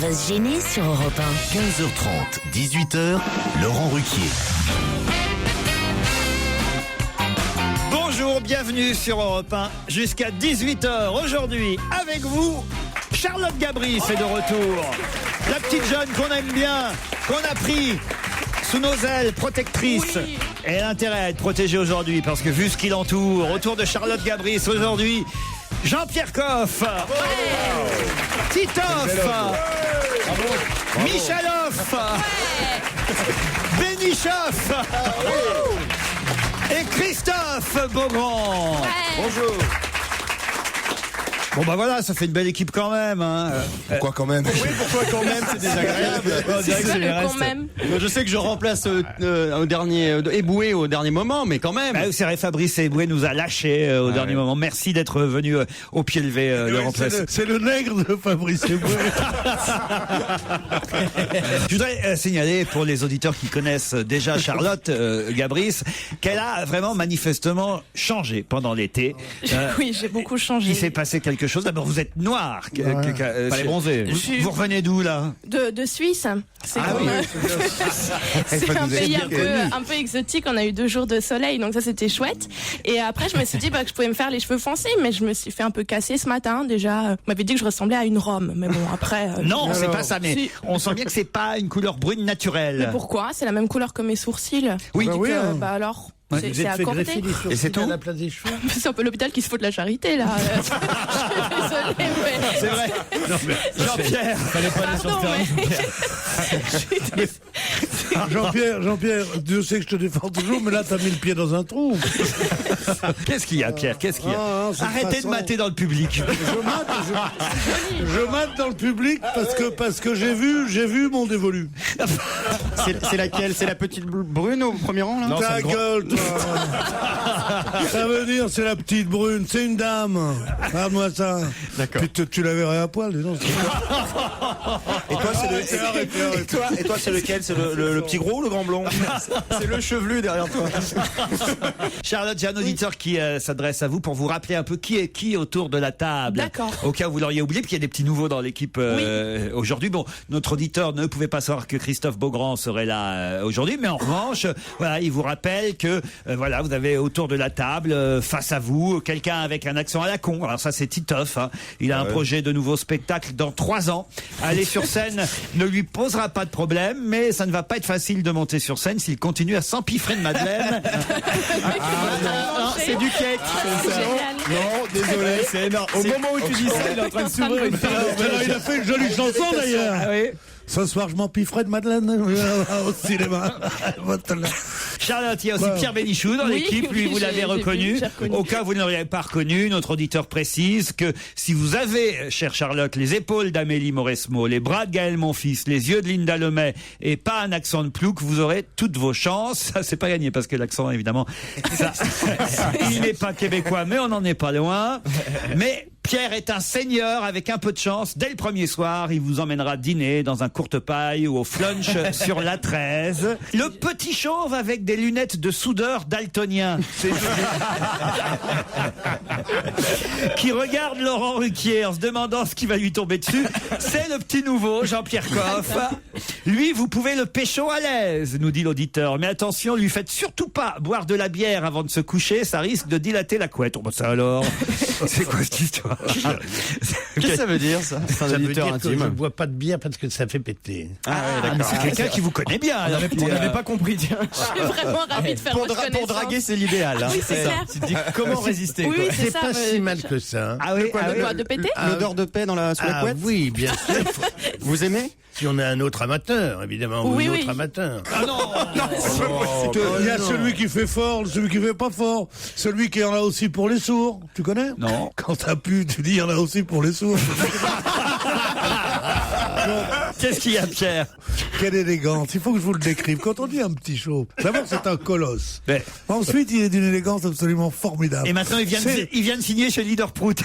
va se gêner sur Europe 1. 15h30, 18h, Laurent Ruquier. Bonjour, bienvenue sur Europe 1 jusqu'à 18h. Aujourd'hui, avec vous, Charlotte Gabris est de retour. La petite jeune qu'on aime bien, qu'on a pris sous nos ailes protectrices. Oui. Elle a intérêt à être protégée aujourd'hui parce que vu ce qui l'entoure, autour de Charlotte Gabris aujourd'hui, Jean-Pierre Coff, Titoff, Michaloff, Bénichoff et Christophe Beaugrand. Bonjour. Bon bah voilà, ça fait une belle équipe quand même. Hein. Pourquoi quand même? Oui, pourquoi quand même? C'est désagréable. Quand même. Je sais que je remplace au dernier Eboué au dernier moment, mais quand même. Bah, c'est vrai, Fabrice Eboué nous a lâchés au dernier moment. Merci d'être venu au pied levé le remplacer. C'est le nègre de Fabrice Eboué. Je voudrais signaler pour les auditeurs qui connaissent déjà Charlotte Gabris qu'elle a vraiment manifestement changé pendant l'été. Oui, j'ai beaucoup changé. Il s'est passé quelque chose. D'abord, vous êtes noir. Fallait bronzer. Vous revenez d'où là? De Suisse. C'est c'est un pays un peu exotique. On a eu 2 jours de soleil, donc ça c'était chouette. Et après, je me suis dit que je pouvais me faire les cheveux foncés, mais je me suis fait un peu casser ce matin. Déjà, on m'avait dit que je ressemblais à une Rome, mais bon après. Non, c'est pas ça. Mais si. on sent bien que c'est pas une couleur brune naturelle. Mais pourquoi? C'est la même couleur que mes sourcils. Oui. Donc, bah alors. C'est accordé. Et c'est tout à la place des cheveux. C'est un peu l'hôpital qui se fout de la charité là. Je suis désolée, mais... C'est vrai. Non, mais Jean-Pierre, Fallait pas aller sur le terrain. Jean-Pierre, Dieu sait que je te défends toujours, mais là t'as mis le pied dans un trou. Qu'est-ce qu'il y a, Pierre? Qu'est-ce qu'il y a? Arrêtez de mater dans le public. Je mate dans le public parce que j'ai vu mon dévolu. C'est laquelle? C'est la petite brune au premier rang là? Ta gueule, toi. Ça veut dire c'est la petite brune, c'est une dame. Regarde-moi ça. D'accord. Puis tu la verrais à poil, dis donc. Et toi, c'est lequel? C'est le petit gros ou le grand blond? C'est le chevelu derrière toi. Charlotte, j'ai un auditeur qui s'adresse à vous pour vous rappeler un peu qui est qui autour de la table. D'accord. Au cas où vous l'auriez oublié, puis il y a des petits nouveaux dans l'équipe aujourd'hui. Bon, notre auditeur ne pouvait pas savoir que Christophe Beaugrand serait là aujourd'hui, mais en revanche, voilà, il vous rappelle que voilà, vous avez autour de la table, face à vous, quelqu'un avec un accent à la con. Alors ça, c'est Titoff. Hein. Il a un projet de nouveau spectacle dans 3 ans. Aller sur scène ne lui posera pas de problème, mais ça ne va pas être facile de monter sur scène s'il continue à s'empiffrer de Madeleine. Non, c'est du cake. Non, désolé, c'est énorme. Au moment où tu dis ça, il est en train de s'ouvrir une Alors, il a fait une jolie chanson d'ailleurs. Ah oui. Ce soir, je m'empifferai de Madeleine au cinéma. Charlotte, il y a aussi Pierre Bénichou dans l'équipe. Lui, vous l'avez reconnu. Au cas où vous ne l'auriez pas reconnu, notre auditeur précise que si vous avez, chère Charlotte, les épaules d'Amélie Mauresmo, les bras de Gaël Monfils, les yeux de Linda Lemay et pas un accent de plouc, vous aurez toutes vos chances. Ça, c'est pas gagné parce que l'accent, évidemment, ça, il n'est pas québécois, mais on n'en est pas loin. Mais Pierre est un seigneur avec un peu de chance. Dès le premier soir, il vous emmènera dîner dans un courte paille ou au flunch sur la 13. Le petit chauve avec des lunettes de soudeur daltonien. Qui regarde Laurent Ruquier en se demandant ce qui va lui tomber dessus. C'est le petit nouveau, Jean-Pierre Coff. Lui, vous pouvez le pécho à l'aise, nous dit l'auditeur. Mais attention, lui faites surtout pas boire de la bière avant de se coucher, ça risque de dilater la couette. Oh, bah ça alors. C'est quoi cette histoire? Qu'est-ce que ça veut dire ça? C'est un Ça veut auditeur dire que je intime. ne bois pas de bière parce que ça fait péter. C'est quelqu'un qui vous connaît bien. Alors, On n'avait pas compris, tiens. Je suis vraiment ravie de faire votre connaissance. Pour draguer, c'est l'idéal. Hein. Oui, c'est clair. Tu te dis comment résister? Oui, quoi. c'est ça. pas si mal que ça. Hein. Ah oui, De quoi? De péter? L'odeur de paix sous la couette? Oui, bien sûr. Vous aimez? Si on est un autre amateur, évidemment, ou Oui, une oui. autre amateur. Ah non, Il y a celui qui fait fort, celui qui fait pas fort, celui qui en a aussi pour les sourds. Tu connais? Non. Quand t'as pu, tu dis il y en a aussi pour les sourds. Qu'est-ce qu'il y a, Pierre? Quelle élégance. Il faut que je vous le décrive. Quand on dit un petit chauve, d'abord c'est un colosse. Ouais. Ensuite, il est d'une élégance absolument formidable. Et maintenant, il vient de signer chez Leaderprout.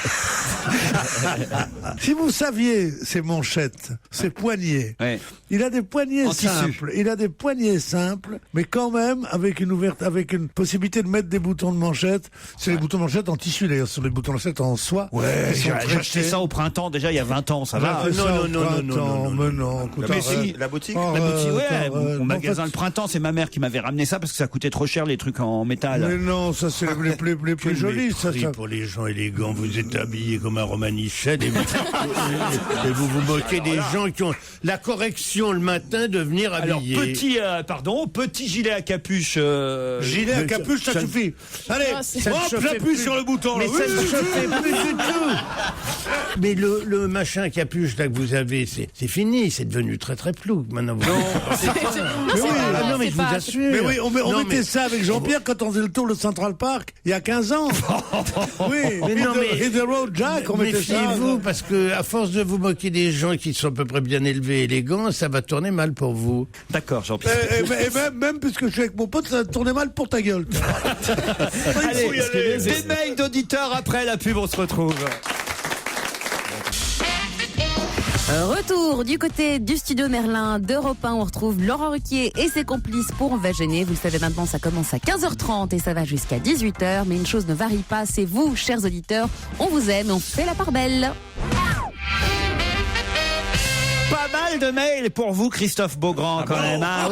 Si vous saviez ses manchettes, ses poignets, Ouais. il a des poignets En tissu. simples. Il a des poignets simples, mais quand même avec une possibilité de mettre des boutons de manchette. C'est les boutons de manchette en tissu d'ailleurs, sur les boutons de manchette en soie. Ouais, Ils sont j'ai acheté ça au printemps, déjà il y a 20 ans, ça va. Non. Écoute, Mais arrête. si, la boutique. La boutique, ouais, Arrête. mon magasin En fait, le printemps, c'est ma mère qui m'avait ramené ça parce que ça coûtait trop cher les trucs en métal. Mais non, ça c'est les plus jolis. Ça. Pour les gens élégants, vous êtes habillés comme un Romanichel et vous vous moquez des gens qui ont la correction le matin de venir Alors habiller. petit gilet à capuche. Gilet à capuche, ça suffit. Allez, Non, c'est- Ça ne hop, se fait j'appuie plus. sur le bouton. Mais là. ça ne se fait plus du tout. Mais le machin capuche là que vous avez, c'est fini, c'est devenu très très flou. Maintenant vous. Non, c'est Ah non, mais c'est je pas- vous assure. Mais oui, on Non, mettait mais- ça avec Jean-Pierre quand on faisait le tour de Central Park il y a 15 ans. Oui, Mais non, mais- Hit the Road Jack, on mettait ça. Méfiez-vous, parce que à force de vous moquer des gens qui sont à peu près bien élevés et élégants, ça va tourner mal pour vous. D'accord, Jean-Pierre. Et même puisque je suis avec mon pote, ça tournait mal pour ta gueule. Allez, des mails d'auditeurs après la pub, on se retrouve. Retour du côté du studio Merlin d'Europe 1. On retrouve Laurent Ruquier et ses complices pour On va gêner. Vous le savez maintenant, ça commence à 15h30 et ça va jusqu'à 18h. Mais une chose ne varie pas, c'est vous, chers auditeurs. On vous aime et on fait la part belle. Pas mal de mails pour vous, Christophe Beaugrand, quand même. Hein.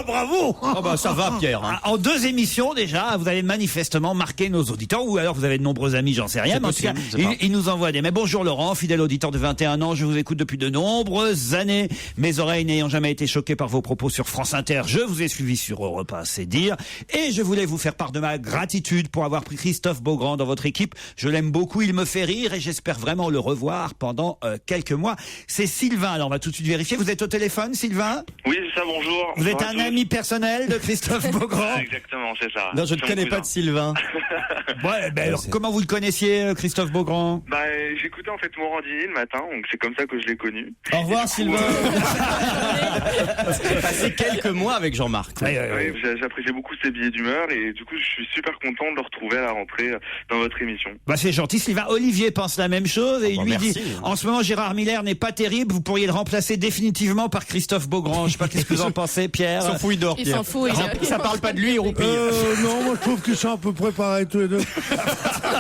Bravo. Oh bah ça va, Pierre. Hein. En 2 émissions déjà, vous avez manifestement marqué nos auditeurs, ou alors vous avez de nombreux amis, j'en sais rien. C'est Mais en tout cas, possible, je sais pas. ils nous envoient des mails. Bonjour Laurent, fidèle auditeur de 21 ans, je vous écoute depuis de nombreuses années. Mes oreilles n'ayant jamais été choquées par vos propos sur France Inter, je vous ai suivi sur Europe 1, c'est dire. Et je voulais vous faire part de ma gratitude pour avoir pris Christophe Beaugrand dans votre équipe. Je l'aime beaucoup, il me fait rire et j'espère vraiment le revoir pendant quelques mois. C'est Sylvain, alors on va tout de suite vérifier. Vous êtes au téléphone, Sylvain? Oui, c'est ça, bonjour. Vous êtes Bonjour à un tous. ami personnel de Christophe Beaugrand? Exactement, c'est ça. Non, je ne C'est mon connais pas cousin. de Sylvain. Ouais, ben alors, comment vous le connaissiez, Christophe Beaugrand? Bah, j'écoutais en fait Morandini le matin, donc c'est comme ça que je l'ai connu. Au revoir, Sylvain. J'ai passé quelques mois avec Jean-Marc. Ouais, j'appréciais beaucoup ses billets d'humeur et du coup, je suis super content de le retrouver à la rentrée dans votre émission. Bah c'est gentil, Sylvain. Olivier pense la même chose et il bah, lui merci. dit en ce moment Gérard Miller n'est pas terrible, vous pourriez le remplacer définitivement par Christophe Beaugrand. Je sais pas qu'est-ce que vous en pensez, Pierre. Il s'en fout, il dort, Il Pierre. s'en fout. Ça parle pas de lui, il roupille. Non, moi je trouve qu'ils sont à peu près pareils tous les deux.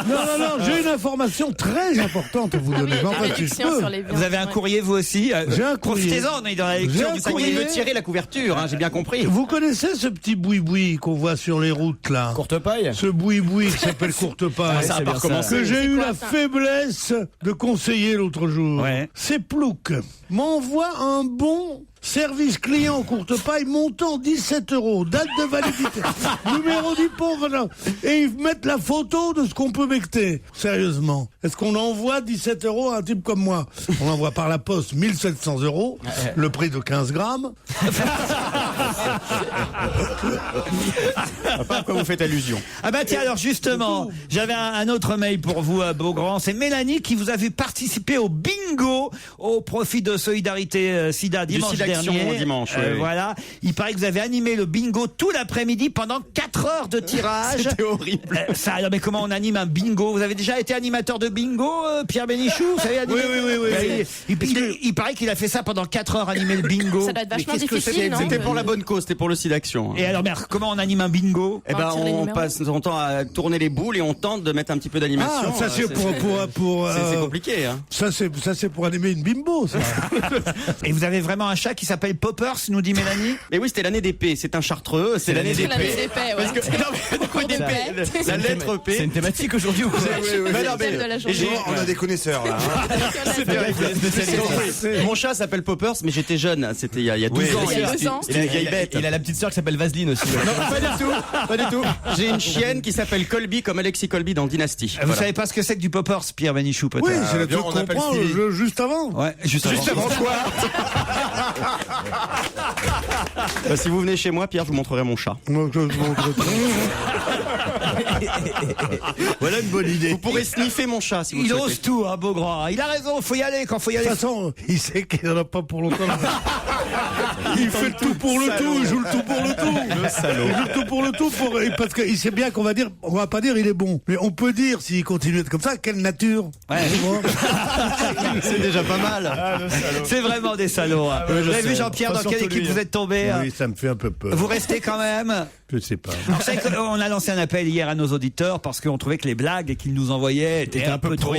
Non, j'ai une information très importante à vous donner. Mais enfin, si je peux. Vous avez un courrier vous aussi J'ai un courrier. Profitez-en, on est dans la J'ai lecture un du Ça y est, courrier. il veut tirer la couverture, hein, j'ai bien compris. Vous connaissez ce petit boui-boui qu'on voit sur les routes là? Courte paille. Ce boui-boui qui s'appelle Courte Paille. Ça a pas recommencé. Que j'ai C'est eu quoi, la ça faiblesse de conseiller l'autre jour. Ouais. C'est Plouc. M'envoie un bon service client Courte Paille montant 17 €. Date de validité. Numéro du pauvre. Et ils mettent la photo de ce qu'on peut becter. Sérieusement. Est-ce qu'on envoie 17 € à un type comme moi? On envoie par la poste 1700 €. Le prix de 15 grammes. Pas à quoi vous faites allusion. Ah bah tiens, alors justement, j'avais un autre mail pour vous, Beaugrand. C'est Mélanie qui vous a vu participer au bingo au profit de Solidarité SIDA dimanche SIDAction dernier. dimanche, oui, oui. Voilà. Il paraît que vous avez animé le bingo tout l'après-midi pendant 4 heures de tirage. C'était horrible. Ça, alors, mais comment on anime un bingo? Vous avez déjà été animateur de bingo, Pierre Bénichou? Vous savez animer? Oui. Il paraît qu'il a fait ça pendant 4 heures, animer le bingo. Ça doit être vachement Qu'est-ce que difficile, non c'était pour la bonne cause, c'était pour le SIDAction. Et alors, mais comment on anime un bingo? Eh ben, Tire les on numéros. passe son temps à tourner les boules et on tente de mettre un petit peu d'animation. Ah, ça c'est c'est compliqué, hein. Ça c'est pour animer une bimbo, ça. Et vous avez vraiment un chat qui s'appelle Poppers, nous dit Mélanie? Mais oui, c'était l'année d'épée. C'est un chartreux, c'est l'année C'est l'année d'épée. d'épée, ouais. Parce que, non, mais, du coup, d'épée, la lettre P. C'est une thématique aujourd'hui ou quoi? Mais non, thème de la journée. on a des connaisseurs là. Mon chat s'appelle Poppers, mais j'étais jeune. C'était il y a 12 ans. Il y a 2 ans. C'était une vieille bête. Il a la petite sœur qui s'appelle Vaseline aussi. Non, pas du tout. J'ai une chienne qui s'appelle Colby, comme Alexis Colby dans Dynasty. Vous savez pas ce que c'est que du Poppers, Pierre Bénichou, peut-être? Oui, c'est le bien, truc on qu'on appelle prend Philly. juste avant. Ouais, juste avant quoi Si vous venez chez moi, Pierre, je vous montrerai mon chat. Voilà une bonne idée. Vous pourrez sniffer mon chat si vous Il le ose souhaitez. tout, hein, Beaugrand. Il a raison, faut y aller quand faut y De aller. toute façon, il sait qu'il n'en a pas pour longtemps. Il fait le tout pour le tout, il joue le tout pour le tout. Le salaud. Il joue le tout pour le tout parce qu'il sait bien qu'on va dire, on va pas dire il est bon, mais on peut dire s'il continue d'être comme ça, quelle nature. Ouais. C'est déjà pas mal. C'est vraiment des salauds. Hein. Vous avez vu Jean-Pierre dans quelle équipe vous êtes tombé? Oui, ça me fait un peu peur. Vous restez quand même? Je sais pas. Vous savez qu'on a lancé un appel hier à nos auditeurs parce qu'on trouvait que les blagues qu'ils nous envoyaient étaient un peu trop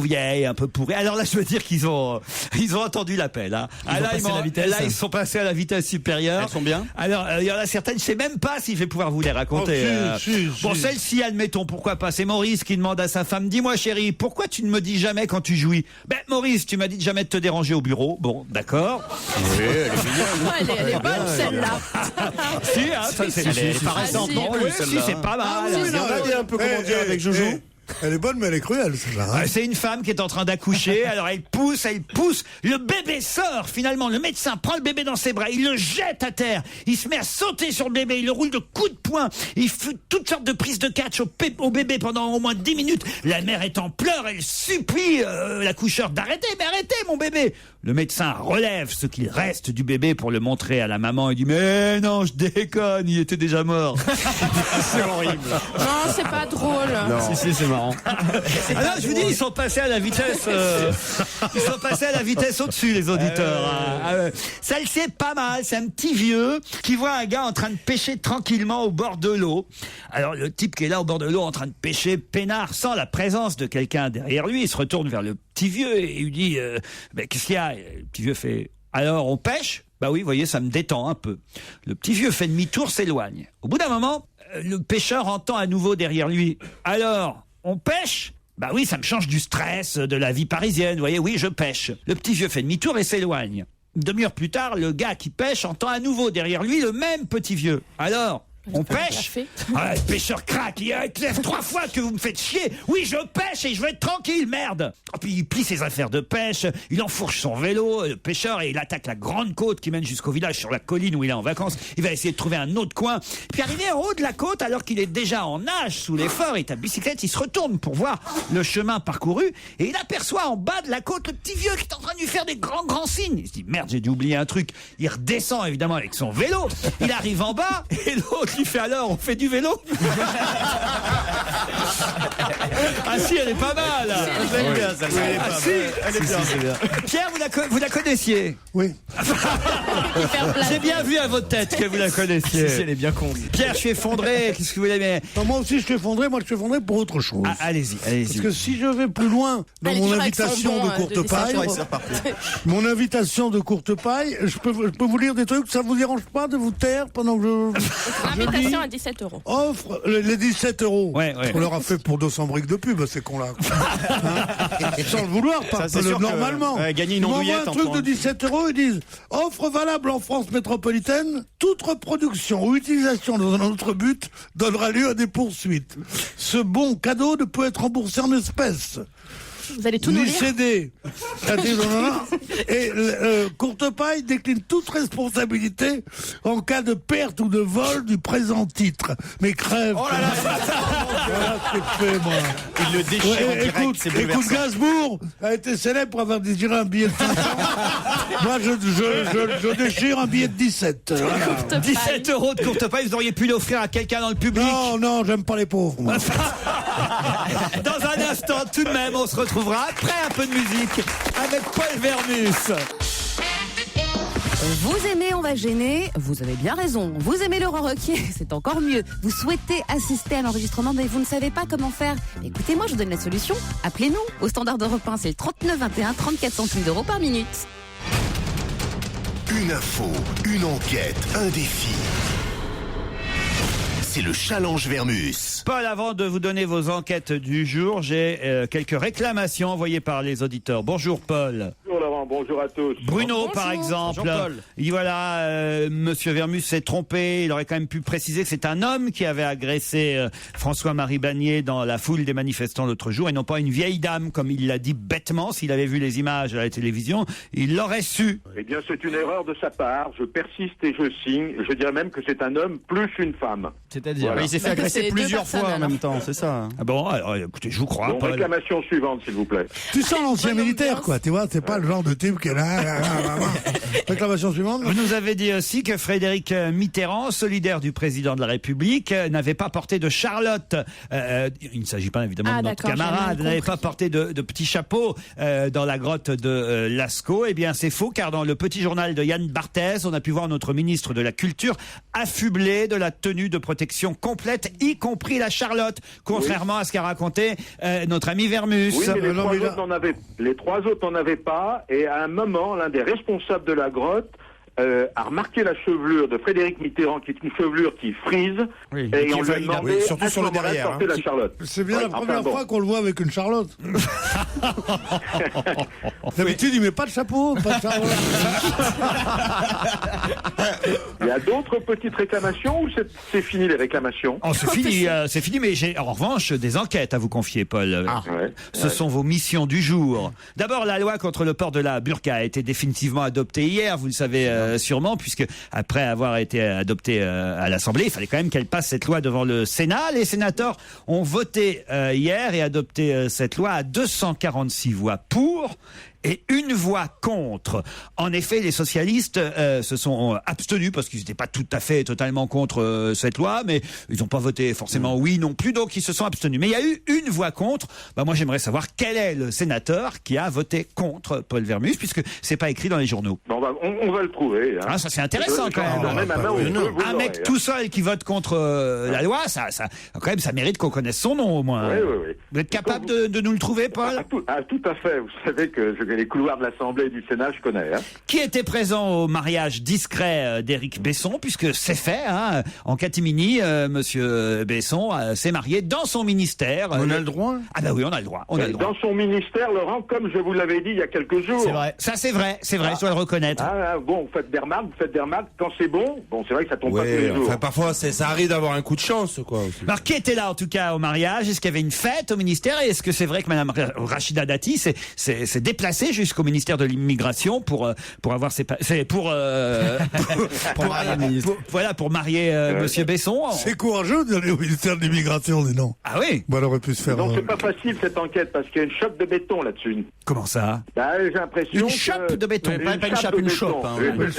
vieilles, un peu pourries. Alors là, je veux dire qu'ils ont entendu l'appel. Hein. Ils sont passés à la vitesse supérieure. Elles sont bien. Alors il y en a certaines, je sais même pas si je vais pouvoir vous les raconter. Bon, celle-ci, admettons, pourquoi pas. C'est Maurice qui demande à sa femme: dis-moi chérie, pourquoi tu ne me dis jamais quand tu jouis? Ben Maurice, tu m'as dit de jamais de te déranger au bureau. Bon, d'accord. Oui, elle est mignonne. Elle est bonne celle-là. Si, hein, elle est pas récente non plus, si, celle-là. c'est pas mal. Regardez un peu comment dire avec Jojo. Elle est bonne, mais elle est cruelle, celle-là. Hein. C'est une femme qui est en train d'accoucher, alors elle pousse, le bébé sort finalement, le médecin prend le bébé dans ses bras, il le jette à terre, il se met à sauter sur le bébé, il le roule de coups de poing, il fait toutes sortes de prises de catch au bébé pendant au moins 10 minutes. La mère est en pleurs, elle supplie l'accoucheur d'arrêter, mais arrêtez mon bébé. Le médecin relève ce qu'il reste du bébé pour le montrer à la maman et dit: mais non, je déconne, il était déjà mort. C'est horrible. Non, c'est pas drôle. Non. Si, c'est marrant. Alors je vous dis, ils sont passés à la vitesse au-dessus, les auditeurs. Ça le sait pas mal, c'est un petit vieux qui voit un gars en train de pêcher tranquillement au bord de l'eau. Alors le type qui est là au bord de l'eau en train de pêcher peinard sans la présence de quelqu'un derrière lui, il se retourne vers le petit vieux et il lui dit qu'est-ce qu'il y a? Le petit vieux fait: alors on pêche? Bah oui, vous voyez, ça me détend un peu. Le petit vieux fait demi-tour, s'éloigne. Au bout d'un moment, le pêcheur entend à nouveau derrière lui: alors on pêche? Bah oui, ça me change du stress de la vie parisienne, vous voyez, oui, je pêche. Le petit vieux fait demi-tour et s'éloigne. Une demi-heure plus tard, le gars qui pêche entend à nouveau derrière lui le même petit vieux. Alors, on pêche? Le pêcheur craque, il lève 3 fois que vous me faites chier. Oui, je pêche et je veux être tranquille, merde. Puis il plie ses affaires de pêche, il enfourche son vélo, le pêcheur, et il attaque la grande côte qui mène jusqu'au village sur la colline où il est en vacances. Il va essayer de trouver un autre coin. Puis arrivé en haut de la côte, alors qu'il est déjà en nage sous l'effort, et ta bicyclette, il se retourne pour voir le chemin parcouru, et il aperçoit en bas de la côte le petit vieux qui est en train de lui faire des grands signes. Il se dit: merde, j'ai dû oublier un truc. Il redescend évidemment avec son vélo, il arrive en bas, et l'autre lui fait: alors, on fait du vélo? Ah si, elle est pas mal. J'aime bien ça. Ah si, elle est bien. Pierre, vous la connaissiez? Oui. J'ai bien vu à votre tête que vous la connaissiez. Si, elle est bien con. Pierre, je suis effondré. Qu'est-ce que vous voulez? Non, moi aussi, je suis effondré. Moi, je suis effondré pour autre chose. Ah, allez-y. Parce que si je vais plus loin dans mon invitation de courte paille, mon invitation de courte paille, je peux vous lire des trucs. Ça vous dérange pas de vous taire pendant que je Invitation à 17 €. Offre les 17 €. Ouais. On leur a fait pour 200 briques de pub, ces cons-là. Sans le vouloir, normalement. Gagner une Ils andouillette. m'envoient un truc de 17 €, ils disent: offre valable en France métropolitaine, toute reproduction ou utilisation dans un autre but donnera lieu à des poursuites. Ce bon cadeau ne peut être remboursé en espèces. Vous allez tout nous ni lire. cédé. Et Courte Paille décline toute responsabilité en cas de perte ou de vol du présent titre. Mais crève. Oh là là, voilà ce que je fais, moi. il le déchire en direct, c'est écoute, bouleversant. Gainsbourg a été célèbre pour avoir désiré un billet de 500. Moi, je déchire un billet de 17. Voilà. 17 € de Courte Paille, vous auriez pu l'offrir à quelqu'un dans le public. Non, j'aime pas les pauvres, moi. Dans un instant, tout de même, on se retrouvera après un peu de musique avec Paul Vermus. Vous aimez On va gêner? Vous avez bien raison. Vous aimez Laurent Ruquier? C'est encore mieux. Vous souhaitez assister à l'enregistrement mais vous ne savez pas comment faire? Écoutez, moi je vous donne la solution. Appelez-nous au standard d'Europe 1, c'est le 39 21, 34 centimes d'euros par minute. Une info, une enquête, un défi. C'est le challenge Vermus. Paul, avant de vous donner vos enquêtes du jour, j'ai quelques réclamations envoyées par les auditeurs. Bonjour Paul. Bonjour Laurent, bonjour à tous. Bruno, Bonjour. par exemple. Jean-Paul. Il dit voilà, Monsieur Vermus s'est trompé. Il aurait quand même pu préciser que c'est un homme qui avait agressé François-Marie Bagné dans la foule des manifestants l'autre jour et non pas une vieille dame, comme il l'a dit bêtement. S'il avait vu les images à la télévision, il l'aurait su. Eh bien, c'est une erreur de sa part. Je persiste et je signe. Je dirais même que c'est un homme plus une femme. C'est-à-dire, Voilà. il s'est fait Bah, c'est agresser deux plusieurs personnes, fois en alors. même temps, c'est ça. Ah bon, alors écoutez, je vous crois, Bon, Paul. réclamation suivante, s'il vous plaît. Tu sens l'ancien Bonne militaire, ambiance. quoi. Tu vois, c'est pas le genre de type qui est là. Réclamation suivante. Vous nous avez dit aussi que Frédéric Mitterrand, solidaire du président de la République, n'avait pas porté de Charlotte. Il ne s'agit pas évidemment de notre camarade, n'avait pas porté de petit chapeau dans la grotte de Lascaux. Eh bien, c'est faux, car dans le petit journal de Yann Barthès, on a pu voir notre ministre de la Culture affublé de la tenue de protection complète, y compris la Charlotte, contrairement à ce qu'a raconté notre ami Vermus. Oui, mais les trois autres n'en avaient pas, et à un moment, l'un des responsables de la grotte a remarqué la chevelure de Frédéric Mitterrand, qui est une chevelure qui frise, et on lui a demandé surtout sur le derrière, porter la Charlotte. C'est bien la première fois qu'on le voit avec une Charlotte. D'habitude, il met pas de chapeau, pas de Charlotte. Il y a d'autres petites réclamations ou c'est fini les réclamations? C'est fini, mais j'ai en revanche des enquêtes à vous confier, Paul. Ce sont vos missions du jour. D'abord, la loi contre le port de la burqa a été définitivement adoptée hier, vous le savez sûrement, puisque après avoir été adoptée à l'Assemblée, il fallait quand même qu'elle passe cette loi devant le Sénat. Les sénateurs ont voté hier et adopté cette loi à 246 voix pour et 1 voix contre. En effet, les socialistes se sont abstenus parce qu'ils n'étaient pas tout à fait totalement contre cette loi, mais ils n'ont pas voté forcément oui non plus, donc ils se sont abstenus. Mais il y a eu 1 voix contre. Moi, j'aimerais savoir quel est le sénateur qui a voté contre Paul Vermus, puisque c'est pas écrit dans les journaux. On va le trouver. Hein. Ça c'est intéressant quand même. Un mec tout seul qui vote contre la loi, ça quand même, ça mérite qu'on connaisse son nom au moins. Oui. Vous êtes capable de nous le trouver, Paul? Tout à fait. Vous savez que les couloirs de l'Assemblée et du Sénat, je connais. Hein. Qui était présent au mariage discret d'Éric Besson, puisque c'est fait, hein, en catimini, Monsieur Besson s'est marié dans son ministère. On a le droit? Ah bah oui, on a le droit. Dans son ministère, Laurent, comme je vous l'avais dit il y a quelques jours. C'est vrai. Ça c'est vrai, je dois le reconnaître. Bon, vous faites des remarques, quand c'est bon. Bon, c'est vrai que ça tombe pas tous les jours. Enfin, parfois, ça arrive d'avoir un coup de chance, quoi. Aussi. Alors, qui était là, en tout cas, au mariage? Est-ce qu'il y avait une fête au ministère? Et est-ce que c'est vrai que Madame Rachida Dati s'est déplacée jusqu'au ministère de l'immigration pour avoir pour marier Monsieur Besson? C'est courageux d'aller au ministère de l'immigration, dis donc. Ah oui? Bon, elle aurait pu se faire. Non, c'est pas facile cette enquête parce qu'il y a une chope de béton là-dessus. Comment ça? J'ai l'impression une chope de béton, pas une chape, une chope. Une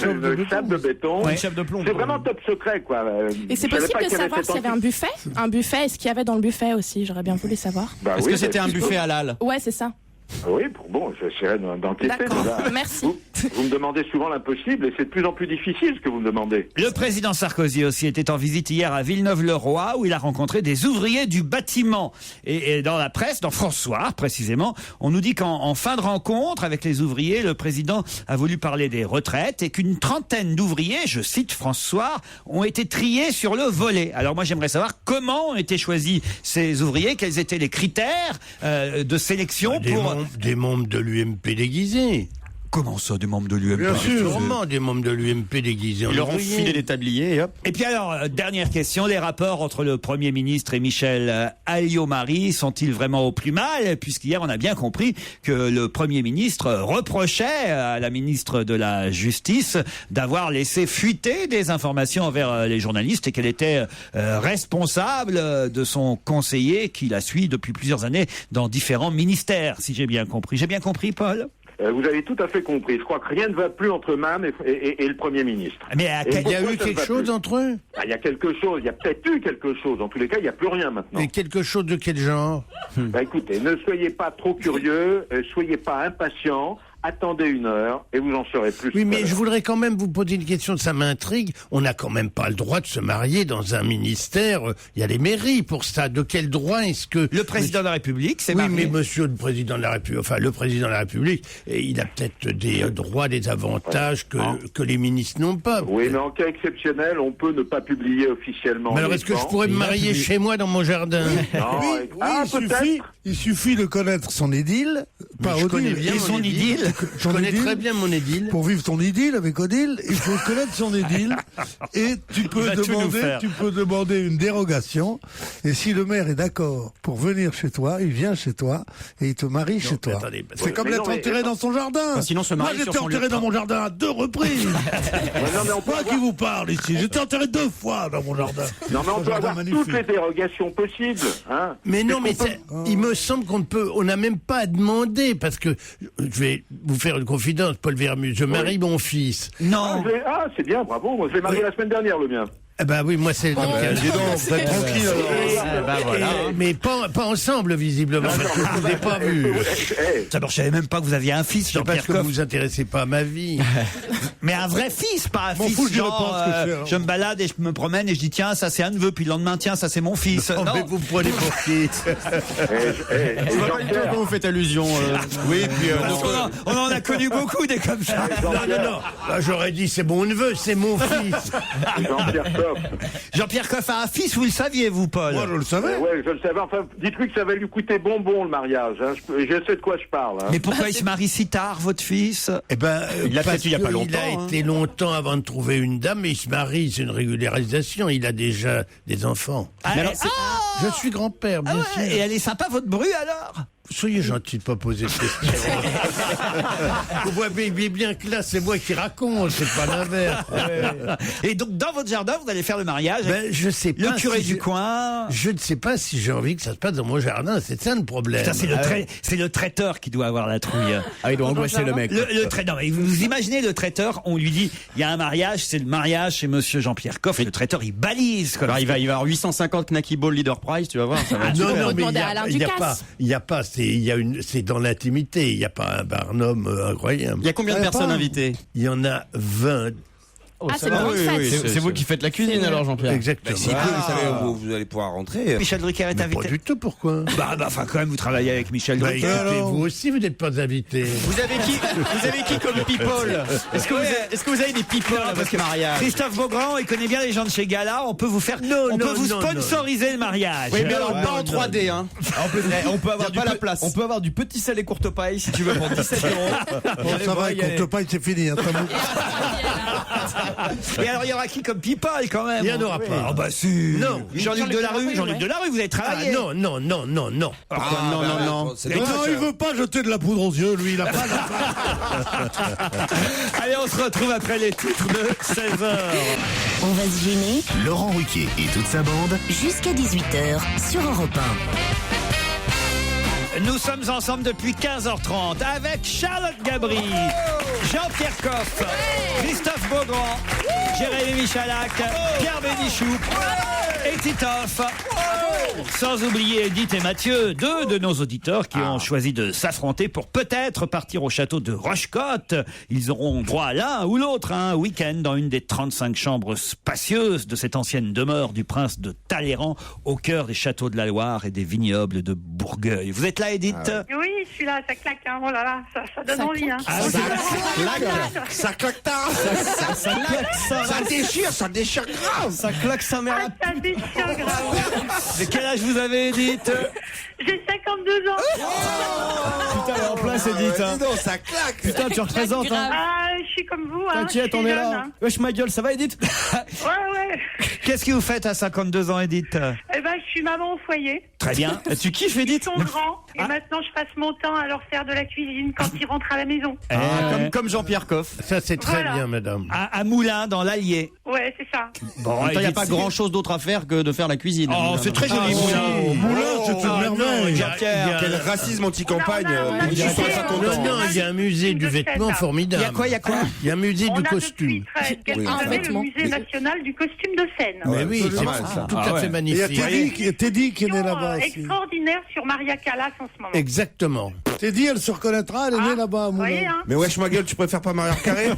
chape de béton. Une chape de plomb. C'est vraiment top secret, quoi. Et c'est possible de savoir s'il y avait un buffet? Un buffet, est-ce qu'il y avait dans le buffet aussi? J'aurais bien voulu savoir. Est-ce que c'était un buffet halal? Ouais, c'est ça. Oui, bon, j'essaierai d'enquêter. D'accord, merci. Vous me demandez souvent l'impossible et c'est de plus en plus difficile ce que vous me demandez. Le président Sarkozy aussi était en visite hier à Villeneuve-le-Roi où il a rencontré des ouvriers du bâtiment. Et dans la presse, dans François précisément, on nous dit qu'en fin de rencontre avec les ouvriers, le président a voulu parler des retraites et qu'une trentaine d'ouvriers, je cite François, ont été triés sur le volet. Alors moi j'aimerais savoir comment ont été choisis ces ouvriers, quels étaient les critères de sélection des membres de l'UMP déguisés. Comment ça, des membres de l'UMP? Bien sûr, sûrement des membres de l'UMP déguisés. Ils leur ont filé des tabliers et hop. Et puis alors, dernière question, les rapports entre le Premier ministre et Michel Alliot-Marie sont-ils vraiment au plus mal? Puisqu'hier, on a bien compris que le Premier ministre reprochait à la ministre de la Justice d'avoir laissé fuiter des informations envers les journalistes et qu'elle était responsable de son conseiller qui la suit depuis plusieurs années dans différents ministères, si j'ai bien compris. J'ai bien compris, Paul? Vous avez tout à fait compris. Je crois que rien ne va plus entre MAM et le Premier ministre. Mais il y a eu quelque chose entre eux? Il y a quelque chose. Il y a peut-être eu quelque chose. En tous les cas, il n'y a plus rien maintenant. Et quelque chose de quel genre? Écoutez, ne soyez pas trop curieux, soyez pas impatients. Attendez 1 heure et vous en saurez plus. Oui, mais je voudrais quand même vous poser une question, ça m'intrigue. On n'a quand même pas le droit de se marier dans un ministère. Il y a les mairies pour ça. De quel droit est-ce que... Le président de la République, c'est marié. Oui, mais monsieur le président de la République, le président de la République, il a peut-être des droits, des avantages que les ministres n'ont pas. Oui, mais en cas exceptionnel, on peut ne pas publier officiellement. Mais alors, est-ce que je pourrais me marier chez moi dans mon jardin? Oui, il suffit de connaître son édile. Je connais bien son idylle. Je connais très bien mon édile. Pour vivre ton idylle avec Odile, il faut connaître son édile. Et tu peux demander une dérogation. Et si le maire est d'accord pour venir chez toi, il vient chez toi et il te marie chez toi. C'est comme d'être enterré dans son jardin. Sinon, moi, j'étais enterré dans mon jardin à 2 reprises. Moi qui vous parle ici, j'étais enterré 2 fois dans mon jardin. Non, mais on peut avoir toutes les dérogations possibles. Hein. Mais non, mais il me semble qu'on n'a même pas à demander, parce que vous faire une confidence, Paul Vermus. Je marie mon fils. Non. C'est bien, bravo. Moi, je l'ai marié la semaine dernière, le mien. Eh ben oui, moi c'est... Dis donc, vous êtes tranquille alors. Voilà. Mais pas ensemble, visiblement, parce que je vous ai pas vu. D'abord, je savais même pas que vous aviez un fils, C'est Jean-Pierre parce que Coff. vous vous intéressez pas à ma vie. Mais un vrai fils, pas un M'en fils. fous, je genre, réponds à ce que c'est, hein. je me balade et je me promène et je dis tiens, ça c'est un neveu, puis le lendemain tiens, ça c'est mon fils. Non, mais vous me prenez pour qui? Je vois pas du tout à quoi vous faites allusion. Oui, puis... On en a connu beaucoup des comme ça. Non. Là, j'aurais dit c'est mon neveu, c'est mon fils. Jean-Pierre Coff. Jean-Pierre Coff a un fils, vous le saviez vous, Paul? Moi, je le savais. Ouais, je le savais. Enfin, dites-lui que ça va lui coûter bonbon, le mariage. Hein. Je sais de quoi je parle. Hein. Mais pourquoi il se marie si tard, votre fils? Eh ben, Il l'a parce fait il y a pas que longtemps, Il a hein. été longtemps avant de trouver une dame, mais il se marie, c'est une régularisation. Il a déjà des enfants. Mais alors, Je suis grand-père, bien sûr. et elle est sympa votre bru alors? Soyez gentil de pas poser de questions. Vous voyez bien que là, c'est moi qui raconte, c'est pas l'inverse. Et donc dans votre jardin, vous allez faire le mariage avec Ben, je sais pas. le curé si du je- coin. Je ne sais pas si j'ai envie que ça se passe dans mon jardin. C'est ça le problème. Putain, c'est le traiteur qui doit avoir la trouille. Ah, il doit angoisser le mec. Le traiteur, non, mais vous imaginez le traiteur, on lui dit, il y a un mariage, c'est le mariage chez monsieur Jean-Pierre Coff. Le traiteur, il balise, quoi. Alors, il va y avoir 850 Knacky Ball Leader Prize, tu vas voir. Ça va être Non, super. non, mais demander à Alain Ducasse. il y a pas, c'est dans l'intimité. Il n'y a pas un Barnum incroyable. Il y a combien de personnes invitées? Il y en a 20. C'est une grande fête. C'est vous qui faites la cuisine alors, Jean-Pierre. Exactement. Vous allez pouvoir rentrer. Michel Drucker est Mais pas invité. du tout, pourquoi? Enfin, quand même, vous travaillez avec Michel Bah, Drucker. écoutez, vous aussi, vous n'êtes pas invité. Vous avez qui comme people? Est-ce que vous avez des people à votre mariage? Christophe Beaugrand, il connaît bien les gens de chez Gala. On peut vous faire, on peut vous sponsoriser le mariage. Oui, mais alors pas en 3D, hein. On peut avoir pas la place. On peut avoir du petit salé courte paille si tu veux pour 17 €. Bon, ça va, compte pas, c'est fini. Hein, Et alors, il y aura qui comme people quand même? Il y en aura pas. Ah bah si. Non. Jean-Luc Delarue, Jean-Luc Delarue, vous avez travaillé. Non. Non. Non. il veut pas jeter de la poudre aux yeux, lui, il a pas. Allez, on se retrouve après les titres de 16h. On va se gêner. Laurent Ruquier et toute sa bande. Jusqu'à 18h sur Europe 1. Nous sommes ensemble depuis 15h30 avec Charlotte Gabri, Jean-Pierre Coff, Christophe Beaugrand, Jérémy Michalak, Pierre Bénichou et Titoff. Sans oublier Edith et Mathieu, deux de nos auditeurs qui ont choisi de s'affronter pour peut-être partir au château de Rochecotte. Ils auront droit à l'un ou l'autre à un week-end dans une des 35 chambres spacieuses de cette ancienne demeure du prince de Talleyrand au cœur des châteaux de la Loire et des vignobles de Bourgueil. Vous êtes là, Edith? Oui, je suis là, ça claque, hein. Oh là là, ça donne envie. Hein. Ça claque Ça déchire grave. Ça claque sa mère. Ça déchire grave. De quel âge vous avez, Edith? J'ai 52 ans. Putain, elle est en place, Edith. Hein. Non, ça claque. Putain, tu représentes. Hein. Ah, je suis comme vous. Hein. T'inquiète, Je on suis est jeune, là. hein. Wesh, ma gueule, ça va, Edith? Ouais. Qu'est-ce que vous faites à 52 ans, Edith? Eh ben, je suis maman au foyer. Très bien. Tu kiffes, Edith? Ils sont grands. Et maintenant, je passe mon temps à leur faire de la cuisine quand ils rentrent à la maison. Comme Jean-Pierre Coff. Ça, c'est très Voilà. bien, madame. À Moulins, dans l'Allier. Ouais, c'est ça. Bon, Il n'y a Edith, pas grand-chose d'autre à faire que de faire la cuisine. Oh, c'est très joli, Moulins. Moulin, c'est une merveille. Jean-Pierre. Quel racisme anti-campagne. On a Ils sont depuis- pas on a- contents. Non, il y a un musée du vêtement formidable. Il y a quoi? Il y a un musée On du a costume. depuis quelques Oui. années le vêtement. musée national du costume de scène. Mais oui, absolument. c'est Pas mal, ça. tout Ah à ouais. fait Il y a magnifique. Teddy qui est né là-bas aussi. Extraordinaire sur Maria Callas en ce moment. Exactement. Teddy, elle se reconnaîtra, elle est née là-bas à Vous voyez, Moulin. hein. Mais wesh, ma gueule, tu préfères pas Maria Carré?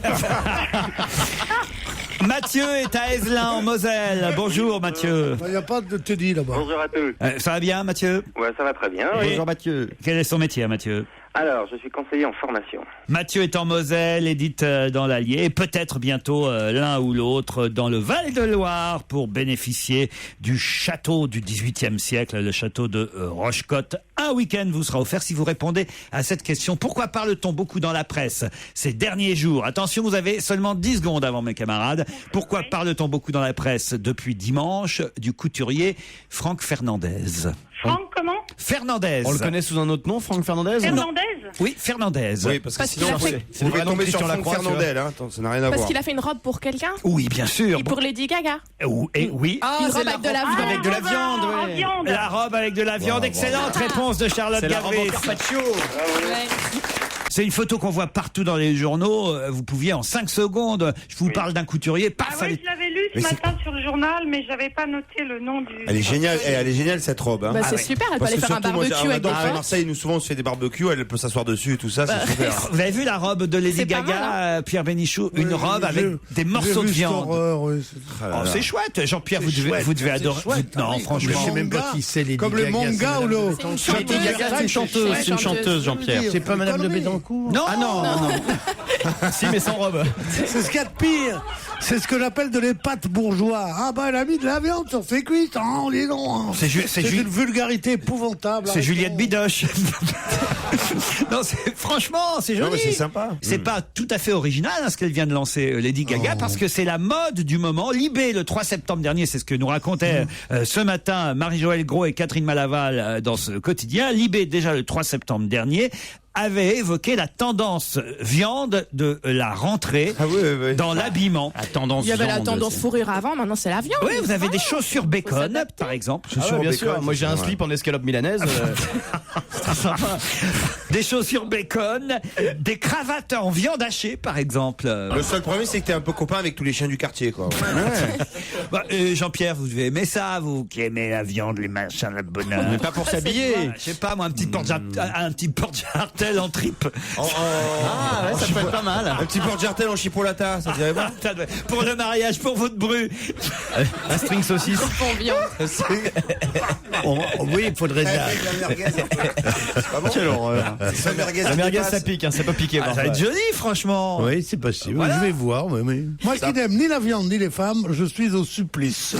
Mathieu est à Aiselin, en Moselle. Bonjour, Mathieu. Il n'y a pas de Teddy là-bas. Bonjour à tous. Ça va bien, Mathieu? Ouais, ça va très bien. Et- Bonjour Mathieu. Quel est son métier, Mathieu? Alors, je suis conseiller en formation. Mathieu est en Moselle, Edith dans l'Allier, et peut-être bientôt l'un ou l'autre dans le Val-de-Loire pour bénéficier du château du XVIIIe siècle, le château de Rochecotte. Un week-end vous sera offert si vous répondez à cette question. Pourquoi parle-t-on beaucoup dans la presse ces derniers jours? Attention, vous avez seulement 10 secondes avant mes camarades. Pourquoi parle-t-on beaucoup dans la presse depuis dimanche du couturier Franck Fernandez? Franck, comment? Fernandez. On le connaît sous un autre nom, Franck Fernandez? Fernandez? Oui, Fernandez. Oui, parce que Parce sinon, qu'il a c'est- fait- vous va tomber sur Christian Franck Lacroix, Fernandel, hein. Attends, ça n'a rien à Parce voir. qu'il a fait une robe pour quelqu'un? Oui, bien sûr. Et pour Lady Gaga? Et oui. Une robe avec de la viande. Avec de la viande, En ouais. viande. La robe avec de la viande. Excellente réponse de Charlotte C'est la robe Gabri. en carpaccio. Ouais. C'est une photo qu'on voit partout dans les journaux. Vous pouviez en 5 secondes, je vous parle d'un couturier, paf, Ah ouais, je l'avais lu ce matin sur le journal, mais j'avais pas noté le nom du... Elle est géniale cette robe. Hein. Bah, c'est super, elle peut aller faire un barbecue avec des À Marseille, nous souvent on se fait des barbecues, elle peut s'asseoir dessus et tout ça, c'est super. Vous avez vu la robe de Lady Gaga, Pierre Bénichou, une robe avec des morceaux de viande. C'est chouette, Jean-Pierre, vous devez adorer. Non, franchement. Je sais même pas qui c'est Lady Gaga. Comme le manga ou le... Lady Gaga, c'est une chanteuse, Jean-Pierre. C'est pas Madame de Bédancourt? Non. Ah non. Si, mais sans robe. C'est ce qu'il y a de pire. C'est ce que j'appelle de l'épate bourgeois. Ah bah elle a mis de la viande sur ses cuisses. Oh, dis donc. C'est une vulgarité épouvantable. C'est Juliette Bidoche. Non, franchement, c'est joli. Non, c'est sympa. C'est pas tout à fait original ce qu'elle vient de lancer, Lady Gaga, parce que c'est la mode du moment. Libé, le 3 septembre dernier, c'est ce que nous racontaient ce matin Marie-Joëlle Gros et Catherine Malaval dans ce quotidien. Libé, déjà le 3 septembre dernier, avait évoqué la tendance viande de la rentrée dans l'habillement. Il y avait la tendance fourrure avant, maintenant c'est la viande. Oui, vous avez des chaussures bacon, par exemple. Bien sûr, moi j'ai un slip en escalope milanaise. Des chaussures bacon, des cravates en viande hachée, par exemple. Le seul problème, c'est que t'es un peu copain avec tous les chiens du quartier, quoi. Jean-Pierre, vous devez aimer ça, vous qui aimez la viande, les machins, la bonheur. Mais pas pour s'habiller. Je sais pas, moi, un petit porte-jartel en tripe. Ah ouais, ça peut être pas mal. Un petit porte-jartel en chipolata, ça dirait bon. Pour le mariage, pour votre bru. Un string saucisse. Oui, il faudrait la quelle horreur. La merguez, ça pique, hein, c'est pas piqué. Ça va être joli, franchement. Oui, c'est possible. Voilà. Je vais voir. Mais... Moi qui n'aime ni la viande ni les femmes, je suis au supplice.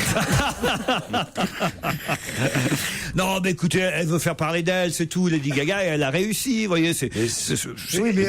Non, mais écoutez, elle veut faire parler d'elle, c'est tout. Lady Gaga, elle a réussi, vous voyez. Oui, mais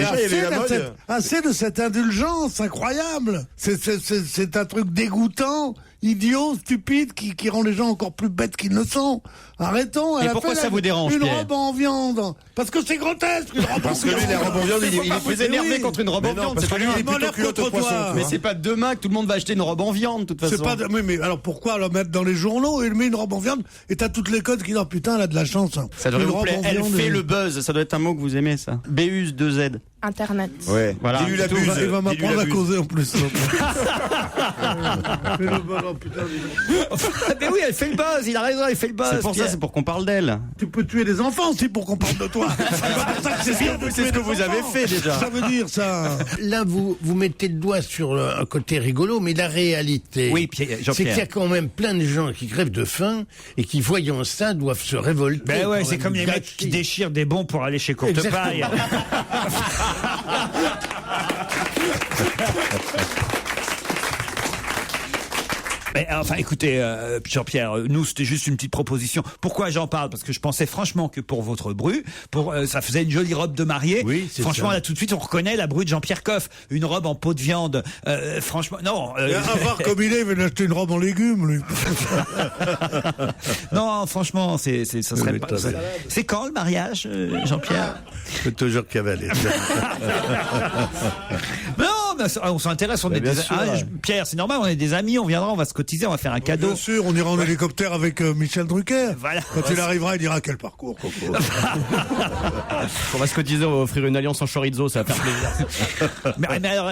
assez de cette indulgence incroyable. C'est un truc dégoûtant, idiot, stupide, qui rend les gens encore plus bêtes qu'ils ne sont. Arrêtons. Et pourquoi ça vous dérange, Une Pierre robe en viande. Parce que c'est grotesque, une robe en viande. Parce que lui, la robe en viande, il est plus énervé contre une robe en viande. Parce que lui, il est plutôt culotte au poisson. Mais c'est pas demain que tout le monde va acheter une robe en viande, de toute façon. Mais alors pourquoi la mettre dans les journaux? Il met une robe en viande et t'as toutes les codes qui disent putain, elle a de la chance. Ça devrait vous plaire. Elle fait le buzz. Ça doit être un mot que vous aimez, ça. Buzz, 2Z. Internet. Ouais. Voilà. Il va m'apprendre à causer en plus. Mais oui, elle fait le buzz. Il a raison, elle fait le buzz. C'est pour ça, c'est pour qu'on parle d'elle. Tu peux tuer des enfants aussi pour qu'on parle de toi. C'est ce que vous avez fait déjà. Ça veut dire ça. Là, vous mettez le doigt sur un côté rigolo, mais la réalité, c'est qu'il y a quand même plein de gens qui crèvent de faim et qui, voyant ça, doivent se révolter. Ben ouais, c'est comme les mecs qui déchirent des bons pour aller chez Courtepaille. Mais enfin, écoutez, Jean-Pierre, nous c'était juste une petite proposition. Pourquoi j'en parle? Parce que je pensais franchement que pour votre bru, ça faisait une jolie robe de mariée. Oui, c'est franchement, ça. là tout de suite, on reconnaît la bru de Jean-Pierre Coff, une robe en peau de viande. Franchement, non. À voir comme il veut acheter une robe en légumes, lui. Non, franchement, ça serait pas. C'est quand le mariage, Jean-Pierre? C'est toujours cavaler. Non, mais on s'intéresse, Pierre, c'est normal, on est des amis, on viendra, on va se cotiser, on va faire un cadeau. Bien sûr, on ira en hélicoptère avec Michel Drucker. Voilà. Quand il arrivera, il dira quel parcours, Coco. On va se cotiser, on va offrir une alliance en chorizo, ça va faire plaisir. mais alors,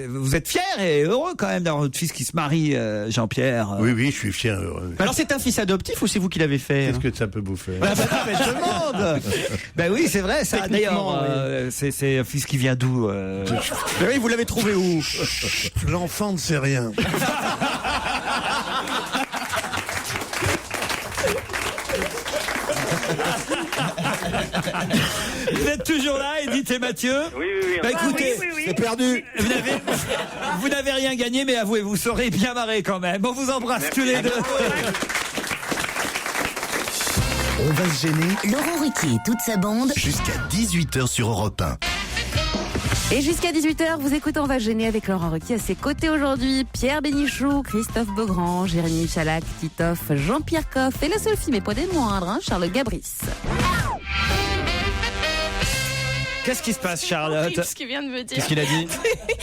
vous êtes fiers et heureux quand même d'avoir votre fils qui se marie, Jean-Pierre. Oui, je suis fier, heureux. Alors c'est un fils adoptif ou c'est vous qui l'avez fait? Qu'est-ce que ça peut vous faire? Mais je demande. Ben oui, c'est vrai, ça. D'ailleurs, c'est un fils qui vient d'où Mais oui, vous l'avez trouvé où? L'enfant ne sait rien. Vous êtes toujours là, Edith et Mathieu? Oui. Bah écoutez, oui. c'est perdu. Vous n'avez rien gagné, mais avouez, vous serez bien marré quand même. On vous embrasse tous les deux. On va se gêner. Laurent Ruquier et toute sa bande. Jusqu'à 18h sur Europe 1. Et jusqu'à 18h, vous écoutez On va se gêner avec Laurent Ruquier à ses côtés aujourd'hui. Pierre Bénichou, Christophe Beaugrand, Jérémy Michalak, Titoff, Jean-Pierre Coff et la seule fille, mais pas des moindres, Charles Gabris. Qu'est-ce qui se passe, Charlotte? Qu'est-ce qu'il vient de me dire? Qu'est-ce qu'il a dit?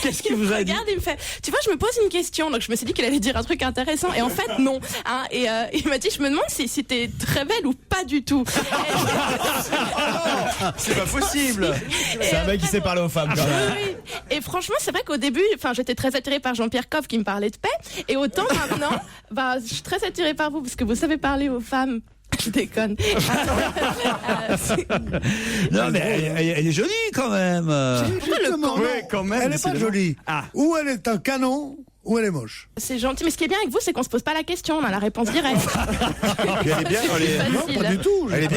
Qu'est-ce qu'il vous a dit? Regarde, il me fait, tu vois, je me pose une question, donc je me suis dit qu'il allait dire un truc intéressant, et en fait, non. Hein, et il m'a dit, je me demande si t'es très belle ou pas du tout. C'est pas possible. C'est un mec qui sait parler aux femmes, quand même. Oui. Et franchement, c'est vrai qu'au début, j'étais très attirée par Jean-Pierre Coff qui me parlait de paix, et autant maintenant, je suis très attirée par vous, parce que vous savez parler aux femmes. Je déconne. Non, mais elle est jolie quand même. Justement, Oui, quand même. Elle n'est pas jolie. Ou elle est un canon, ou elle est moche. C'est gentil, mais ce qui est bien avec vous, c'est qu'on se pose pas la question, on a la réponse directe. Elle est bien, Non, pas du tout. elle est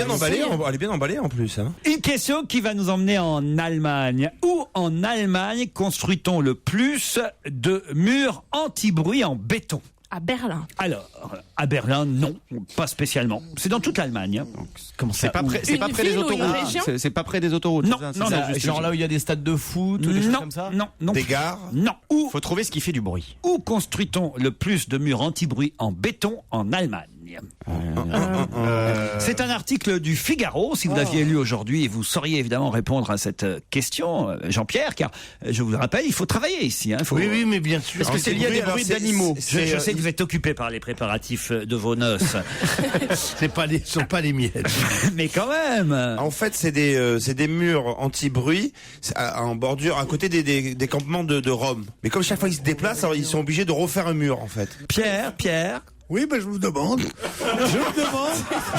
bien emballée en plus. Hein. Une question qui va nous emmener en Allemagne. Où en Allemagne construit-on le plus de murs anti-bruit en béton? À Berlin. Alors, à Berlin, non, pas spécialement. C'est dans toute l'Allemagne. Comment c'est pas près des autoroutes. C'est pas près des autoroutes. Non, non, genre là où il y a des stades de foot, des choses comme ça. Non. Des gares. Non. Faut trouver ce qui fait du bruit. Où construit-on le plus de murs anti-bruit en béton en Allemagne? C'est un article du Figaro, si vous l'aviez lu aujourd'hui, et vous sauriez évidemment répondre à cette question, Jean-Pierre, car je vous le rappelle, il faut travailler ici. Hein, Oui, mais bien sûr. Parce que c'est lié à des bruits d'animaux. Je sais que vous êtes occupé par les préparatifs de vos noces. Ce sont pas les miennes. Mais quand même. En fait, c'est des murs anti-bruit en bordure, à côté des campements de Rome. Mais comme chaque fois ils se déplacent, alors ils sont obligés de refaire un mur, en fait. Pierre. Oui, je vous demande. Je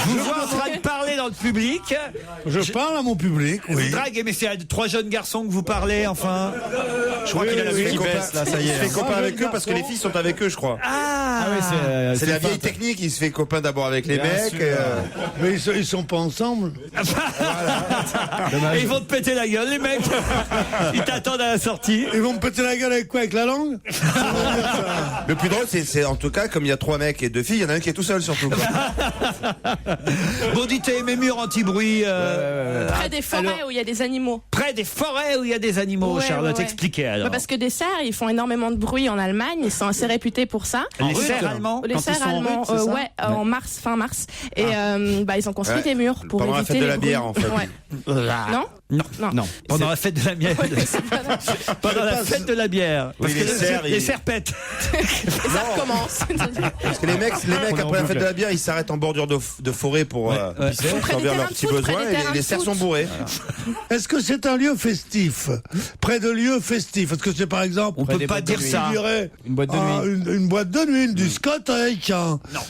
vous vois en train de parler dans le public. Je parle à mon public, oui. Vous draguez, mais c'est à 3 jeunes garçons que vous parlez, enfin. Je crois qu'il a la vue qui baisse, là, ça y est. Il se fait copain avec eux parce que les filles sont avec eux, je crois. Ah oui, c'est la vieille technique, il se fait copain d'abord avec les mecs. Mais ils sont pas ensemble. Et ils vont te péter la gueule, les mecs. Ils t'attendent à la sortie. Ils vont me péter la gueule avec quoi? Avec la langue? Le plus drôle, c'est en tout cas, comme il y a 3 mecs et 2 filles, il y en a un qui est tout seul, surtout. Bon, dites, mes murs anti-bruit. Près des forêts où il y a des animaux. Près des forêts où il y a des animaux, Charlotte, expliquez alors. Parce que des cerfs, ils font énormément de bruit en Allemagne, ils sont assez réputés pour ça. Les cerfs allemands? Les cerfs allemands, en mars, fin mars. Et ils ont construit des murs pour pendant éviter la fête de la bière, en fait. Non. Pendant la fête de la bière. Pendant la fête de la bière. Parce que les cerfs pètent. Ça recommence. Parce que les mecs après la fête de la bière, ils s'arrêtent en bordure de forêt pour servir leurs petits besoins et les cerfs sont bourrés. Est-ce que c'est un lieu festif? Près de lieux festifs? Est-ce que c'est par exemple... On peut pas dire ça. Une boîte de nuit. Une boîte de nuit, une discothèque,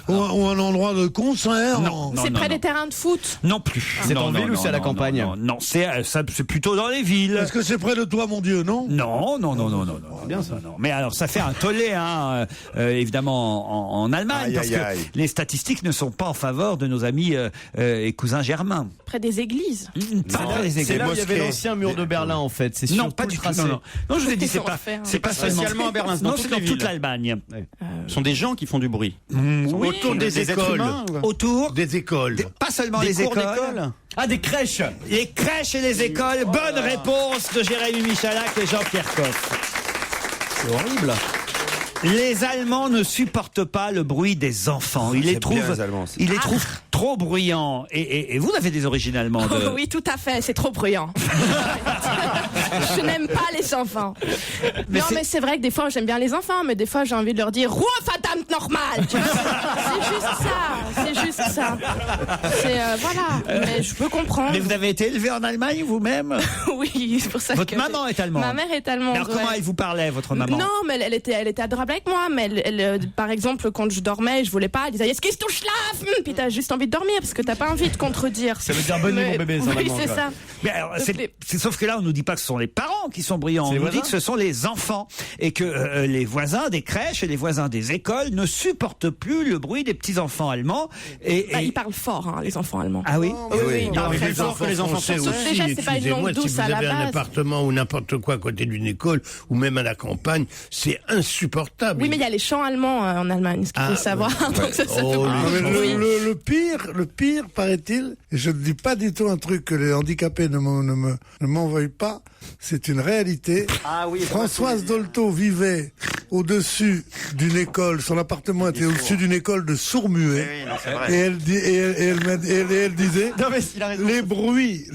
ou un endroit de concert. Non, c'est près des terrains de foot? Non plus. C'est en ville ou c'est à la campagne? Non, c'est plutôt dans les villes. Est-ce que c'est près de toi, mon Dieu, non? Non. Bien ça. Non. Mais alors, ça fait un tollé, évidemment, en Allemagne, parce que les statistiques ne sont pas en faveur de nos amis et cousins germains. Près des églises. C'est là où il y avait l'ancien mur de Berlin, en fait. C'est non, pas du tout. Non, je vous ai dit, c'est pas spécialement à Berlin. Non, c'est dans toute l'Allemagne. Ce sont des gens qui font du bruit. Autour des écoles. Autour des écoles. Pas seulement les écoles. Des crèches. Les crèches et les écoles. Bonne réponse de Jérémy Michalak et Jean-Pierre Coff. C'est horrible. Les Allemands ne supportent pas le bruit des enfants. Ils les trouvent trop bruyants. Et vous avez des origines allemandes. Oui, tout à fait. C'est trop bruyant. Je n'aime pas les enfants. Mais c'est vrai que des fois j'aime bien les enfants, mais des fois j'ai envie de leur dire Ruhe verdammt normal. C'est juste ça. Voilà. Mais je peux comprendre. Mais vous avez été élevé en Allemagne vous-même? Oui, c'est pour ça. Votre maman est allemande. Ma mère est allemande. Alors comment elle vous parlait, votre maman? Non, mais elle était adorable avec moi. Mais elle, par exemple, quand je dormais, je voulais pas. Elle disait Est-ce que tu schlafen? Puis t'as juste envie de dormir parce que t'as pas envie de contredire. Ça veut dire bonne nuit, mon bébé. Oui, c'est ça. Mais alors, sauf que là, on nous dit pas que ce sont les parents qui sont bruyants. On nous dit que ce sont les enfants et que les voisins des crèches et les voisins des écoles ne supportent plus le bruit des petits enfants allemands. Ils parlent fort, les enfants allemands. Ah oui. Oui. Les enfants sont aussi. Déjà, c'est pas une langue douce à la base. Si vous avez un appartement ou n'importe quoi à côté d'une école ou même à la campagne, c'est insupportable. Oui, mais il y a les chants allemands en Allemagne, ce qu'il faut savoir. Donc ça le pire, paraît-il, et je ne dis pas du tout un truc que les handicapés ne m'envoient pas, c'est une réalité. Ah oui. Françoise Dolto vivait au-dessus d'une école, son appartement était au-dessus d'une école de sourds-muets. Et elle disait, les bruits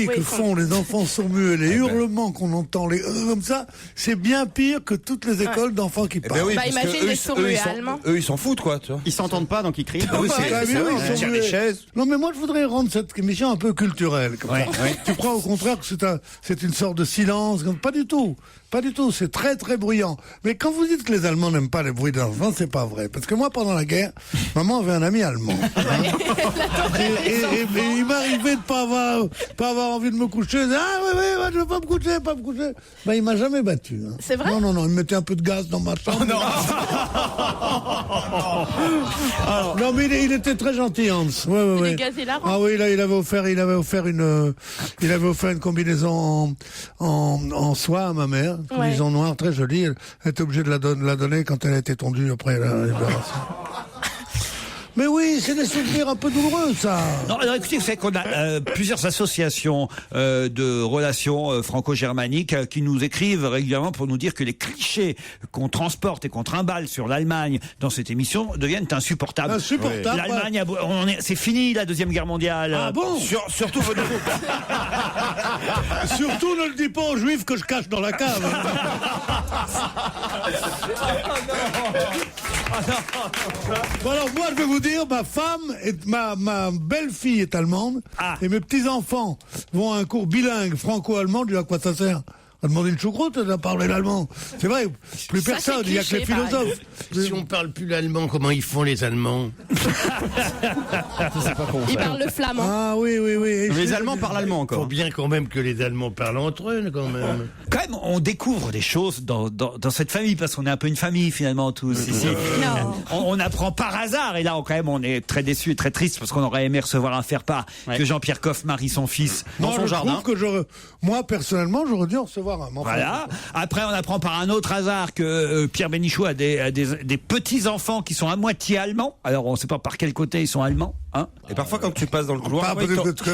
que font les enfants sourds-muets, les hurlements qu'on entend, comme ça, c'est bien pire que toutes les écoles d'enfants qui parlent. Imagine les sourds-muets allemands. Eux, ils s'en foutent, quoi, tu vois. Ils s'entendent pas, donc ils crient. Ils tirent les chaises. Non, mais moi, je voudrais rendre cette émission un peu culturelle, comme ça. Tu crois au contraire que c'est une sorte de silence? Pas du tout. Pas du tout, c'est très très bruyant. Mais quand vous dites que les Allemands n'aiment pas les bruits des enfants, c'est pas vrai. Parce que moi, pendant la guerre, maman avait un ami allemand. Et il m'arrivait de pas avoir envie de me coucher. Je veux pas me coucher. Ben, il m'a jamais battu. Hein. C'est vrai? Non, il me mettait un peu de gaz dans ma chambre. Non, mais il était très gentil, Hans. Il est gaz hilarant. Ah oui, là, il avait offert une combinaison en soie à ma mère. Une combinaison noire très jolie. Elle était obligée de la donner quand elle a été tondue après la libération. Mais oui, c'est des souvenirs un peu douloureux, ça. Non, alors écoutez, vous savez qu'on a plusieurs associations de relations franco-germaniques qui nous écrivent régulièrement pour nous dire que les clichés qu'on transporte et qu'on trimballe sur l'Allemagne dans cette émission deviennent insupportables. Insupportables. L'Allemagne, c'est fini la Deuxième Guerre mondiale. Ah bon? Surtout Surtout ne le dis pas aux Juifs que je cache dans la cave. Bon, alors moi je vais vous dire, ma femme et ma belle-fille est allemande et mes petits-enfants vont à un cours bilingue franco-allemand. Je dis à quoi ça sert? On a demandé une choucroute de parler l'allemand. C'est vrai, plus personne, il n'y a que les philosophes. Si on parle plus l'allemand, comment ils font les Allemands? Ils parlent le flamand. Ah oui. Les Allemands parlent allemand encore. Faut bien quand même que les Allemands parlent entre eux, quand même. Quand même, on découvre des choses dans cette famille, parce qu'on est un peu une famille finalement tous ici. On apprend par hasard, et là quand même on est très déçus et très tristes parce qu'on aurait aimé recevoir un faire-part que Jean-Pierre Coff marie son fils dans son jardin. Moi personnellement, j'aurais dû recevoir un. Voilà. Après, on apprend par un autre hasard que Pierre Bénichou a des petits-enfants qui sont à moitié allemands. Alors, on ne sait pas par quel côté ils sont allemands. Hein. Et parfois, quand tu passes dans le couloir...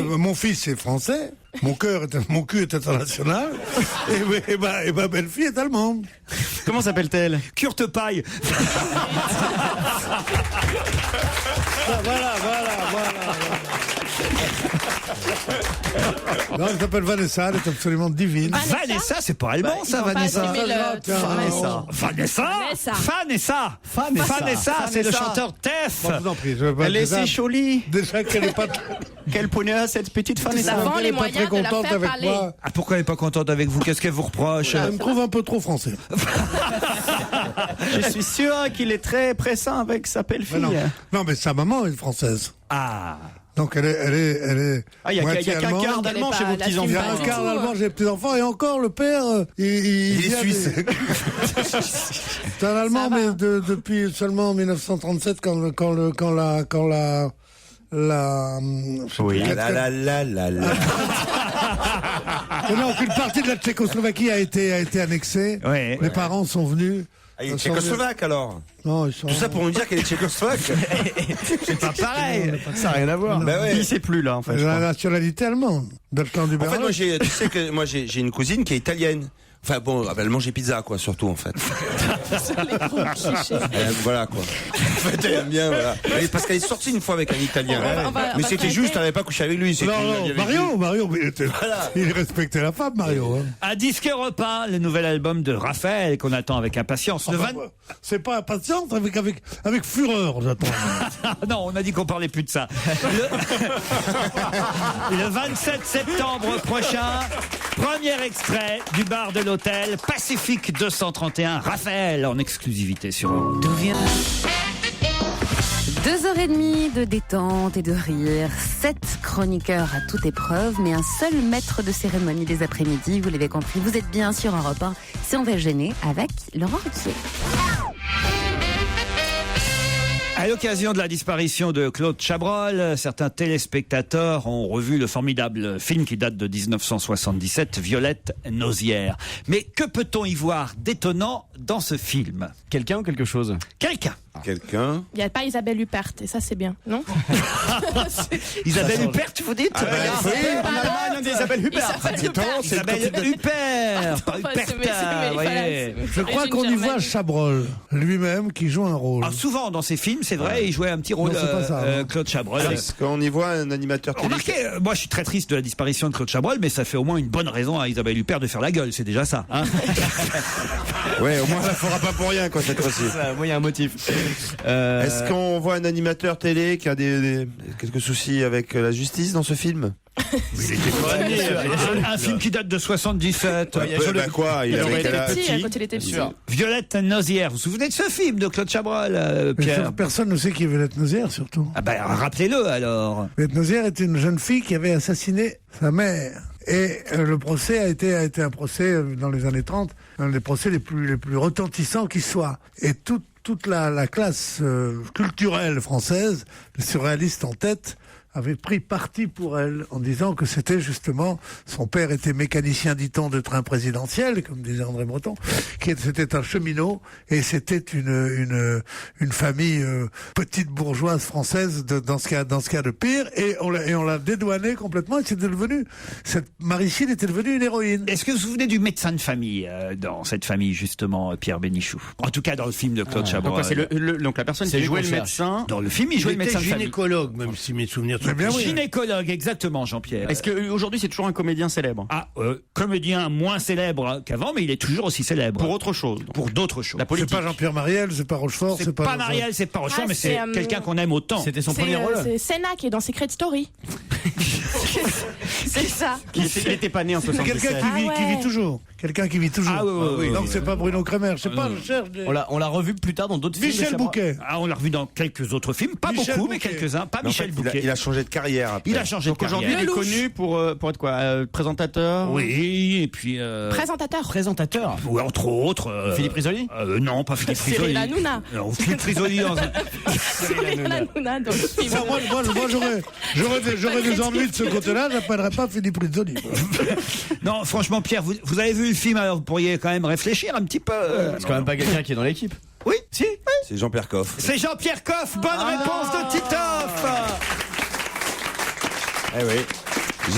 Mon fils est français, mon cul est international, et ma belle-fille est allemande. Comment s'appelle-t-elle? Kurt Paille. Voilà. Non, elle s'appelle Vanessa, elle est absolument divine. Vanessa, c'est pas allemand, ça, Vanessa. Vanessa, c'est le chanteur Teff. Elle est si jolie. Déjà qu'elle est pas... Quel bonheur, cette petite Vanessa. Elle est pas très contente avec moi. Ah, pourquoi elle est pas contente avec vous? Qu'est-ce qu'elle vous reproche? Elle me trouve un peu trop français. Je suis sûr qu'il est très pressant avec sa belle-fille. Non, mais sa maman est française. Ah. Donc elle est. Il y a qu'un quart d'allemand chez vos petits enfants. Il y a un quart d'allemand chez les petits enfants et encore le père, il est suisse. C'est un allemand, mais depuis seulement 1937 quand la. Oui. La. Non, qu'une partie de la Tchécoslovaquie a été annexée. Ouais, les parents sont venus. Ah, il est tchécoslovaque alors. Non, ils sont... Tout ça pour nous dire qu'elle est tchécoslovaque. C'est pas pareil. Ça n'a rien à voir. Bah ouais. Il sait plus là en fait. La nationalité allemande. En fait, tu sais que moi j'ai une cousine qui est italienne. Enfin bon, elle mangeait pizza quoi, surtout en fait. Voilà quoi. En fait, elle aime bien, voilà. Parce qu'elle est sortie une fois avec un Italien. Mais c'était juste, elle n'avait pas couché avec lui. Non, Mario, il respectait la femme, Mario. Hein. Un disque européen, le nouvel album de Raphaël qu'on attend avec impatience. C'est pas impatience, avec fureur, j'attends. Non, on a dit qu'on parlait plus de ça. Le 27 septembre prochain, premier extrait du bar de l'hôtel Pacifique 231, Raphaël en exclusivité sur Europe. 2h30 de détente et de rire, 7 chroniqueurs à toute épreuve, mais un seul maître de cérémonie des après-midi, vous l'avez compris, vous êtes bien sur Europe 1, c'est On va gêner avec Laurent Ruquier. À l'occasion de la disparition de Claude Chabrol, certains téléspectateurs ont revu le formidable film qui date de 1977, Violette Nozière. Mais que peut-on y voir d'étonnant dans ce film? Quelqu'un ou quelque chose? Quelqu'un. Quelqu'un. Il n'y a pas Isabelle Huppert, et ça c'est bien, non? Isabelle Huppert, vous dites? En Allemagne, on dit Isabelle Huppert. Isabelle Huppert. Je crois qu'on y voit Chabrol lui-même qui joue un rôle. Souvent dans ses films, c'est vrai, il jouait un petit rôle. Non, c'est pas ça, Claude Chabrol. Est-ce qu'on y voit un animateur télé? Remarquez, moi je suis très triste de la disparition de Claude Chabrol, mais ça fait au moins une bonne raison à Isabelle Huppert de faire la gueule, c'est déjà ça. Hein. Ouais, au moins ça fera pas pour rien, quoi, cette fois-ci. Moi, il y a un motif. Est-ce qu'on voit un animateur télé qui a quelques soucis avec la justice dans ce film? Il était pas un film qui date de 77. Quoi, il avait quel âge? Quand il était petit. Violette Nozière. Vous vous souvenez de ce film de Claude Chabrol, Pierre? Personne ne sait qui est Violette Nozière, surtout. Rappelez-le alors. Violette Nozière était une jeune fille qui avait assassiné sa mère. Et le procès a été un procès dans les années 30, un des procès les plus retentissants qui soient. Et toute la classe culturelle française, les surréalistes en tête, avait pris parti pour elle en disant que c'était justement, son père était mécanicien, dit-on, de train présidentiel, comme disait André Breton, c'était un cheminot, et c'était une famille petite bourgeoise française dans ce cas de pire, et on l'a dédouané complètement, et c'était devenu, cette Maricine était devenue une héroïne. Est-ce que vous vous souvenez du médecin de famille dans cette famille, justement, Pierre Bénichou? En tout cas, dans le film de Claude Chabrol. Donc la personne qui jouait le médecin. Dans le film, il jouait le médecin de famille. Gynécologue, même si mes souvenirs sont bien. Gynécologue, exactement, Jean-Pierre. Est-ce qu'aujourd'hui c'est toujours un comédien célèbre? Comédien moins célèbre qu'avant, mais il est toujours aussi célèbre. Pour autre chose. Pour d'autres choses. La politique. C'est pas Jean-Pierre Mariel, c'est pas Rochefort, c'est pas Mariel, c'est pas Rochefort, mais c'est quelqu'un qu'on aime autant. C'était son premier rôle. C'est Senna qui est dans Secret Story. C'est ça. Il était pas né en 77. Quelqu'un qui vit toujours. Quelqu'un qui vit toujours. Oui. Donc c'est pas Bruno Kremer, je sais pas, je cherche. On l'a revu plus tard dans d'autres films. Michel Bouquet. On l'a revu dans quelques autres films, pas Michel beaucoup, Bouquet. mais quelques-uns. Pas Michel Bouquet. Il a changé de carrière après. Il a changé de carrière. Aujourd'hui, il est connu pour être quoi? Présentateur? Oui, et puis... Présentateur. Oui, entre autres... Philippe Risoli? Non, pas Philippe Risoli. Cyril Hanouna. Non, Philippe Risoli dans un... Cyril Hanouna dans le film. Moi j'aurais des ennuis de ce côté-là, j'appellerais pas Philippe Risoli. Non, franchement, Pierre, vous avez vu le film, alors vous pourriez quand même réfléchir un petit peu. C'est quand même pas quelqu'un qui est dans l'équipe. Oui, si. C'est Jean-Pierre Coff. C'est Jean-Pierre Coff. Bonne réponse de Titoff. Eh oui.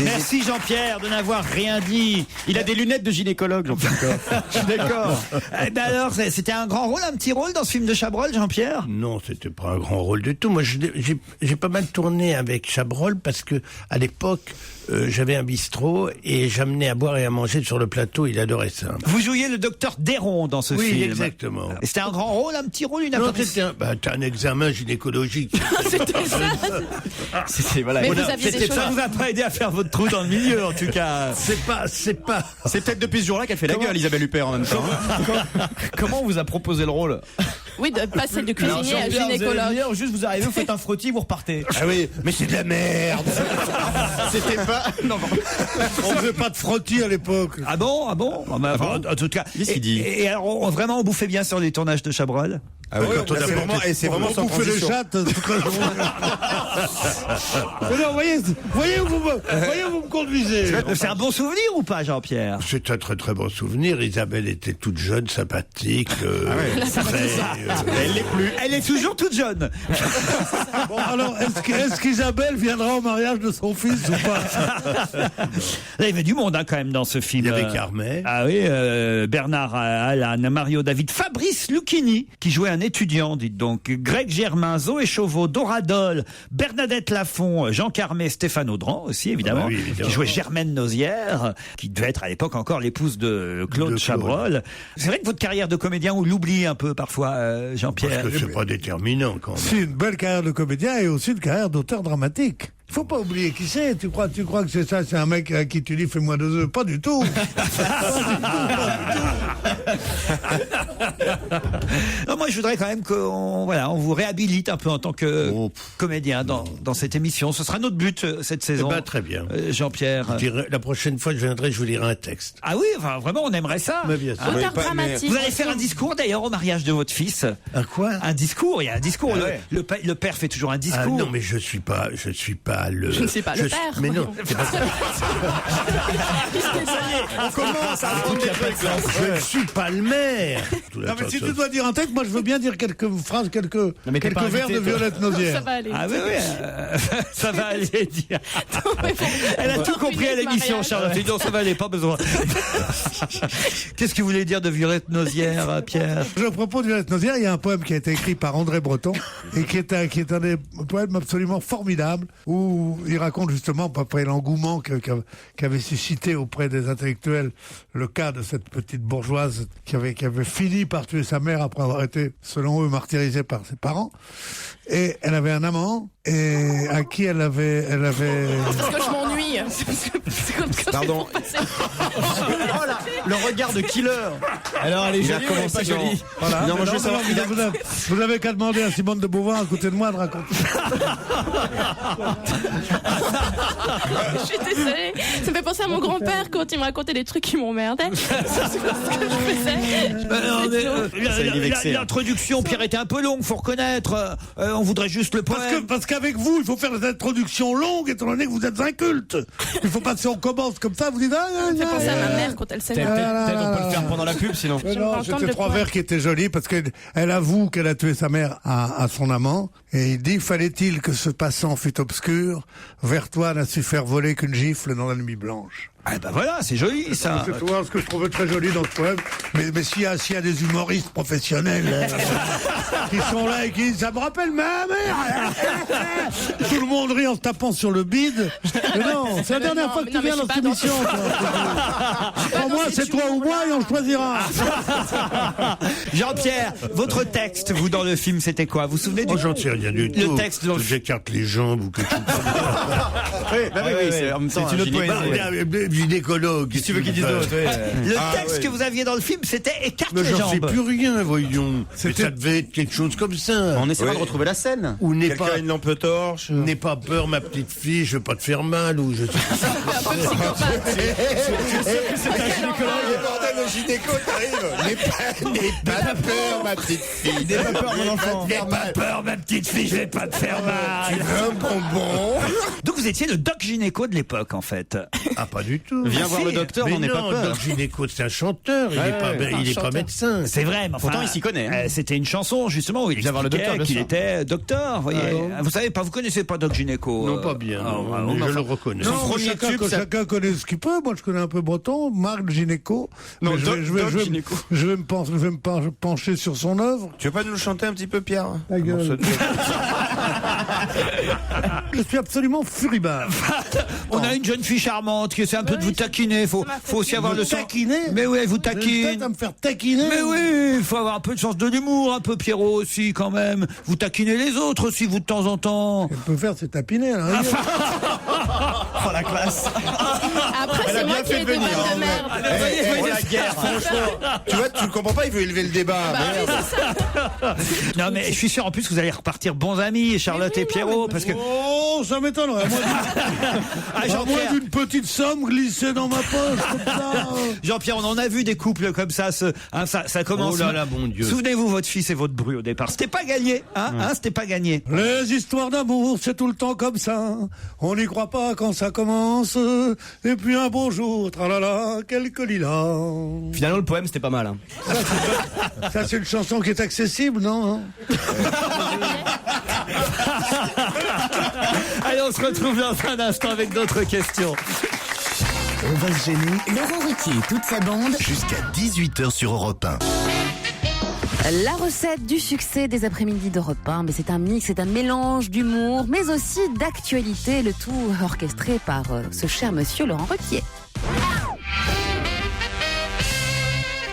Merci Jean-Pierre de n'avoir rien dit. Il a des lunettes de gynécologue, Jean-Pierre Coff. Je suis d'accord. Alors, c'était un grand rôle, un petit rôle dans ce film de Chabrol, Jean-Pierre? Non, c'était pas un grand rôle du tout. Moi, j'ai pas mal tourné avec Chabrol parce que à l'époque, j'avais un bistrot et j'amenais à boire et à manger sur le plateau. Il adorait ça. Vous jouiez le docteur Déron dans ce film. Oui, exactement. Et c'était un grand rôle, un petit rôle, une Non, apparition? c'était un examen gynécologique. Voilà. Mais vous aviez des choses. Ça vous a pas aidé à faire votre trou dans le milieu, en tout cas. C'est pas. C'est peut-être depuis ce jour-là qu'elle fait la gueule, Isabelle Huppert, en même temps. Comment on vous a proposé le rôle? Oui, de passer de cuisinier à gynécologue. Juste vous arrivez, vous faites un frottis, vous repartez. Ah oui, mais c'est de la merde. C'était pas... Non, on faisait pas de frottis à l'époque. Ah bon? En tout cas. Et alors, vraiment, on bouffait bien sur les tournages de Chabrol? Ah oui, c'est vraiment sans bouffer les transition. chattes toute la journée. Non, voyez où vous me conduisez. C'est un bon souvenir ou pas, Jean-Pierre? C'est un très très bon souvenir. Isabelle était toute jeune, sympathique. Elle l'est plus. Elle est toujours toute jeune. Bon, alors, est-ce qu'Isabelle viendra au mariage de son fils ou pas? Il y avait du monde quand même dans ce film. Il y avait Carmet. Ah oui, Bernard Allan, Mario David, Fabrice Lucchini, qui jouait un étudiant, dites donc, Greg Germain, Zoé Chauveau, Dora Dole, Bernadette Lafont, Jean Carmet, Stéphane Audran aussi, évidemment, qui jouait Germaine Nozière, qui devait être à l'époque encore l'épouse de Claude Chabrol. C'est vrai que votre carrière de comédien, on l'oublie un peu parfois, Jean-Pierre. Parce que c'est pas déterminant quand même. C'est une belle carrière de comédien et aussi une carrière d'auteur dramatique. Il faut pas oublier qui c'est. Tu crois que c'est ça, c'est un mec à qui tu dis fais-moi 2 œufs. Pas du tout. Non, moi je voudrais quand même on vous réhabilite un peu en tant que comédien dans cette émission. Ce sera notre but cette saison. Très bien. Jean-Pierre. La prochaine fois que je viendrai, je vous lirai un texte. Ah oui, enfin, vraiment on aimerait ça. Mais bien sûr. Auteur dramatique. Vous allez faire un discours d'ailleurs au mariage de votre fils. Un quoi? Un discours, il y a un discours. Le père fait toujours un discours. Ah non, mais je suis pas le... Je ne sais pas le père. Mais non, c'est pas ça. On commence à prendre des trucs là. Je ne suis pas le maire. Non, mais si tu dois dire un texte, moi je veux bien dire quelques phrases, quelques vers de Violette Nozière. Ça va aller. Ah oui, ça va aller dire. Elle a tout compris à l'émission, Charlotte. Non, ça va aller, pas besoin. Qu'est-ce que vous voulez dire de Violette Nozière, Pierre? À propos de Violette Nozière, il y a un poème qui a été écrit par André Breton et qui est un des poèmes absolument formidables où il raconte justement après l'engouement qu'avait suscité auprès des intellectuels le cas de cette petite bourgeoise qui avait fini par tuer sa mère après avoir été, selon eux, martyrisée par ses parents. Et elle avait un amant et à qui elle avait. Parce que je m'ennuie. C'est comme ça. Pardon. Oh là, le regard de killer. Alors elle est jolie ou elle est pas jolie? Voilà. Non, moi, je veux savoir, vous avez qu'à demander à Simone de Beauvoir à côté de moi de raconter. Je suis désolée. Ça me fait penser à mon grand-père quand il me racontait des trucs qui m'emmerdaient. C'est ce que je faisais. L'introduction, Pierre, était un peu longue, faut reconnaître. On voudrait juste le poème. Parce qu'avec vous, il faut faire des introductions longues, étant donné que vous êtes inculte. Il faut pas, si on commence comme ça, vous dites Ça fait penser à ma mère quand elle s'énerve. Peut-être on peut le faire pendant la pub sinon. Non, c'était 3 vers qui étaient jolis parce qu'elle avoue qu'elle a tué sa mère à son amant et il dit: fallait-il que ce passant fût obscur, vers toi n'a su faire voler qu'une gifle dans la nuit blanche. Ah ben voilà, c'est joli ça. C'est souvent ce que je trouvais très joli dans ce poème. Mais s'il y a des humoristes professionnels qui sont là et qui disent: ça me rappelle ma mère. Tout le monde rit en se tapant sur le bide. Mais non, c'est la dernière fois que tu viens dans cette émission. Pour moi, c'est toi ou moi et on choisira. Jean-Pierre, votre texte, vous, dans le film, c'était quoi? Vous vous souvenez du... J'en sais rien du tout. Le texte dans le... J'écarte les jambes ou quelque chose. Oui, en même temps, c'est une autre poésie. Gynécologue. Qu'est-ce que tu veux qu'il dise d'autre? Le texte que vous aviez dans le film, c'était écarte Mais les j'en sais jambes. plus rien, voyons. Mais ça devait être quelque chose comme ça. On essaiera de retrouver la scène. Ou n'est Quelqu'un pas a une lampe torche. N'aie pas peur, ma petite fille, je veux pas te faire mal ou je sais pas. C'est un gynécologue. Bordel, le gynéco t'arrive. N'aie pas peur, ma petite fille. N'aie pas peur, mon enfant. N'aie pas peur, ma petite fille, je vais pas te faire mal. Tu veux un bonbon? Donc vous étiez le doc gynéco de l'époque, en fait. Ah, pas du tout. Viens voir le docteur, Mais n'en aie pas non, peur. Doc Gynéco, c'est un chanteur, il est pas médecin. C'est vrai, mais enfin, Pourtant, il s'y connaît, hein. C'était une chanson, justement, où il Viens voir le expliquait docteur, bien qu'il sûr. était docteur, voyez. Vous savez pas, vous connaissez pas Doc Gynéco? Non, pas bien, non, mais je le reconnais. Son Non, premier tube, ça- chacun connaît ce qu'il peut. Moi, je connais un peu breton. Marc Gynéco. Non, Mais Doc Gynéco. je vais me pencher sur son œuvre. Tu veux pas nous chanter un petit peu, Pierre? Ta gueule. Je suis absolument furibard. On a une jeune fille charmante qui essaie un peu de vous taquiner. Faut aussi avoir le sens. Taquiner? Mais oui, elle vous J'ai une tête taquine. à me faire taquiner. Mais oui, il faut avoir un peu de sens de l'humour, un peu Pierrot aussi quand même. Vous taquinez les autres aussi, vous, de temps en temps. Elle peut faire, c'est tapiner. Hein. Oh la classe. Après, c'est moi qui ai des vannes de merde. Oh la guerre. Franchement, tu vois, tu le comprends pas, il veut élever le débat. Bah oui, c'est ça. Non mais je suis sûr en plus que vous allez repartir bons amis, Charlotte et Pierrot, parce que... Oh, ça m'étonnerait. À moins Jean-Pierre, d'une petite somme glissée dans ma poche, comme ça. Jean-Pierre, on en a vu des couples comme ça, ça commence... Oh là là, bon Dieu. Souvenez-vous, votre fils et votre bru au départ. C'était pas gagné, hein, c'était pas gagné. Les histoires d'amour, c'est tout le temps comme ça. On n'y croit pas quand ça commence. Et puis un beau jour, tralala, quelques lilas. Finalement, le poème, c'était pas mal. Hein. Ça, c'est une chanson qui est accessible, non? Allez, on se retrouve dans un instant avec d'autres questions. On va se gêner Laurent Ruquier et toute sa bande. jusqu'à 18h sur Europe 1. La recette du succès des après-midi d'Europe 1, mais c'est un mix, c'est un mélange d'humour, mais aussi d'actualité, le tout orchestré par ce cher monsieur Laurent Ruquier.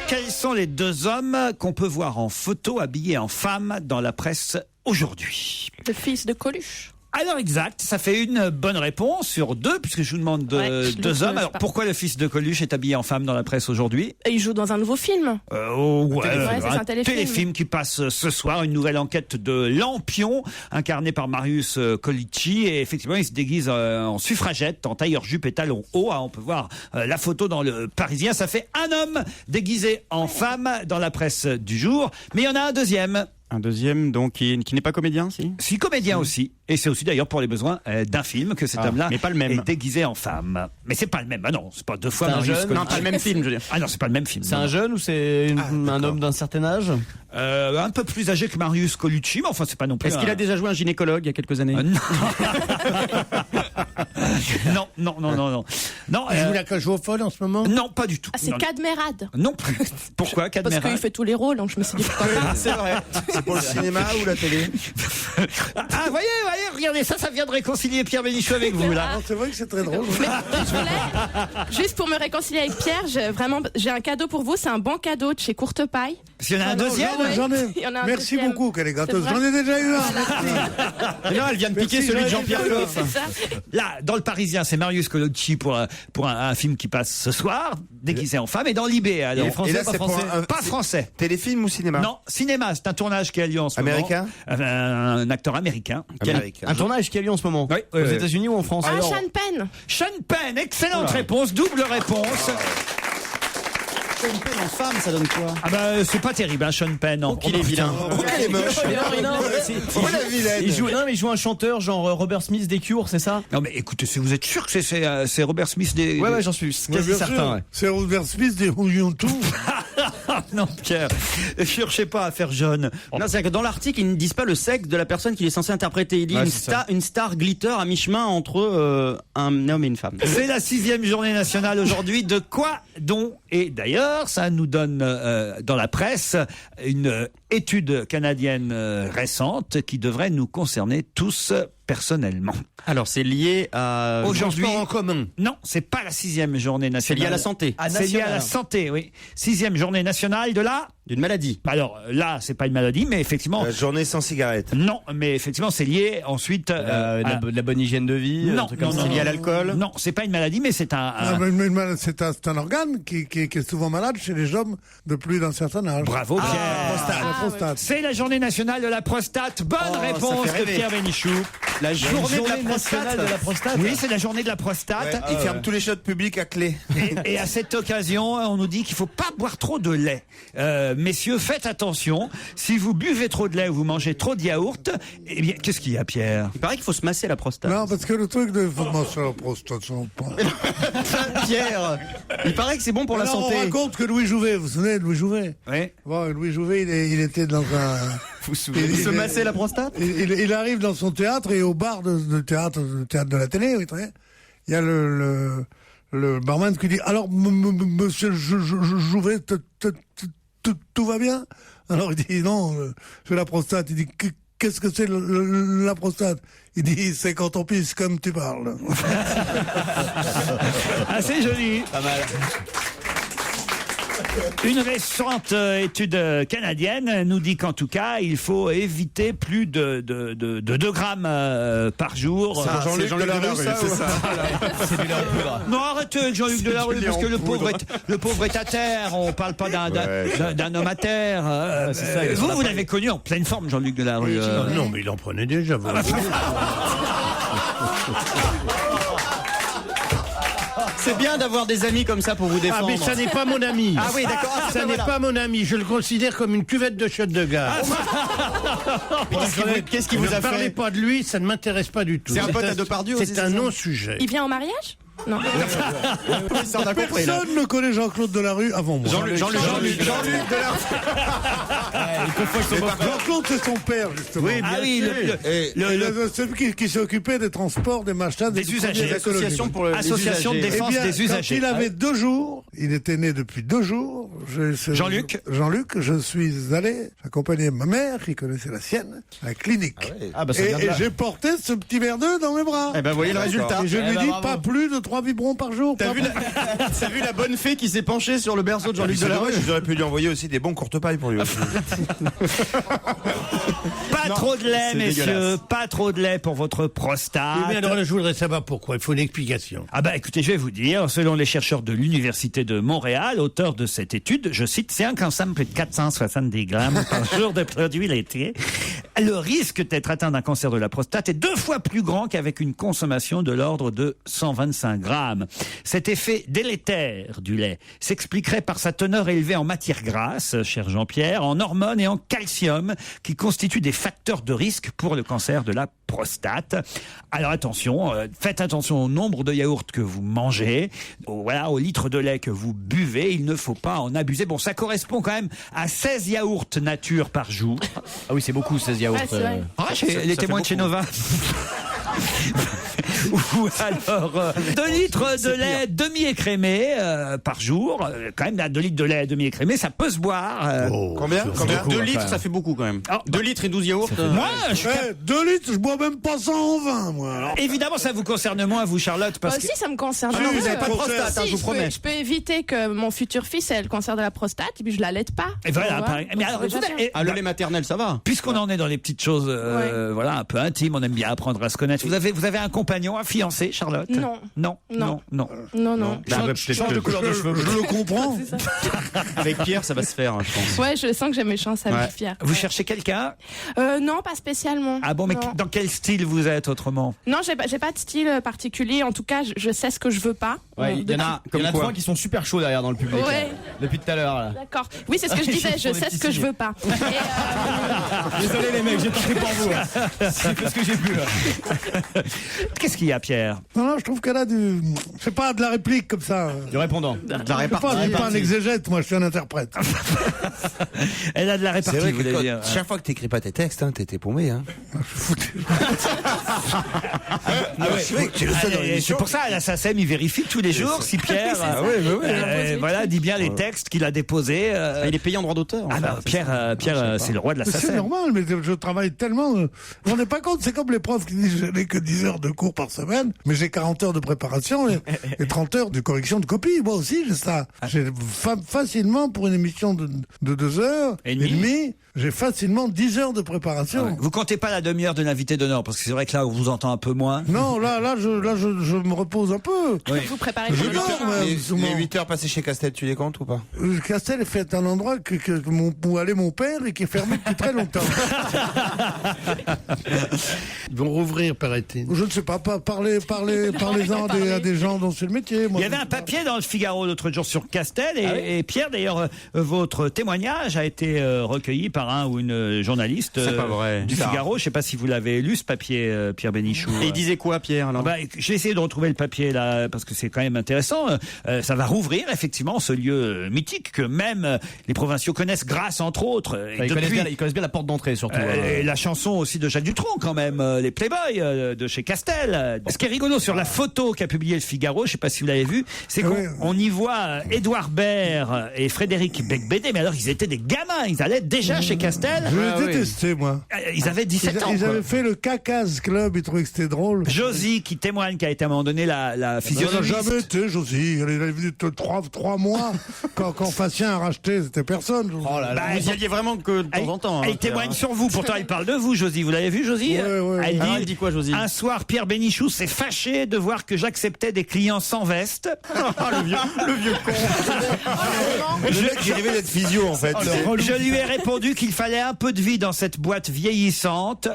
Quels sont les deux hommes qu'on peut voir en photo habillés en femme dans la presse aujourd'hui? Le fils de Coluche. Alors exact, ça fait une bonne réponse sur deux, puisque je vous demande deux hommes. Alors pourquoi le fils de Coluche est habillé en femme dans la presse aujourd'hui? Et il joue dans un nouveau film. C'est un un téléfilm. téléfilm qui passe ce soir, une nouvelle enquête de Lampion, incarné par Marius Colucci, et effectivement il se déguise en suffragette, en tailleur-jupe et talons hauts. On peut voir la photo dans le Parisien. Ça fait un homme déguisé en femme dans la presse du jour, mais il y en a un deuxième. Un deuxième, donc, qui n'est pas comédien, si? Si, comédien aussi. Et c'est aussi d'ailleurs pour les besoins d'un film que cet homme-là mais pas le même. est déguisé en femme. Mais c'est pas le même. Ah non, c'est pas deux fois C'est un Marius jeune. Colucci. Non, pas le même film, je veux dire. Ah non, c'est pas le même film. C'est un jeune ou c'est un homme d'un certain âge? Un peu plus âgé que Marius Colucci, mais enfin, c'est pas non plus. Est-ce qu'il a déjà joué un gynécologue il y a quelques années? Non. Non. Il joue la cage aux folles en ce moment? Non, pas du tout. Ah, c'est Non. Cadmerade. Non plus. Pourquoi Parce Cadmerade? qu'il fait tous les rôles, donc je me suis dit pourquoi pas. C'est vrai. C'est pour le cinéma ou la télé? Voyez, regardez, ça vient de réconcilier Pierre Bénichou avec vous, là. C'est vrai que c'est très drôle. Mais je voulais, juste pour me réconcilier avec Pierre, j'ai un cadeau pour vous, c'est un bon cadeau de chez Courtepaille. S'il y en a un deuxième, J'en ai. Il y en a un Merci deuxième. beaucoup, qu'elle est gâteuse. C'est J'en vrai. ai déjà eu un. Non, elle vient de piquer Merci, celui de j'en ai Jean-Pierre déjà eu un. Coff. C'est ça. Là, dans Le Parisien, c'est Marius Colucci pour un film qui passe ce soir, déguisé en femme, et dans Libé, alors. Et là, c'est pour Pas français. Téléfilm ou cinéma? Non, cinéma, c'est un tournage qui a lieu en ce Américain? moment. Un acteur américain. Un tournage qui a lieu en ce moment. Oui, Aux États-Unis ou en France? Ah, Sean Penn. Sean Penn, excellente réponse, double réponse. Sean Penn en femme, ça donne quoi? Ah bah c'est pas terrible, hein, Sean Penn. Qu'il est vilain. Il est moche. Il joue un chanteur genre Robert Smith des Cure, c'est ça? Non mais écoutez, vous êtes sûr que c'est Robert Smith des... Ouais, j'en suis quasi certain. Ouais. C'est Robert Smith des Rouillons tout. Non, Pierre, cherchez pas à faire jeune. Non, c'est que dans l'article, ils ne disent pas le sexe de la personne qu'il est censé interpréter. Il dit une star glitter à mi-chemin entre un homme et une femme. C'est la 6e journée nationale aujourd'hui. De quoi donc? Et d'ailleurs, ça nous donne dans la presse une étude canadienne récente qui devrait nous concerner tous personnellement. Alors, c'est lié à... Aujourd'hui, en commun. non, c'est pas la 6e journée C'est nationale. lié à la santé. C'est lié à la santé, oui. 6e journée nationale de la... D'une maladie. Alors là, c'est pas une maladie, mais effectivement... La journée sans cigarette. Non, mais effectivement, c'est lié ensuite... La bonne hygiène de vie. Non, C'est lié à l'alcool. Non, c'est pas une maladie, mais c'est C'est un organe qui est souvent malade chez les hommes de plus d'un certain âge. Bravo, Pierre. La prostate. C'est la journée nationale de la prostate. Bonne réponse fait de rêver. Pierre Bénichou. La journée de la nationale de la prostate. Oui, c'est la journée de la prostate. Ils ferment tous les shots publics à clé. Et à cette occasion, on nous dit qu'il faut pas boire trop de lait. Messieurs, faites attention. Si vous buvez trop de lait ou vous mangez trop de yaourt, eh bien, qu'est-ce qu'il y a, Pierre? Il paraît qu'il faut se masser la prostate. Non, parce que le truc de formation la prostate, Pierre, il paraît que c'est bon pour la santé. On raconte que Louis Jouvet, vous vous souvenez de Louis Jouvet? Oui. Bon, Louis Jouvet, il était dans un... Il se massait la prostate? Il arrive dans son théâtre et au bar de théâtre de la télé, oui, très. Il y a le barman qui dit alors monsieur Jouvet, tout va bien? Alors il dit non, j'ai la prostate. Il dit qu'est-ce que c'est la prostate? Il dit c'est quand on pisse comme tu parles. Assez joli. Pas mal. Une récente étude canadienne nous dit qu'en tout cas, il faut éviter plus de 2 grammes par jour. C'est Jean-Luc Delarue, c'est ça. C'est du poudre. Non, arrêtez avec Jean-Luc Delarue, parce que le pauvre est à terre. On parle pas d'un homme à terre. Vous l'avez connu en pleine forme, Jean-Luc Delarue. Non, mais il en prenait déjà. C'est bien d'avoir des amis comme ça pour vous défendre. Ah, mais ça n'est pas mon ami. Ah oui, d'accord. Ça n'est pas mon ami. Je le considère comme une cuvette de chiottes de gaz. Qu'est-ce qui vous a Ne parlez fait? pas de lui, ça ne m'intéresse pas du tout. C'est un pote à Depardieu aussi, C'est un non-sujet. Il vient en mariage? Non. Ça, on a compris, là. Personne ne connaît Jean-Claude Delarue avant moi. Jean-Luc Delarue. Jean-Claude, c'est son père, justement. Oui, bien sûr. Celui qui s'est occupé des transports, des machins, des usagers. Des associations pour les Association de usagers. défense Eh bien, des usagers. quand il avait 2 jours, il était né depuis 2 jours. Jean-Luc, je suis allé accompagner ma mère, qui connaissait la sienne, à la clinique. Ah, bah, ça vient de Et là. j'ai porté ce petit verre d'œuf dans mes bras. Eh ben, voyez le résultat. Et je lui dis pas plus de 3 biberons par jour. T'as vu la bonne fée qui s'est penchée sur le berceau de Jean-Luc C'est Delarue? dommage, j'aurais pu lui envoyer aussi des bons courtes pailles pour lui aussi. pas trop de lait, c'est messieurs. dégueulasse. Pas trop de lait pour votre prostate. Mais alors là, je voudrais savoir pourquoi. Il faut une explication. Ah bah écoutez, je vais vous dire, selon les chercheurs de l'Université de Montréal, auteurs de cette étude, je cite, c'est un consomme plus de 470 grammes par jour de produits laitiers. Le risque d'être atteint d'un cancer de la prostate est 2 fois plus grand qu'avec une consommation de l'ordre de 125 125 grammes. Cet effet délétère du lait s'expliquerait par sa teneur élevée en matière grasse, cher Jean-Pierre, en hormones et en calcium, qui constituent des facteurs de risque pour le cancer de la prostate. Alors attention, faites attention au nombre de yaourts que vous mangez, au litre de lait que vous buvez, il ne faut pas en abuser. Bon, ça correspond quand même à 16 yaourts nature par jour. Ah oui, c'est beaucoup 16 yaourts. Les témoins de chez Nova. Ou alors 2 litres de lait demi-écrémé par jour. Quand même, 2 litres de lait demi-écrémé, ça peut se boire. Combien 2 litres, ça fait beaucoup quand même. 2 litres et 12 yaourts. Moi, 2 litres, je bois même pas ça en vin, moi. Alors. Évidemment, ça vous concerne moins, vous, Charlotte, parce que... Si, ça me concerne. Non, vous n'avez pas de prostate, je vous promets. Je peux éviter que mon futur fils ait le cancer de la prostate, et puis je l'allaite pas. Et voilà, pareil. Mais alors, le lait maternel, ça va. Puisqu'on en est dans les petites choses, voilà, un peu intimes, on aime bien apprendre à se connaître. Vous avez un compagnon, un fiancé, Charlotte? Non. Non. Change de couleur de cheveux. Je le comprends. Avec Pierre, ça va se faire, je pense. Ouais, je sens que j'ai mes chances avec Pierre. Vous cherchez quelqu'un? Non, pas spécialement. Ah bon, mais dans quel style vous êtes autrement? Non, j'ai pas de style particulier. En tout cas, je sais ce que je veux pas. Ouais, il y en a 3 qui sont super chauds derrière dans le public. Ouais. Depuis tout à l'heure. D'accord. Oui, c'est ce que je disais. Je sais ce que je veux pas. Désolé les mecs, j'ai tenté pour vous. C'est tout ce que j'ai pu. Qu'est-ce qu'il y a, Pierre? Non, je trouve qu'elle a c'est pas de la réplique comme ça. Du répondant. De la répartie. Je suis pas un exégète, moi, je suis un interprète. Elle a de la répartie, c'est vrai vous voulez dire. Chaque fois que t'écris pas tes textes, t'étais paumé. C'est pour ça, à la SACEM, il vérifie tous les jours si Pierre dit bien les textes qu'il a déposés. Il est payé en droit d'auteur. Pierre, c'est le roi de la SACEM. C'est normal, mais je travaille tellement. Vous vous rendez pas compte, c'est comme les profs qui disent je n'ai que 10 heures de cours par semaine, mais j'ai 40 heures de préparation et 30 heures de correction de copie. Moi aussi, j'ai ça. J'ai facilement, pour une émission de 2 heures et demie, j'ai facilement 10 heures de préparation. Ouais. Vous comptez pas la demi-heure de l'invité d'honneur, parce que c'est vrai que là, on vous entend un peu moins. Non, là, je me repose un peu. Oui. Vous préparez je dors, les 8 heures passées chez Castel, tu les comptes ou pas? Castel est fait un endroit où allait mon père et qui est fermé depuis très longtemps. Ils vont rouvrir, paraît-il. Je ne sais pas, parlez-en à des gens dont c'est le métier. Moi, il y avait un papier dans le Figaro l'autre jour sur Castel et Pierre, d'ailleurs, votre témoignage a été recueilli par un ou une journaliste du Figaro. Je ne sais pas si vous l'avez lu, ce papier, Pierre Bénichou. Et il disait quoi, Pierre, alors? J'ai essayé de retrouver le papier là, parce que c'est quand même intéressant. Ça va rouvrir, effectivement, ce lieu mythique que même les provinciaux connaissent grâce, entre autres. Ils connaissent bien la porte d'entrée, surtout. Et la chanson aussi de Jacques Dutronc, quand même, les Playboys de chez Castel. Ce qui est rigolo sur la photo qu'a publié le Figaro, je ne sais pas si vous l'avez vu, c'est qu'on y voit Édouard Baird et Frédéric Becbédé, mais alors ils étaient des gamins, ils allaient déjà chez Castel. Je les détestais, moi. Ils avaient 17 ans. Ils avaient fait le Cacaz Club, ils trouvaient que c'était drôle. Josie, qui témoigne, qui a été à un moment donné la physionomiste. Elle n'a jamais été, Josie. Elle est venue 3 mois. Quand Facien a racheté, c'était personne. Oh là là, vous y alliez vraiment que de temps en temps. Elle témoigne sur vous, pourtant elle parle de vous, Josie. Vous l'avez vu, Josie? Elle dit quoi, Josie? Un soir, Pierre Bénichou s'est fâché de voir que j'acceptais des clients sans veste. le vieux con. Le mec, j'ai rêvé d'être physio, en fait. Je lui ai répondu qu'il fallait un peu de vie dans cette boîte vieillissante.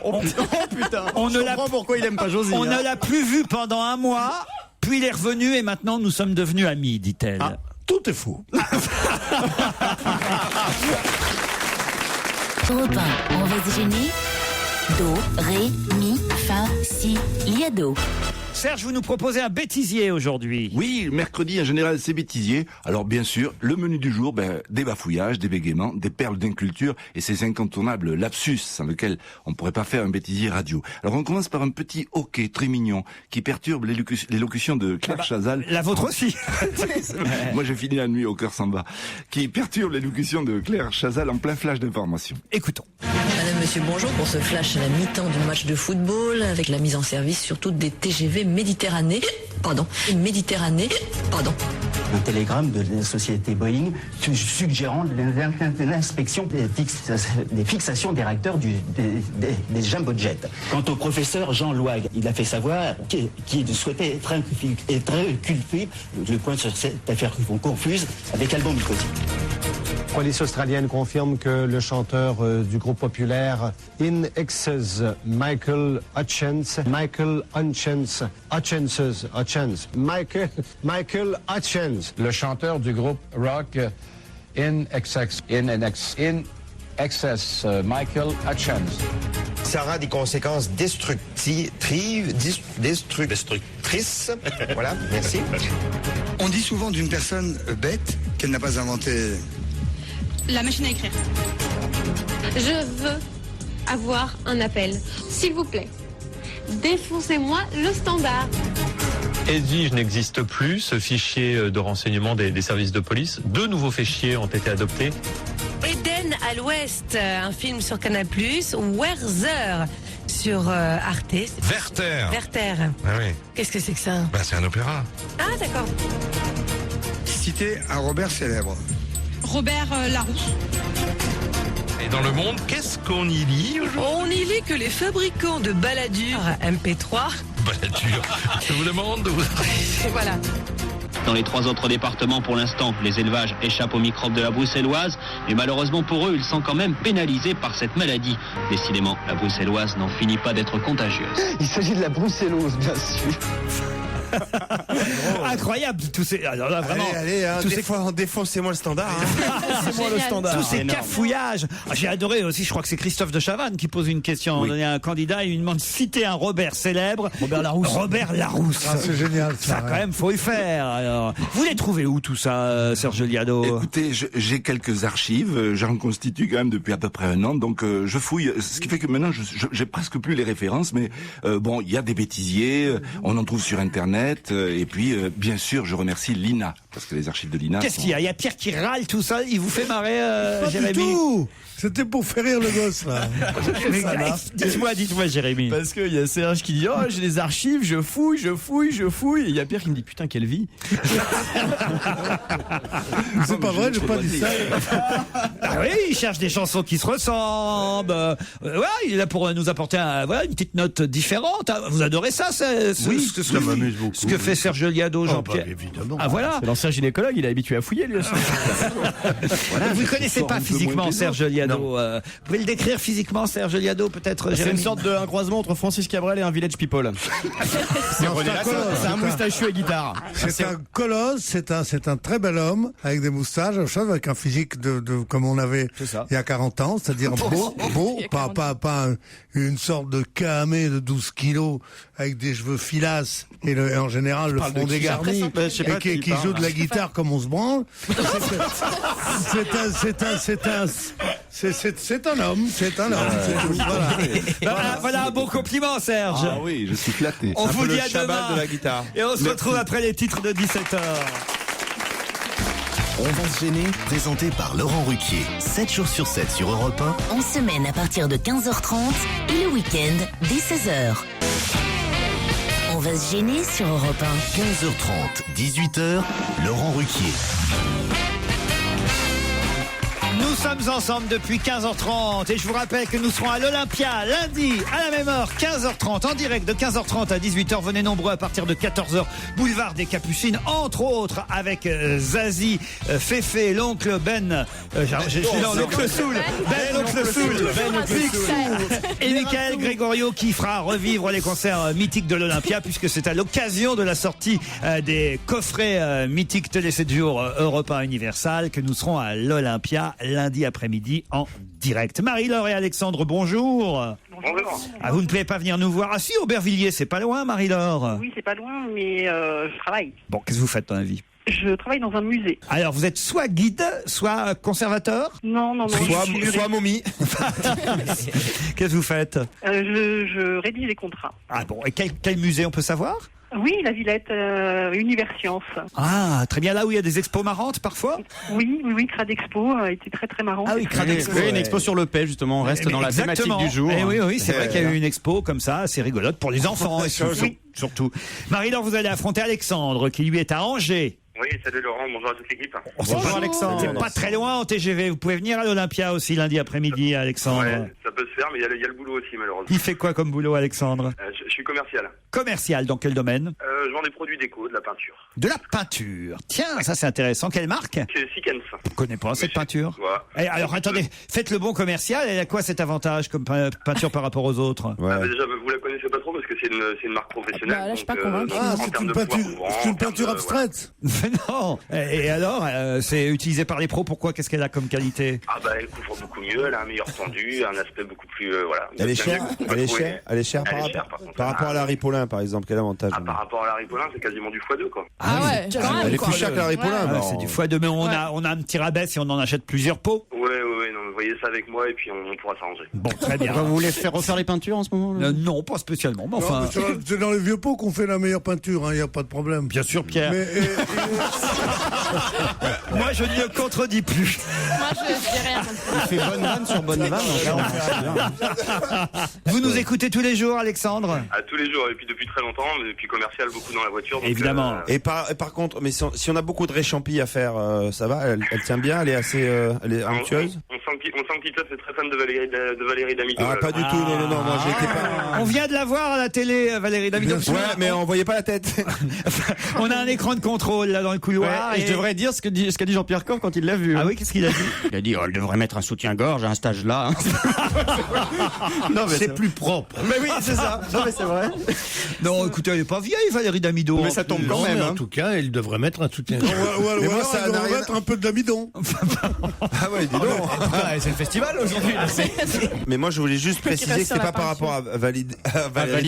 Putain. Je comprends pourquoi il aime pas Josie. On ne l'a plus vu pendant 1 mois, puis il est revenu et maintenant nous sommes devenus amis, dit-elle. Tout est faux. Europe 1, on va se gêner. Do, ré, mi, fa, si, liado. Serge, vous nous proposez un bêtisier aujourd'hui. Oui, mercredi en général c'est bêtisier. Alors bien sûr, le menu du jour, des bafouillages, des bégaiements, des perles d'inculture et ces incontournables lapsus sans lequel on pourrait pas faire un bêtisier radio. Alors on commence par un petit hoquet très mignon qui perturbe l'élocution de Claire Chazal. La vôtre aussi. Moi j'ai fini la nuit au cœur s'en bat. Qui perturbe l'élocution de Claire Chazal en plein flash d'information. Écoutons. Madame, monsieur, bonjour pour ce flash à la mi-temps du match de football avec la mise en service surtout des TGV Méditerranée. Un télégramme de la société Boeing suggérant l'inspection des fixations des réacteurs des Jumbo Jet. Quant au professeur Jean Louag, il a fait savoir qu'il souhaitait être inculpé. Le point sur cette affaire confuse avec Albon Micotti. police australienne confirme que le chanteur du groupe populaire In Excess, Michael Hutchence, le chanteur du groupe rock In Excess, Michael Hutchence. Ça aura des conséquences destructrices. Voilà, merci. On dit souvent d'une personne bête qu'elle n'a pas inventé la machine à écrire. Je veux avoir un appel. S'il vous plaît, défoncez-moi le standard. Edwige n'existe plus, ce fichier de renseignement des services de police. 2 nouveaux fichiers ont été adoptés. Eden à l'Ouest, un film sur Canal+, Werther sur Arte. Werther. Ah oui. Qu'est-ce que c'est que ça? C'est un opéra. Ah d'accord. Citer un Robert célèbre. Robert Larousse. Et dans le monde, qu'est-ce qu'on y lit aujourd'hui? On y lit que les fabricants de baladures MP3... Baladures. Je vous demande de vous... Voilà. Dans les 3 autres départements, pour l'instant, les élevages échappent aux microbes de la bruxelloise, mais malheureusement pour eux, ils sont quand même pénalisés par cette maladie. Décidément, la bruxelloise n'en finit pas d'être contagieuse. Il s'agit de la brucellose, bien sûr. Incroyable tous ces. Alors là, vraiment. Allez, défoncez-moi le standard. Défoncez-moi le standard. Tous ces cafouillages. J'ai adoré aussi, je crois que c'est Christophe de Chavannes qui pose une question. On est un candidat, il lui demande de citer un Robert célèbre. Robert Larousse. Robert Larousse. Ah, c'est génial. Ça, quand même, faut y faire. Alors, vous les trouvez où tout ça, Serge Liado? Écoutez, j'ai quelques archives. J'en constitue quand même depuis à peu près 1 an. Donc, je fouille. Ce qui fait que maintenant, j'ai presque plus les références. Mais bon, il y a des bêtisiers. On en trouve sur Internet. Et puis, bien sûr, je remercie l'INA, parce que les archives de l'INA... Qu'est-ce qu'il y a? Il y a Pierre qui râle tout ça, il vous fait marrer, Pas Jérémy? du tout. C'était pour faire rire le gosse, là. Dites-moi, Jérémy. Parce qu'il y a Serge qui dit, oh, j'ai des archives, je fouille. Et il y a Pierre qui me dit, putain, quelle vie. C'est pas vrai, j'ai pas dit ça. Ah oui, il cherche des chansons qui se ressemblent. Il est là pour nous apporter une petite note différente. Vous adorez ça, ça m'amuse beaucoup. Ce que fait Serge Liado, Jean-Pierre. Évidemment. Ah voilà. C'est l'ancien gynécologue, il est habitué à fouiller lui aussi. Vous ne connaissez pas physiquement Serge Liado. Vous pouvez le décrire physiquement, Serge Liado, peut-être? C'est une sorte d'un croisement entre Francis Cabrel et un Village People. C'est un moustachu à guitare. C'est un colosse, c'est un très bel homme avec des moustaches, avec un physique de comme on avait il y a 40 ans, c'est-à-dire beau, pas une sorte de camé de 12 kilos avec des cheveux filasses et en général le front dégarni et qui joue de la guitare comme on se branle. C'est un homme. Voilà un bon compliment, Serge. Ah oui, je suis flatté. On vous dit à demain. De la guitare. Et on se retrouve après les titres de 17h. On va se gêner, présenté par Laurent Ruquier. 7 jours sur 7 sur Europe 1. En semaine à partir de 15h30 et le week-end dès 16h. On va se gêner sur Europe 1. 15h30, 18h, Laurent Ruquier. Nous sommes ensemble depuis 15h30 et je vous rappelle que nous serons à l'Olympia lundi à la même heure, 15h30, en direct de 15h30 à 18h. Venez nombreux à partir de 14h, boulevard des Capucines, entre autres avec Zazie, Féfé, l'oncle Ben, l'oncle Soul, et Michael Grégorio qui fera revivre les concerts mythiques de l'Olympia puisque c'est à l'occasion de la sortie des coffrets mythiques Télé 7 jours Europe 1 Universal que nous serons à l'Olympia lundi après-midi en direct. Marie-Laure et Alexandre, bonjour. Bonjour. Ah, vous ne pouvez pas venir nous voir. Ah si, Aubervilliers, c'est pas loin, Marie-Laure. Oui, c'est pas loin, mais je travaille. Bon, qu'est-ce que vous faites dans la vie? Je travaille dans un musée. Alors, vous êtes soit guide, soit conservateur? Non. Soit momie. Qu'est-ce que vous faites? Je rédige les contrats. Ah bon, et quel musée on peut savoir? Oui, la Villette, Universcience. Ah, très bien, là où il y a des expos marrantes parfois? Oui, Cradexpo a été très très marrant. Ah oui, Cradexpo, une expo sur le paix justement, on reste dans la thématique du jour. Oui, c'est vrai qu'il y a eu une expo comme ça, c'est rigolote pour les enfants surtout. Marie-Laure, vous allez affronter Alexandre qui lui est à Angers. Oui, salut Laurent, bonjour à toute l'équipe. Bonjour Alexandre. C'est pas très loin en TGV. Vous pouvez venir à l'Olympia aussi lundi après-midi, Alexandre. Ouais, ça peut se faire, mais il y a le boulot aussi, malheureusement. Il fait quoi comme boulot, Alexandre? Je suis commercial. Commercial, dans quel domaine? Je vends des produits déco, de la peinture. De la peinture. Tiens, ça c'est intéressant. Quelle marque? C'est Sikens. Je connais pas cette peinture. Ouais. Et alors attendez, faites le bon commercial. Elle a quoi cet avantage comme peinture par rapport aux autres? Déjà, vous la connaissez pas trop parce que c'est une marque professionnelle. Là, je suis pas convaincue. C'est une peinture abstraite. Non. Et alors, c'est utilisé par les pros. Pourquoi? Qu'est-ce qu'elle a comme qualité? Elle couvre beaucoup mieux. Elle a un meilleur tendu, un aspect beaucoup plus voilà. Elle est chère. Elle est chère par rapport à la Ripolin, par exemple. Quel avantage? Par rapport à la Ripolin, c'est quasiment du x2 quoi. Ah ouais, elle est plus chère que la Ripolin. C'est du x2, mais on a un petit rabais si on en achète plusieurs pots. Ouais, non, vous voyez ça avec moi et puis on pourra s'arranger. Bon, très bien. Vous voulez refaire les peintures en ce moment là? Non, pas spécialement. Mais enfin, c'est dans les vieux pots qu'on fait la meilleure peinture, il n'y a pas de problème. Bien sûr, Pierre. Mais, moi, je ne contredis plus. Moi, je dis rien. Il fait bonne vanne sur bonne vanne. Vous nous écoutez tous les jours, Alexandre? Tous les jours, et puis depuis très longtemps, et puis commercial beaucoup dans la voiture. Donc, évidemment. Et par contre, mais si on a beaucoup de réchampis à faire, ça va? Elle tient bien? Elle est assez elle est onctueuse? On sent que Tito c'est très fan de Valérie Damido. Pas du tout, non, moi j'étais pas... On vient de la voir à la télé, Valérie Damido. Ouais, mais on voyait pas la tête. On a un écran de contrôle là dans le couloir. Et je devrais dire ce qu'a dit Jean-Pierre Coff quand il l'a vu. Ah oui, qu'est-ce qu'il a dit? Il a dit, elle devrait mettre un soutien-gorge à un stage là. Non, mais c'est plus propre. Mais oui, c'est ça. Non, mais c'est vrai. Non, écoutez, elle est pas vieille, Valérie Damido. Mais ça tombe quand même. En tout cas, elle devrait mettre un soutien. Mais moi, ça devrait mettre un peu d'amidon. Ah ouais, dis donc. C'est le festival aujourd'hui. Mais moi, je voulais juste préciser que c'était pas par rapport à Valérie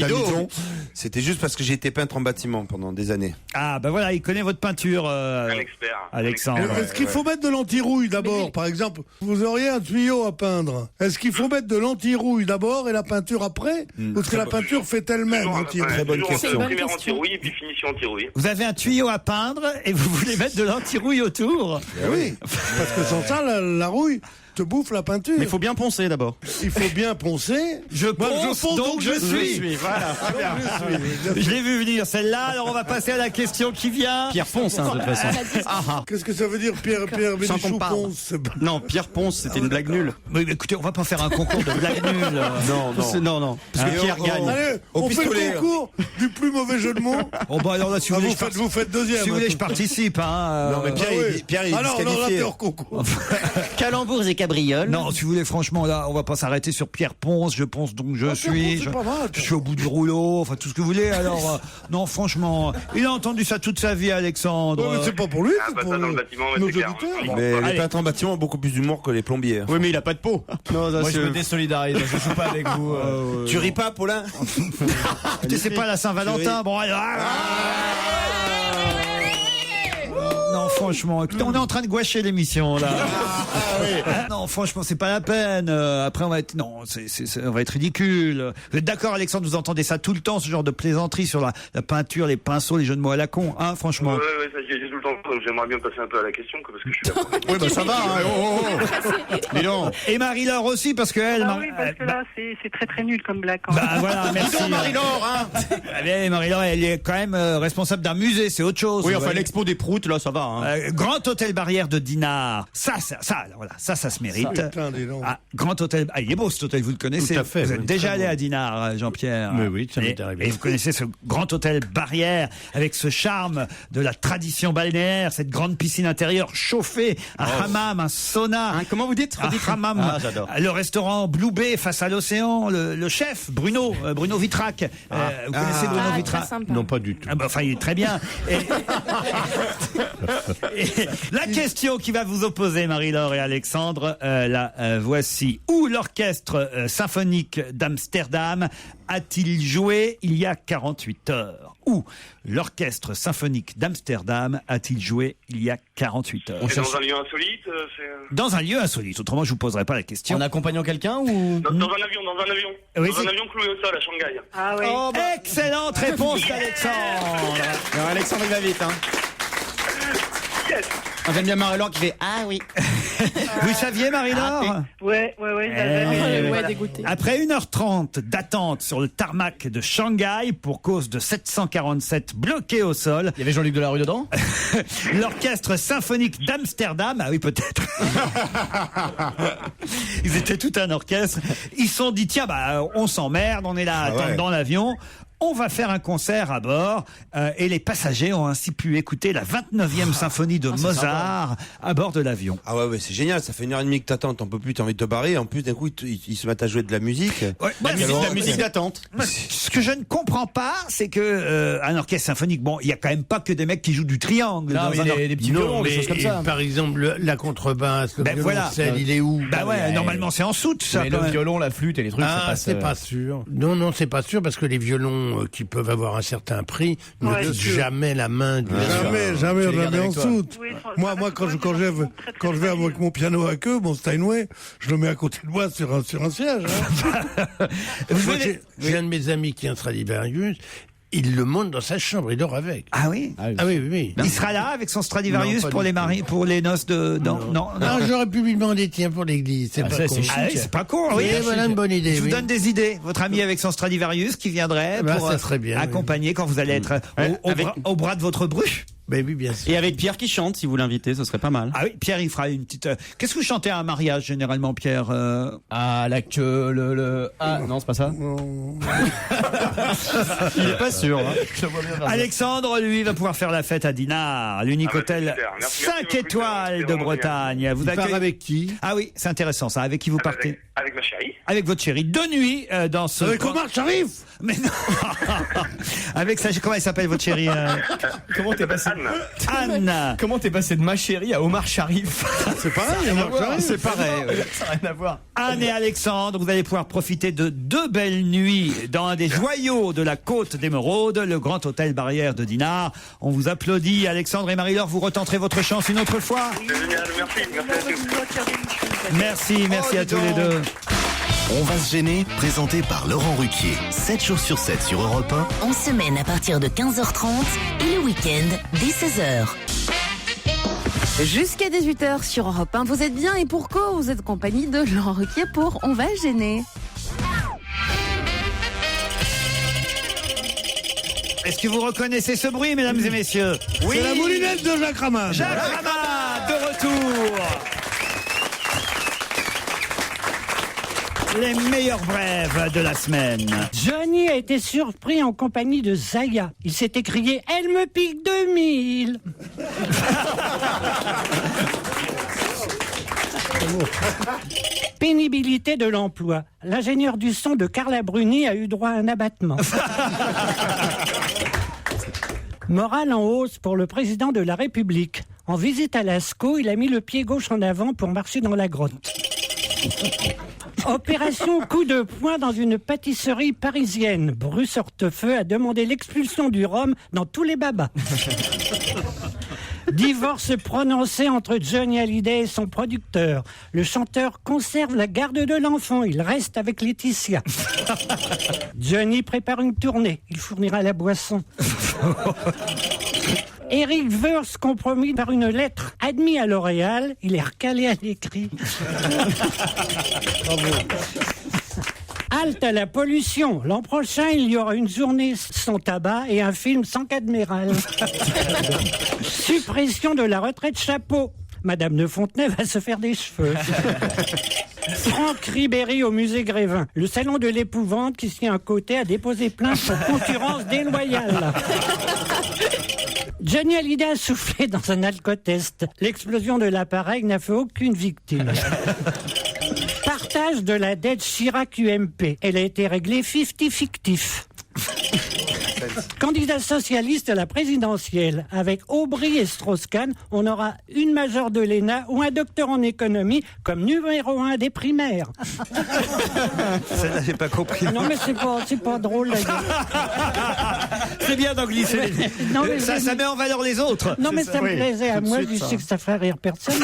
Damido. C'était juste parce que j'ai été peintre en bâtiment pendant des années. Ah, ben voilà, il connaît votre peinture, Un expert. Alexandre. Est-ce qu'il faut mettre de l'anti-rouille d'abord? Par exemple, vous auriez un tuyau à peindre. Est-ce qu'il faut mettre de l'anti-rouille d'abord et la peinture après? Parce que la peinture fait elle-même anti-rouille. Très bonne question. Primaire anti-rouille et puis finition anti-rouille. Vous avez un tuyau à peindre et vous voulez mettre de l'anti-rouille autour? Oui, parce que sans ça, la rouille te bouffe la peinture. Mais il faut bien poncer d'abord. Il faut bien poncer. Je ponce, donc je suis. Voilà. Je l'ai vu venir celle-là, alors on va passer à la question qui vient. Pierre Ponce, de toute façon. Qu'est-ce que ça veut dire, Pierre Bénichou Ponce? Non, Pierre Ponce, c'était une blague nulle. Mais écoutez, on va pas faire un concours de blagues nulles. Non. Parce que Pierre gagne. Allez, on fait le concours du plus mauvais jeu de mots. Bon, bah alors là, si vous faites deuxième. Si vous voulez, je participe. Non, mais Pierre, il est alors, là, disqualifié. t'es hors concours. Calembours et cabrioles. Non, si vous voulez, franchement, là, on va pas s'arrêter sur Pierre Ponce. Je pense donc je suis. Je suis au bout du rouleau. Enfin, tout ce que vous voulez. Alors, non, franchement, il a entendu ça toute sa vie, Alexandre. Ouais, mais c'est pas pour lui, c'est pour dans le bâtiment, nos c'est clair. auditeurs. Mais les peintres en bâtiment ont beaucoup plus d'humour que les plombiers. Oui, mais il a pas de peau. Non, moi, je me désolidarise. Je joue pas avec vous. Tu ris pas, Paulin? C'est pas la Saint-Valentin. Bon, alors. Non, franchement, écoutez, on est en train de gouacher l'émission là. Non, franchement, c'est pas la peine. Après, on va être on va être ridicule. Vous êtes d'accord, Alexandre? Vous entendez ça tout le temps, ce genre de plaisanterie sur la peinture, les pinceaux, les jeux de mots à la con, hein, franchement. Ouais, ça j'ai tout le temps. Donc j'aimerais bien passer un peu à la question, parce que je suis là. Oui, bah ça va. Mais non. Et Marie-Laure aussi, parce que elle. Oui, parce que là, c'est très très nul comme blague. Bah voilà, merci. Marie-Laure, hein. Marie-Laure, elle est quand même responsable d'un musée, c'est autre chose. Oui, enfin l'expo des proutes, là, ça va. Grand Hôtel Barrière de Dinard. Ça se mérite. Grand Hôtel. Ah, il est beau cet hôtel, vous le connaissez. Tout à fait. Vous êtes déjà allé à Dinard, Jean-Pierre. Mais oui, ça m'est arrivé. Et vous connaissez ce Grand Hôtel Barrière avec ce charme de la tradition balnéaire, cette grande piscine intérieure chauffée, un hammam, un sauna. Comment vous dites? Un hammam. Ah, j'adore. Le restaurant Blue Bay face à l'océan. Le chef Bruno Vitrac. Vous connaissez Bruno Vitrac? Non, pas du tout. Enfin, il est très bien. Et la question qui va vous opposer, Marie-Laure et Alexandre, voici. Où l'orchestre symphonique d'Amsterdam a-t-il joué il y a 48 heures? Où l'orchestre symphonique d'Amsterdam a-t-il joué il y a 48 heures? Dans un lieu insolite Dans un lieu insolite, autrement je vous poserai pas la question. En accompagnant quelqu'un ou dans un avion. Oui, dans un avion cloué au sol à Shanghai. Ah oui. Excellente réponse d'Alexandre. Alexandre, il va vite, hein. Yes. J'aime bien Marie-Laure qui fait ah oui. Vous saviez, Marie-Laure? Ouais, Ouais, dégoûté. Après 1h30 d'attente sur le tarmac de Shanghai pour cause de 747 bloqués au sol. Il y avait Jean-Luc Delarue dedans? L'orchestre symphonique d'Amsterdam, ah oui peut-être. Ils étaient tout un orchestre. Ils se sont dit tiens on s'emmerde, on est là à attendre dans l'avion. On va faire un concert à bord et les passagers ont ainsi pu écouter la 29e symphonie de Mozart à bord de l'avion. Ah ouais, c'est génial, ça fait 1h30 que t'attends, t'en peux plus, t'as envie de te barrer, en plus d'un coup ils se mettent à jouer de la musique. Ouais, la musique d'attente. Ce que je ne comprends pas, c'est que un orchestre symphonique, bon, il y a quand même pas que des mecs qui jouent du triangle. Non, mais des petits violons, des choses comme ça. Par exemple, la contrebasse, le violoncelle, il est où? Normalement c'est en soute, ça. Mais le violon, la flûte et les trucs, c'est pas sûr. Non, c'est pas sûr parce que les violons qui peuvent avoir un certain prix ne quittent jamais la main du Jamais on la met en soute. Moi, quand je vais avec mon piano à queue, mon Steinway, je le mets à côté de moi sur un siège. J'ai un de mes amis qui est un Stradivarius. Il le monte dans sa chambre, il dort avec. Ah oui? Oui. Il sera là avec son Stradivarius pour les noces de... Non. J'aurais pu lui demander, tiens, pour l'église. C'est pas con. C'est pas con. Oui, voilà une bonne idée. Je vous donne des idées. Votre ami avec son Stradivarius qui viendrait pour accompagner quand vous allez être au bras de votre bru. Ben oui, bien sûr. Et avec Pierre qui chante, si vous l'invitez, ce serait pas mal. Ah oui, Pierre, il fera une petite... Qu'est-ce que vous chantez à un mariage, généralement, Pierre Ah, la queue, Ah, non, c'est pas ça. Il est pas sûr. Hein. Alexandre, lui, va pouvoir faire la fête à Dinard, l'unique hôtel 5 étoiles de Bretagne. Vous part avec qui? Ah oui, c'est intéressant ça. Avec qui vous partez? Avec ma chérie. Avec votre chérie. 2 nuits dans ce... Avec Omar Sharif? Mais non. Avec ça, comment elle s'appelle votre chérie? Comment t'es passé? Anne. Comment t'es passé de ma chérie à Omar Sharif? C'est pareil, Omar Sharif. C'est pareil. Ça n'a rien à voir. Anne et Alexandre, vous allez pouvoir profiter de 2 belles nuits dans un des joyaux de la côte d'Émeraude, le Grand Hôtel Barrière de Dinard. On vous applaudit, Alexandre et Marie-Laure, vous retenterez votre chance une autre fois. C'est génial, Merci à tous les deux. On va se gêner, présenté par Laurent Ruquier. 7 jours sur 7 sur Europe 1. En semaine à partir de 15h30 et le week-end dès 16h. Jusqu'à 18h sur Europe 1, vous êtes bien et pour cause, vous êtes en compagnie de Laurent Ruquier pour On va se gêner. Est-ce que vous reconnaissez ce bruit, mesdames et messieurs? Oui. C'est la moulinette de Jacques Ramade. Jacques Ramade, de retour. Les meilleurs brèves de la semaine. Johnny a été surpris en compagnie de Zaya. Il s'est écrié « Elle me pique 2000 ». Pénibilité de l'emploi. L'ingénieur du son de Carla Bruni a eu droit à un abattement. Morale en hausse pour le président de la République. En visite à Lascaux, il a mis le pied gauche en avant pour marcher dans la grotte. Opération coup de poing dans une pâtisserie parisienne. Bruce Hortefeux a demandé l'expulsion du rhum dans tous les babas. Divorce prononcé entre Johnny Hallyday et son producteur. Le chanteur conserve la garde de l'enfant. Il reste avec Laetitia. Johnny prépare une tournée. Il fournira la boisson. Eric Woerth compromis par une lettre. Admis à L'Oréal, il est recalé à l'écrit. Bravo. Halte à la pollution. L'an prochain, il y aura une journée sans tabac et un film sans Cadméral. Suppression de la retraite chapeau. Madame de Fontenay va se faire des cheveux. Franck Ribéry au musée Grévin. Le salon de l'épouvante qui s'y a un côté a déposé plainte pour concurrence déloyale. Johnny Hallyday a soufflé dans un alcotest. L'explosion de l'appareil n'a fait aucune victime. Partage de la dette Chirac-UMP. Elle a été réglée 50-fictif. Candidat socialiste à la présidentielle. Avec Aubry et Strauss-Kahn, on aura une majeure de l'ENA ou un docteur en économie comme numéro 1 des primaires. Celle-là, j'ai pas compris. Non, mais c'est pas drôle. C'est bien d'en glisser. Ça met en valeur les autres. Non, mais ça me plaisait à moi. Je sais que ça ferait rire personne.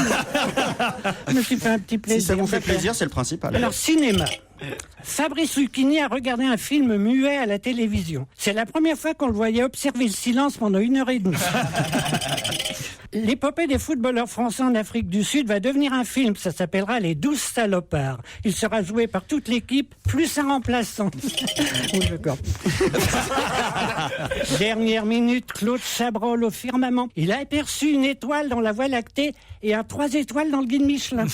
Je me suis fait un petit plaisir. Si ça vous fait plaisir, c'est le principal. Alors, cinéma. Fabrice Lucchini a regardé un film muet à la télévision. C'est la première fois qu'on le voyait observer le silence pendant 1h30. L'épopée des footballeurs français en Afrique du Sud va devenir un film. Ça s'appellera Les 12 salopards. Il sera joué par toute l'équipe, plus un remplaçant. Oui, d'accord. Dernière minute, Claude Chabrol au firmament. Il a aperçu une étoile dans la Voie lactée et 3 étoiles dans le guide Michelin.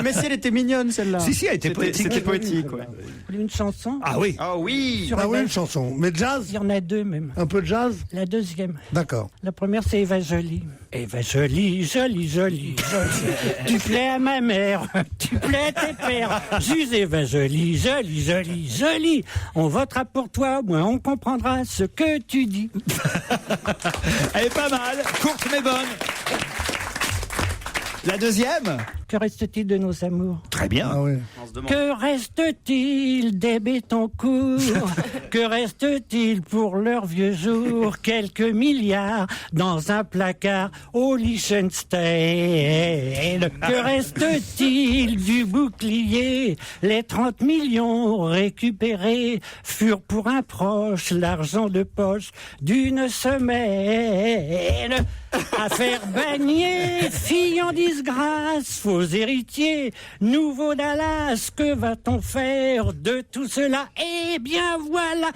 Mais si elle était mignonne, celle-là. Si, elle était poétique. C'était poétique, ouais. Une chanson? Ah oui. Ah oui. Ah oui, une chanson. Mais jazz? Il y en a 2 même. Un peu de jazz? La deuxième. D'accord. La première, c'est Eva Jolie. Eva Jolie, jolie, jolie, jolie. Tu plais à ma mère, tu plais à tes pères. Juste Eva Jolie, jolie, jolie, jolie. On votera pour toi, au moins on comprendra ce que tu dis. Elle est pas mal, courte mais bonne. La deuxième? Que reste-t-il de nos amours? Très bien. Ah oui. Que reste-t-il des Bettencourt? Que reste-t-il pour leurs vieux jours? Quelques milliards dans un placard au Liechtenstein. Que reste-t-il du bouclier? Les 30 millions récupérés furent pour un proche l'argent de poche d'une semaine. Affaire Bagné, fille en disgrâce, faux héritier, nouveau Dallas, que va-t-on faire de tout cela? Eh bien voilà,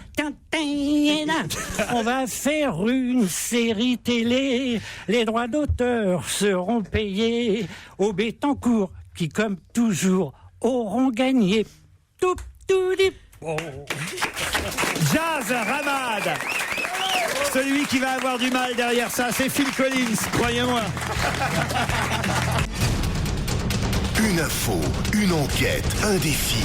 on va faire une série télé, les droits d'auteur seront payés aux Bettencourt, qui comme toujours auront gagné. Tout, oh. Jazz Ramad. Celui qui va avoir du mal derrière ça, c'est Phil Collins, croyez-moi. Une info, une enquête, un défi.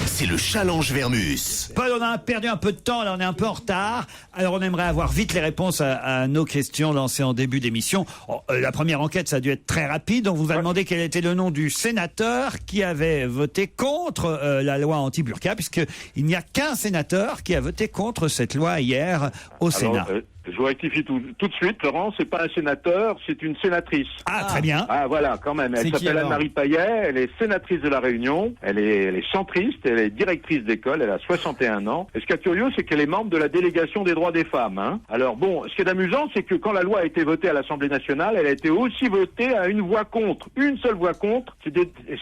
C'est le challenge Vermus. Paul, on a perdu un peu de temps, là on est un peu en retard. Alors on aimerait avoir vite les réponses à nos questions lancées en début d'émission. La première enquête, ça a dû être très rapide. On vous a demandé quel était le nom du sénateur qui avait voté contre la loi anti-burqa, puisqu'il n'y a qu'un sénateur qui a voté contre cette loi hier au Sénat. Je vous rectifie tout de suite, Laurent, c'est pas un sénateur, c'est une sénatrice. Ah, très bien. Ah, voilà, quand même. Elle s'appelle Anne-Marie Payet, elle est sénatrice de La Réunion, elle est centriste, elle est directrice d'école, elle a 61 ans. Et ce qui est curieux, c'est qu'elle est membre de la délégation des droits des femmes. Hein. Alors bon, ce qui est amusant, c'est que quand la loi a été votée à l'Assemblée nationale, elle a été aussi votée à une voix contre. Une seule voix contre,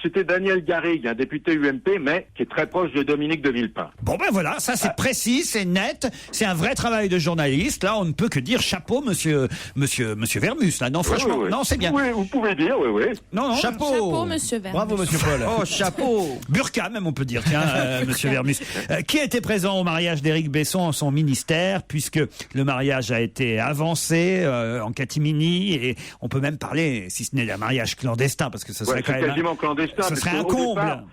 c'était Daniel Garrigue, un député UMP, mais qui est très proche de Dominique de Villepin. Bon ben voilà, ça c'est précis, c'est net, c'est un vrai travail de journaliste. Là, on ne peut que dire chapeau, monsieur Vermus. Là, non, franchement, oui. Non, c'est bien. Oui, vous pouvez dire, oui. Non, Chapeau, monsieur Vermus. Bravo, monsieur Paul. Oh, chapeau. Burqa, même, on peut dire, tiens, monsieur Vermus. Qui était présent au mariage d'Éric Besson en son ministère, puisque le mariage a été avancé en catimini, et on peut même parler, si ce n'est d'un mariage clandestin, parce que ce serait quand même quasiment clandestin. Ce serait un comble. Départ,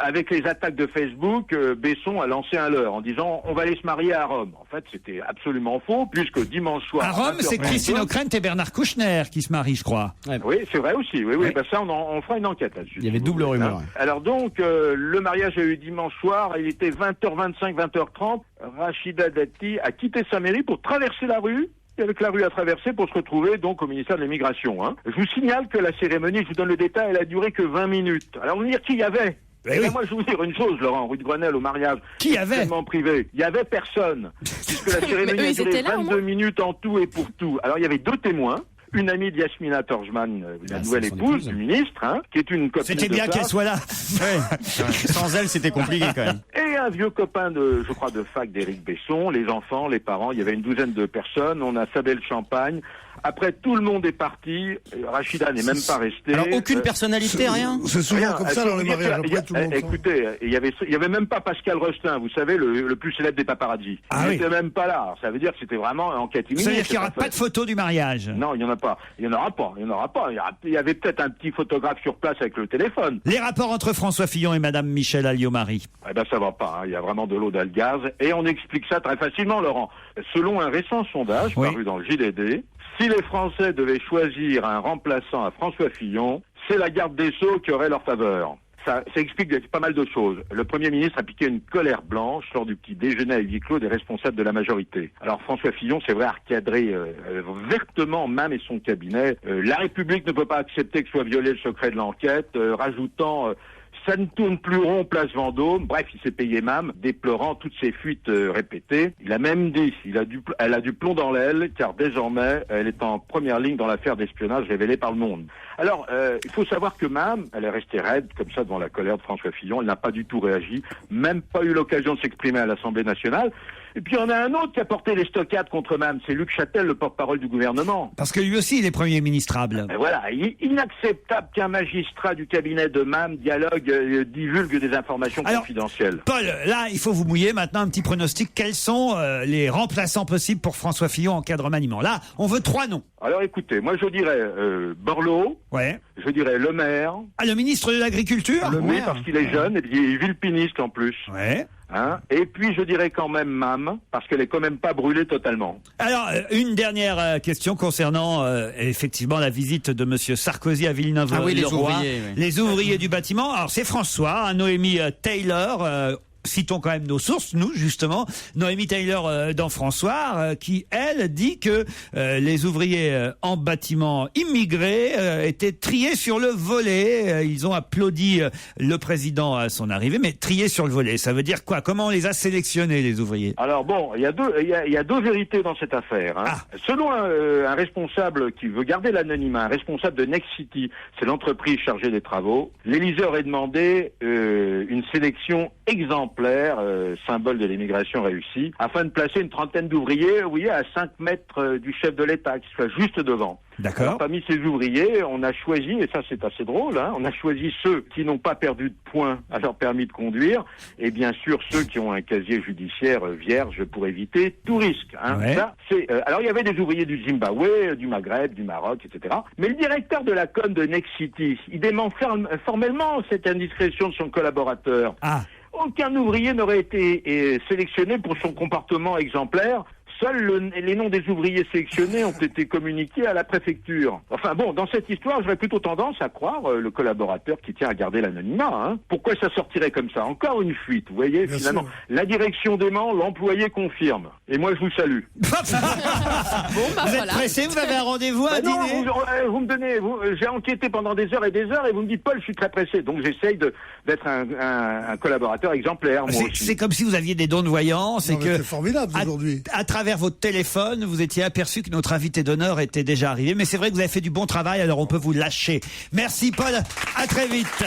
avec les attaques de Facebook, Besson a lancé un leurre en disant on va aller se marier à Rome. En fait, c'était absolument faux, puisque dimanche soir... À Rome, c'est Christine O'Krent et Bernard Kouchner qui se marient, je crois. Oui, c'est vrai aussi. Oui. Ben ça, on fera une enquête là-dessus. Il y avait double rumeur. Alors donc, le mariage a eu dimanche soir, il était 20h25, 20h30. Rachida Dati a quitté sa mairie pour traverser la rue. Avec la rue à traverser pour se retrouver donc au ministère de l'Immigration. Hein. Je vous signale que la cérémonie, je vous donne le détail, elle a duré que 20 minutes. Alors vous me dire qui y avait? Moi, je vais vous dire une chose, Laurent, rue de Grenelle, au mariage. Qui y avait? Privé. Il y avait personne. Puisque la cérémonie a duré 22 minutes en tout et pour tout. Alors, il y avait 2 témoins. Une amie de Yasmina Torjman, la nouvelle épouse du ministre, hein, qui est une copine. C'était bien qu'elle soit là. Sans elle, c'était compliqué quand même. Et un vieux copain de fac d'Éric Besson, les enfants, les parents, il y avait une douzaine de personnes, on a sabé le champagne. Après, tout le monde est parti. Rachida n'est même pas restée. Alors, aucune personnalité, rien? C'est souvent comme ça dans les mariages. Après, tout le monde écoutez, il y avait même pas Pascal Rustin, vous savez, le plus célèbre des paparazzis. Il n'était même pas là. Alors, ça veut dire que c'était vraiment en catimini. Ça veut dire qu'il n'y aura pas de photos du mariage? Non, il n'y en a pas. Il n'y en aura pas. Il y avait peut-être un petit photographe sur place avec le téléphone. Les rapports entre François Fillon et Madame Michèle Alliot-Marie? Eh ben, ça va pas. Il y a vraiment de l'eau dans le gaz. Et on explique ça très facilement, Laurent. Selon un récent sondage paru dans le JDD, si les Français devaient choisir un remplaçant à François Fillon, c'est la garde des Sceaux qui aurait leur faveur. ça explique pas mal de choses. Le Premier ministre a piqué une colère blanche lors du petit déjeuner à huis clos des responsables de la majorité. Alors François Fillon, c'est vrai, a recadré vertement MAM et son cabinet. La République ne peut pas accepter que soit violé le secret de l'enquête, rajoutant... ça ne tourne plus rond, place Vendôme. Bref, il s'est payé MAM, déplorant toutes ces fuites répétées. Il a même dit, elle a du plomb dans l'aile, car désormais, elle est en première ligne dans l'affaire d'espionnage révélée par Le Monde. Alors, il faut savoir que MAM, elle est restée raide, comme ça, devant la colère de François Fillon. Elle n'a pas du tout réagi, même pas eu l'occasion de s'exprimer à l'Assemblée nationale. Et puis, il y en a un autre qui a porté les stockades contre MAM, c'est Luc Châtel, le porte-parole du gouvernement. Parce que lui aussi, il est premier ministrable. Et voilà, inacceptable qu'un magistrat du cabinet de MAM divulgue des informations confidentielles. Paul, là, il faut vous mouiller maintenant, un petit pronostic. Quels sont les remplaçants possibles pour François Fillon en cas de remaniement? Là, on veut 3 noms. Alors écoutez, moi je dirais Borloo, je dirais Le Maire. Ah, le ministre de l'Agriculture? Oui, parce qu'il est jeune et il est villepiniste en plus. Ouais. Hein, et puis je dirais quand même MAM, parce qu'elle est quand même pas brûlée totalement. Alors, une dernière question concernant effectivement la visite de Monsieur Sarkozy à Villeneuve-le-Roi. Les ouvriers du bâtiment. Alors c'est François, Noémie Taylor. Citons quand même nos sources, nous justement, Noémie Taylor dans François, qui elle dit que les ouvriers en bâtiment immigrés étaient triés sur le volet. Ils ont applaudi le président à son arrivée, mais triés sur le volet, ça veut dire quoi? Comment on les a sélectionnés, les ouvriers? Alors bon, il y a deux vérités dans cette affaire. Hein. Selon un responsable qui veut garder l'anonymat, un responsable de Nexity, c'est l'entreprise chargée des travaux, l'Élysée aurait demandé une sélection exemplaire, symbole de l'immigration réussie, afin de placer une trentaine d'ouvriers, à 5 mètres du chef de l'État, qui soit juste devant. D'accord. Alors, parmi ces ouvriers, on a choisi, et ça c'est assez drôle, on a choisi ceux qui n'ont pas perdu de points à leur permis de conduire, et bien sûr ceux qui ont un casier judiciaire vierge pour éviter tout risque. Ça, alors il y avait des ouvriers du Zimbabwe, du Maghreb, du Maroc, etc. Mais le directeur de la com de Nexity, il dément formellement cette indiscrétion de son collaborateur. Aucun ouvrier n'aurait été sélectionné pour son comportement exemplaire. Seuls les noms des ouvriers sélectionnés ont été communiqués à la préfecture. Enfin bon, dans cette histoire, j'aurais plutôt tendance à croire le collaborateur qui tient à garder l'anonymat. Pourquoi ça sortirait comme ça? Encore une fuite, vous voyez, bien finalement. Sûr. La direction dément, l'employé confirme. Et moi, je vous salue. Vous êtes pressé, vous avez un rendez-vous à dîner? Vous me donnez... j'ai enquêté pendant des heures et vous me dites, Paul, je suis très pressé. Donc j'essaye d'être un collaborateur exemplaire, moi aussi. C'est comme si vous aviez des dons de voyance. C'est formidable aujourd'hui. À travers votre téléphone, vous étiez aperçu que notre invité d'honneur était déjà arrivé. Mais c'est vrai que vous avez fait du bon travail, alors on peut vous lâcher. Merci Paul, à très vite.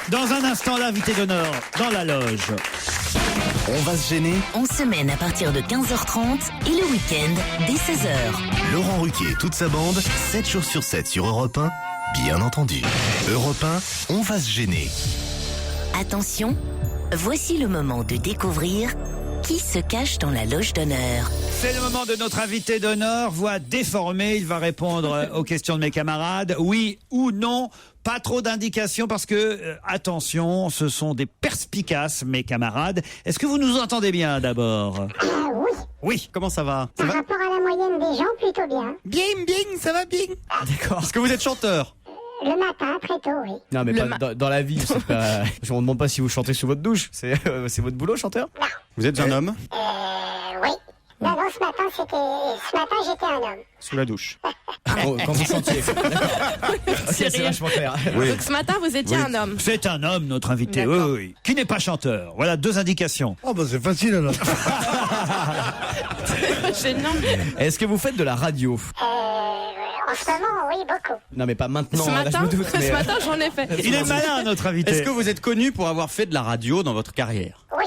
Dans un instant, l'invité d'honneur dans la loge. On va se gêner. En semaine à partir de 15h30 et le week-end dès 16h. Laurent Ruquier et toute sa bande, 7 jours sur 7 sur Europe 1, bien entendu. Europe 1, on va se gêner. Attention, voici le moment de découvrir qui se cache dans la loge d'honneur. C'est le moment de notre invité d'honneur, voix déformée. Il va répondre aux questions de mes camarades. Oui ou non? Pas trop d'indications parce que, attention, ce sont des perspicaces, mes camarades. Est-ce que vous nous entendez bien d'abord? Oui. Oui, comment ça va? Par rapport à la moyenne des gens, plutôt bien. Bien, ça va bien. D'accord. Est-ce que vous êtes chanteur? Le matin, très tôt, oui. Non, mais pas dans la vie. C'est pas... Je ne demande pas si vous chantez sous votre douche. C'est votre boulot, chanteur? Non. Vous êtes un homme? Oui. Non, ce matin, j'étais un homme. Sous la douche. Quand vous chantiez. C'est vachement clair. Oui. Donc ce matin, vous étiez un homme. C'est un homme, notre invité, oui. Qui n'est pas chanteur. Voilà 2 indications. Oh, bah c'est facile alors. Gênant. Est-ce que vous faites de la radio? En ce moment, oui, beaucoup. Non, mais pas maintenant. Ce matin, ce matin, j'en ai fait. Il est malin, notre invité. Est-ce que vous êtes connu pour avoir fait de la radio dans votre carrière? Oui.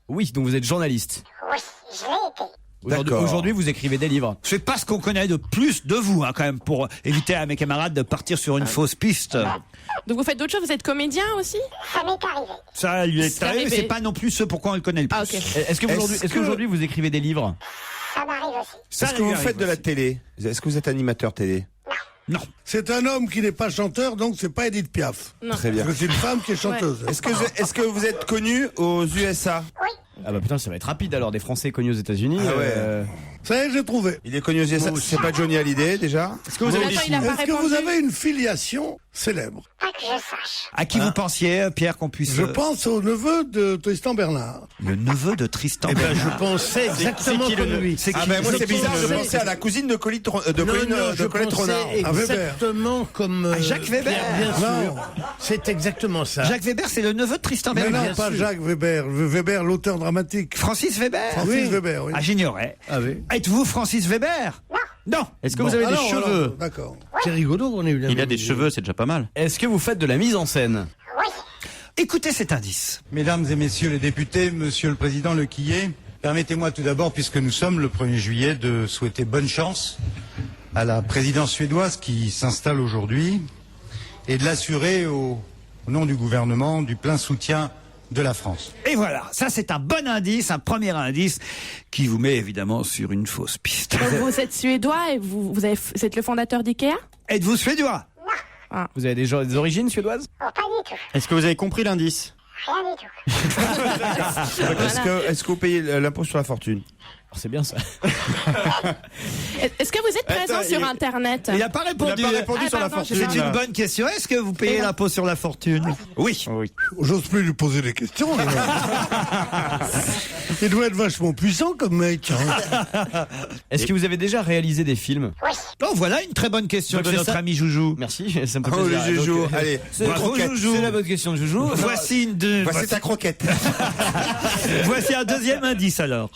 Oui, donc vous êtes journaliste. Oui, je l'ai été. Aujourd'hui, vous écrivez des livres. C'est pas ce qu'on connaît de plus de vous, quand même, pour éviter à mes camarades de partir sur une fausse piste. Donc vous faites d'autres choses, vous êtes comédien aussi? Ça m'est arrivé. Ça lui est arrivé, mais c'est pas non plus ce pourquoi on le connaît le plus. Ah, okay. Est-ce qu'aujourd'hui vous écrivez des livres? Ça m'arrive aussi. Est-ce que vous faites de la télé? Est-ce que vous êtes animateur télé? Non. C'est un homme qui n'est pas chanteur, donc c'est pas Edith Piaf. Non. Très bien. Parce que c'est une femme qui est chanteuse. Ouais. Est-ce que vous êtes connu aux USA? Oui. Ah bah putain, ça va être rapide alors, des Français connus aux États-Unis. Ah ouais. Ça y est, j'ai trouvé. Il est connu, c'est pas Johnny Hallyday déjà. Est-ce que vous avez une filiation célèbre? Pas que je sache. À qui vous pensiez, Pierre, qu'on puisse... Je pense au neveu de Tristan Bernard. Le neveu de Tristan Eh ben, Bernard. je pensais exactement comme lui. Ah ben moi c'est bizarre, je pensais à la cousine de Colette Renard. Exactement comme Jacques Weber. Bien sûr. C'est exactement ça. Jacques Weber, c'est le neveu de Tristan Mais Bernard. non, pas Jacques Weber. Weber, l'auteur dramatique. Francis Weber. Francis Weber, oui. Ah, j'ignorais. Ah oui. Êtes-vous Francis Weber? Non. Est-ce que vous avez des cheveux? D'accord. C'est rigolo qu'on ait eu la Il a même des idée. cheveux, c'est déjà pas mal. Est-ce que vous faites de la mise en scène? Écoutez cet indice. Mesdames et messieurs les députés, monsieur le président Lequillet, permettez-moi tout d'abord, puisque nous sommes le 1er juillet, de souhaiter bonne chance à la présidence suédoise qui s'installe aujourd'hui et de l'assurer au nom du gouvernement du plein soutien de la France. Et voilà, ça c'est un bon indice, un premier indice qui vous met évidemment sur une fausse piste. Donc vous êtes suédois et vous êtes le fondateur d'IKEA? Êtes-vous suédois? Vous avez des origines suédoises? Oh, pas du tout. Est-ce que vous avez compris l'indice? Rien du tout. Est-ce que vous payez l'impôt sur la fortune? C'est bien ça. Est-ce que vous êtes présent sur Internet? Il n'a pas répondu. Il a pas répondu sur la fortune. C'est une bonne question. Est-ce que vous payez l'impôt sur la fortune? Oui. J'ose plus lui poser des questions. Il doit être vachement puissant comme mec. Hein. Est-ce que vous avez déjà réalisé des films? Oh, voilà une très bonne question Donc de c'est notre ça. ami Joujou. Merci, ça me fait Oh, plaisir. le Joujou, Donc, allez, Bravo, Joujou. C'est la bonne question de Joujou. Voici ta croquette. Voici un deuxième indice alors.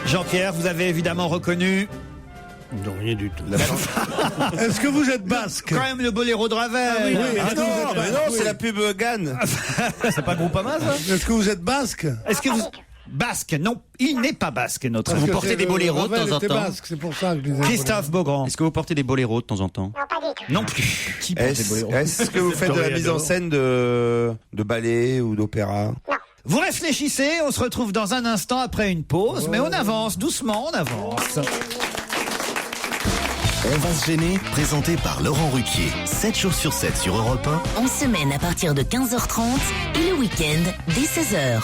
Jean-Pierre, vous avez évidemment reconnu. Non, rien du tout. Est-ce que vous êtes basque? Quand même le boléro de Ravel. Ah oui, Ah non, mais non, c'est la pub Gann. C'est pas Groupama ça? Est-ce que vous êtes basque? Est-ce que vous... Basque, non, il n'est pas basque, notre. Parce Vous que portez c'est des boléros de Ravel temps en était temps. basque, c'est pour ça que je disais Christophe Beaugrand. Est-ce que vous portez des boléros de temps en temps? Non, pas du tout. Non plus. Qui porte des boléros? Est-ce que vous faites de la mise en scène de ballet ou d'opéra? Vous réfléchissez, on se retrouve dans un instant après une pause, mais on avance, doucement, on avance. On va se gêner, présenté par Laurent Ruquier. 7 jours sur 7 sur Europe 1. En semaine à partir de 15h30 et le week-end dès 16h.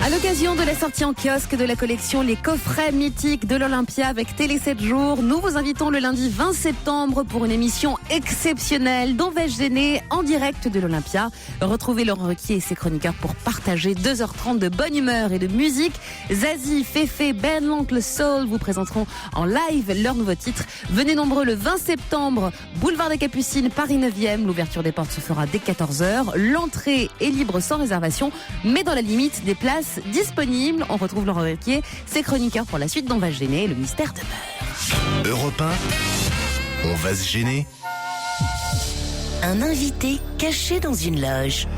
À l'occasion de la sortie en kiosque de la collection Les coffrets mythiques de l'Olympia avec Télé 7 jours, nous vous invitons le lundi 20 septembre pour une émission exceptionnelle d'On va se gêner en direct de l'Olympia. Retrouvez Laurent Ruquier et ses chroniqueurs pour partager 2h30 de bonne humeur et de musique. Zazie, Féfé, Ben l'Oncle Soul vous présenteront en live leur nouveau titre. Venez nombreux le 20 septembre, boulevard des Capucines, Paris 9e. L'ouverture des portes se fera dès 14h. L'entrée est libre sans réservation, mais dans la limite des places disponibles. On retrouve Laurent Ruquier, ses chroniqueurs pour la suite d'On va se gêner. Le mystère demeure. Europe 1, on va se gêner. Un invité caché dans une loge.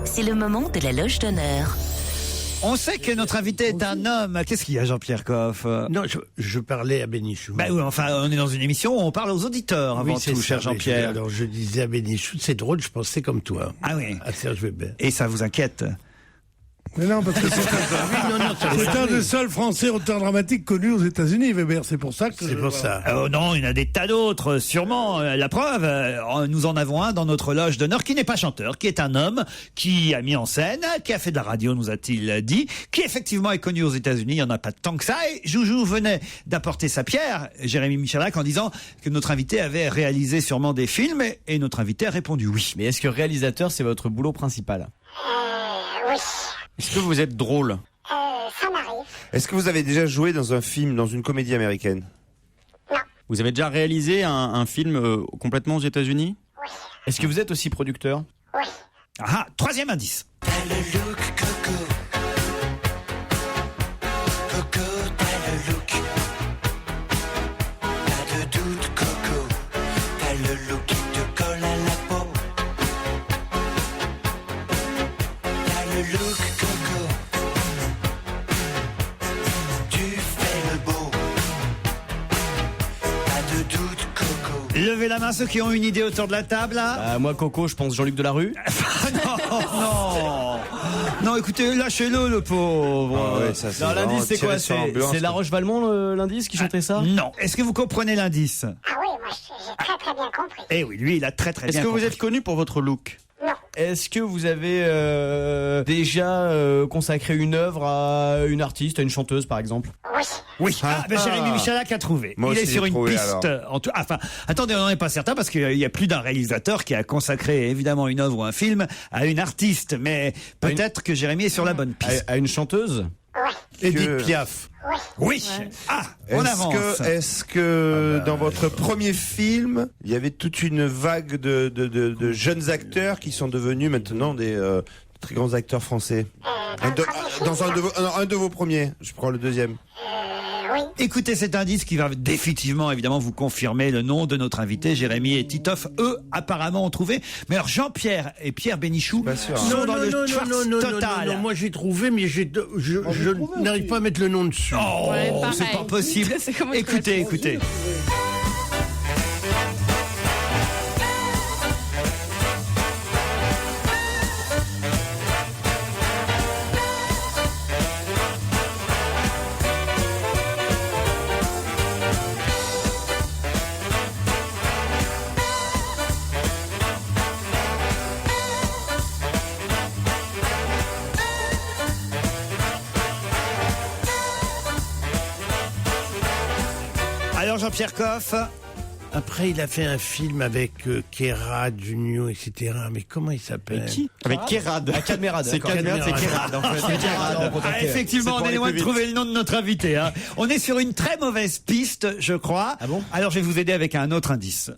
C'est le moment de la loge d'honneur. On sait que notre invité est un homme. Qu'est-ce qu'il y a, Jean-Pierre Coff? Non, je parlais à Bénichou. Bah oui, enfin, on est dans une émission où on parle aux auditeurs avant c'est tout, ça, cher mais Jean-Pierre. alors je disais à Bénichou, c'est drôle, je pensais comme toi. Ah oui. À Serge Weber. Et ça vous inquiète? Mais non, parce que c'est un des seuls Français auteurs dramatiques connus aux États-Unis, Weber. C'est pour ça que. C'est pour ça. Oh non, il y en a des tas d'autres, sûrement. La preuve, nous en avons un dans notre loge d'honneur qui n'est pas chanteur, qui est un homme qui a mis en scène, qui a fait de la radio, nous a-t-il dit, qui effectivement est connu aux États-Unis. Il n'y en a pas tant que ça. Et Joujou venait d'apporter sa pierre, Jérémy Michalak, en disant que notre invité avait réalisé sûrement des films, et notre invité a répondu oui. Mais est-ce que réalisateur, c'est votre boulot principal? Oui. Est-ce que vous êtes drôle? Ça m'arrive. Est-ce que vous avez déjà joué dans un film, dans une comédie américaine? Vous avez déjà réalisé un film complètement aux États-Unis? Oui. Est-ce que vous êtes aussi producteur? Oui. Ah, troisième indice. T'as le look coco. Coco, t'as le look. Pas de doute, coco. T'as le look qui te colle à la peau. T'as le look coco. Tu Levez la main ceux qui ont une idée autour de la table, là. Moi, Coco, je pense Jean-Luc Delarue. Non, écoutez, lâchez-le, le pauvre. Non, l'indice, c'est quoi? C'est La Roche-Valmont, l'indice, qui chantait ça? Non. Est-ce que vous comprenez l'indice? Ah oui, moi j'ai très très bien compris. Eh oui, lui, il a très très bien Est-ce que compris. vous êtes connu pour votre look? Non. Est-ce que vous avez déjà consacré une œuvre à une artiste, à une chanteuse, par exemple? Oui. Oui, Jérémy Michalak a trouvé. Moi Il est aussi, sur j'ai une trouvé, piste. Enfin, attendez, on n'en est pas certain parce qu'il y a plus d'un réalisateur qui a consacré évidemment une œuvre ou un film à une artiste, mais peut-être que Jérémy est sur la bonne piste. À une chanteuse? Edith Piaf. Oui. Ah, on avance. Est-ce que dans votre premier film, il y avait toute une vague de jeunes acteurs qui sont devenus maintenant des très grands acteurs français? Dans un de vos premiers, je prends le deuxième. Oui. Écoutez cet indice qui va définitivement, évidemment, vous confirmer le nom de notre invité. Jérémy et Titoff, eux, apparemment, ont trouvé. Mais alors, Jean-Pierre et Pierre Bénichou sont dans le Schwartz total. Non, moi j'ai trouvé, mais je n'arrive pas à mettre le nom dessus. Oh, c'est pas possible. Écoutez. Alors Jean-Pierre Coff. Après, il a fait un film avec Kérad, Junio, etc. Mais comment il s'appelle? Avec qui? Avec Kérad. Kérad. C'est Kérad, en fait. Effectivement, on est loin de trouver le nom de notre invité. On est sur une très mauvaise piste, je crois. Ah bon? Alors je vais vous aider avec un autre indice.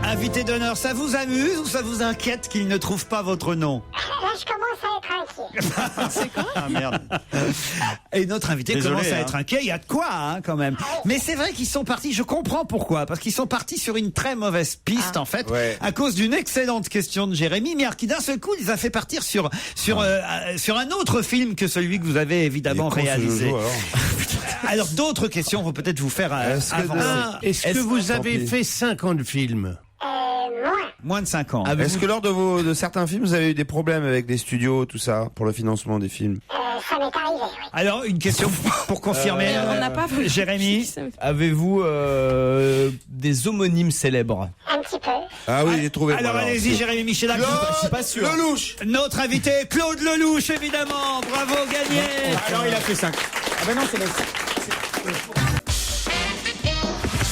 Invité d'honneur, ça vous amuse ou ça vous inquiète qu'il ne trouve pas votre nom? Là, je commence à être inquiet. C'est quoi? Ah merde. Et notre invité commence à être inquiet. Il y a de quoi, quand même. Mais c'est vrai qu'ils sont partis. Je comprends pourquoi. Parce qu'ils sont partis sur une très mauvaise piste, en fait, à cause d'une excellente question de Jérémy, mais qui d'un seul coup les a fait partir sur un autre film que celui que vous avez évidemment réalisé. Alors d'autres questions vont peut-être vous faire avancer. Est-ce que vous avez fait 50 films? Moins de 5 ans. Est-ce que lors de certains films, vous avez eu des problèmes avec des studios, tout ça, pour le financement des films? Ça m'est arrivé, oui. Alors, une question pour confirmer. On n'a pas voulu. Jérémy, avez-vous des homonymes célèbres? Un petit peu. Ah oui, j'ai trouvé. alors allez-y, Jérémy Michalak. Je suis pas sûr. Lelouch. Notre invité, Claude Lelouch, évidemment. Bravo, gagné. Alors il a fait 5. Ah ben non, c'est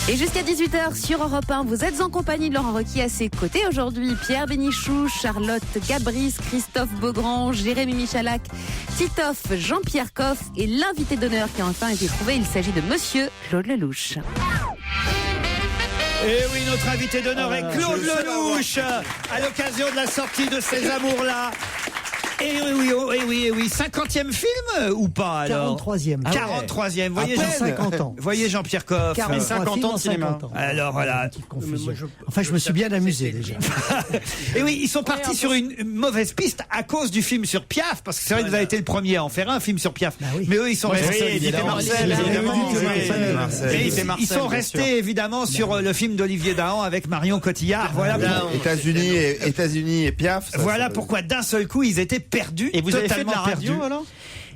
Et jusqu'à 18h sur Europe 1, vous êtes en compagnie de Laurent Ruquier à ses côtés aujourd'hui. Pierre Bénichou, Charlotte Gabris, Christophe Beaugrand, Jérémy Michalak, Titoff, Jean-Pierre Coff et l'invité d'honneur qui a enfin été trouvé. Il s'agit de Monsieur Claude Lelouch. Et oui, notre invité d'honneur est Claude Lelouch, à l'occasion de la sortie de Ces Amours-là. Et oui, 50e film ou pas alors? 43e. 43e, voyez, Après 50 ans. Voyez Jean-Pierre Coff. 50 ans de cinéma. Alors voilà. Enfin, je me suis bien amusé déjà. Et oui, ils sont partis sur une mauvaise piste à cause du film sur Piaf, parce que c'est vrai que vous avez été le premier à en faire un film sur Piaf. Mais eux, ils sont restés. Ils sont restés évidemment sur le film d'Olivier Dahan avec Marion Cotillard. Voilà. États-Unis et Piaf. Voilà pourquoi d'un seul coup ils étaient perdus. Et vous avez fait de la radio perdus. alors?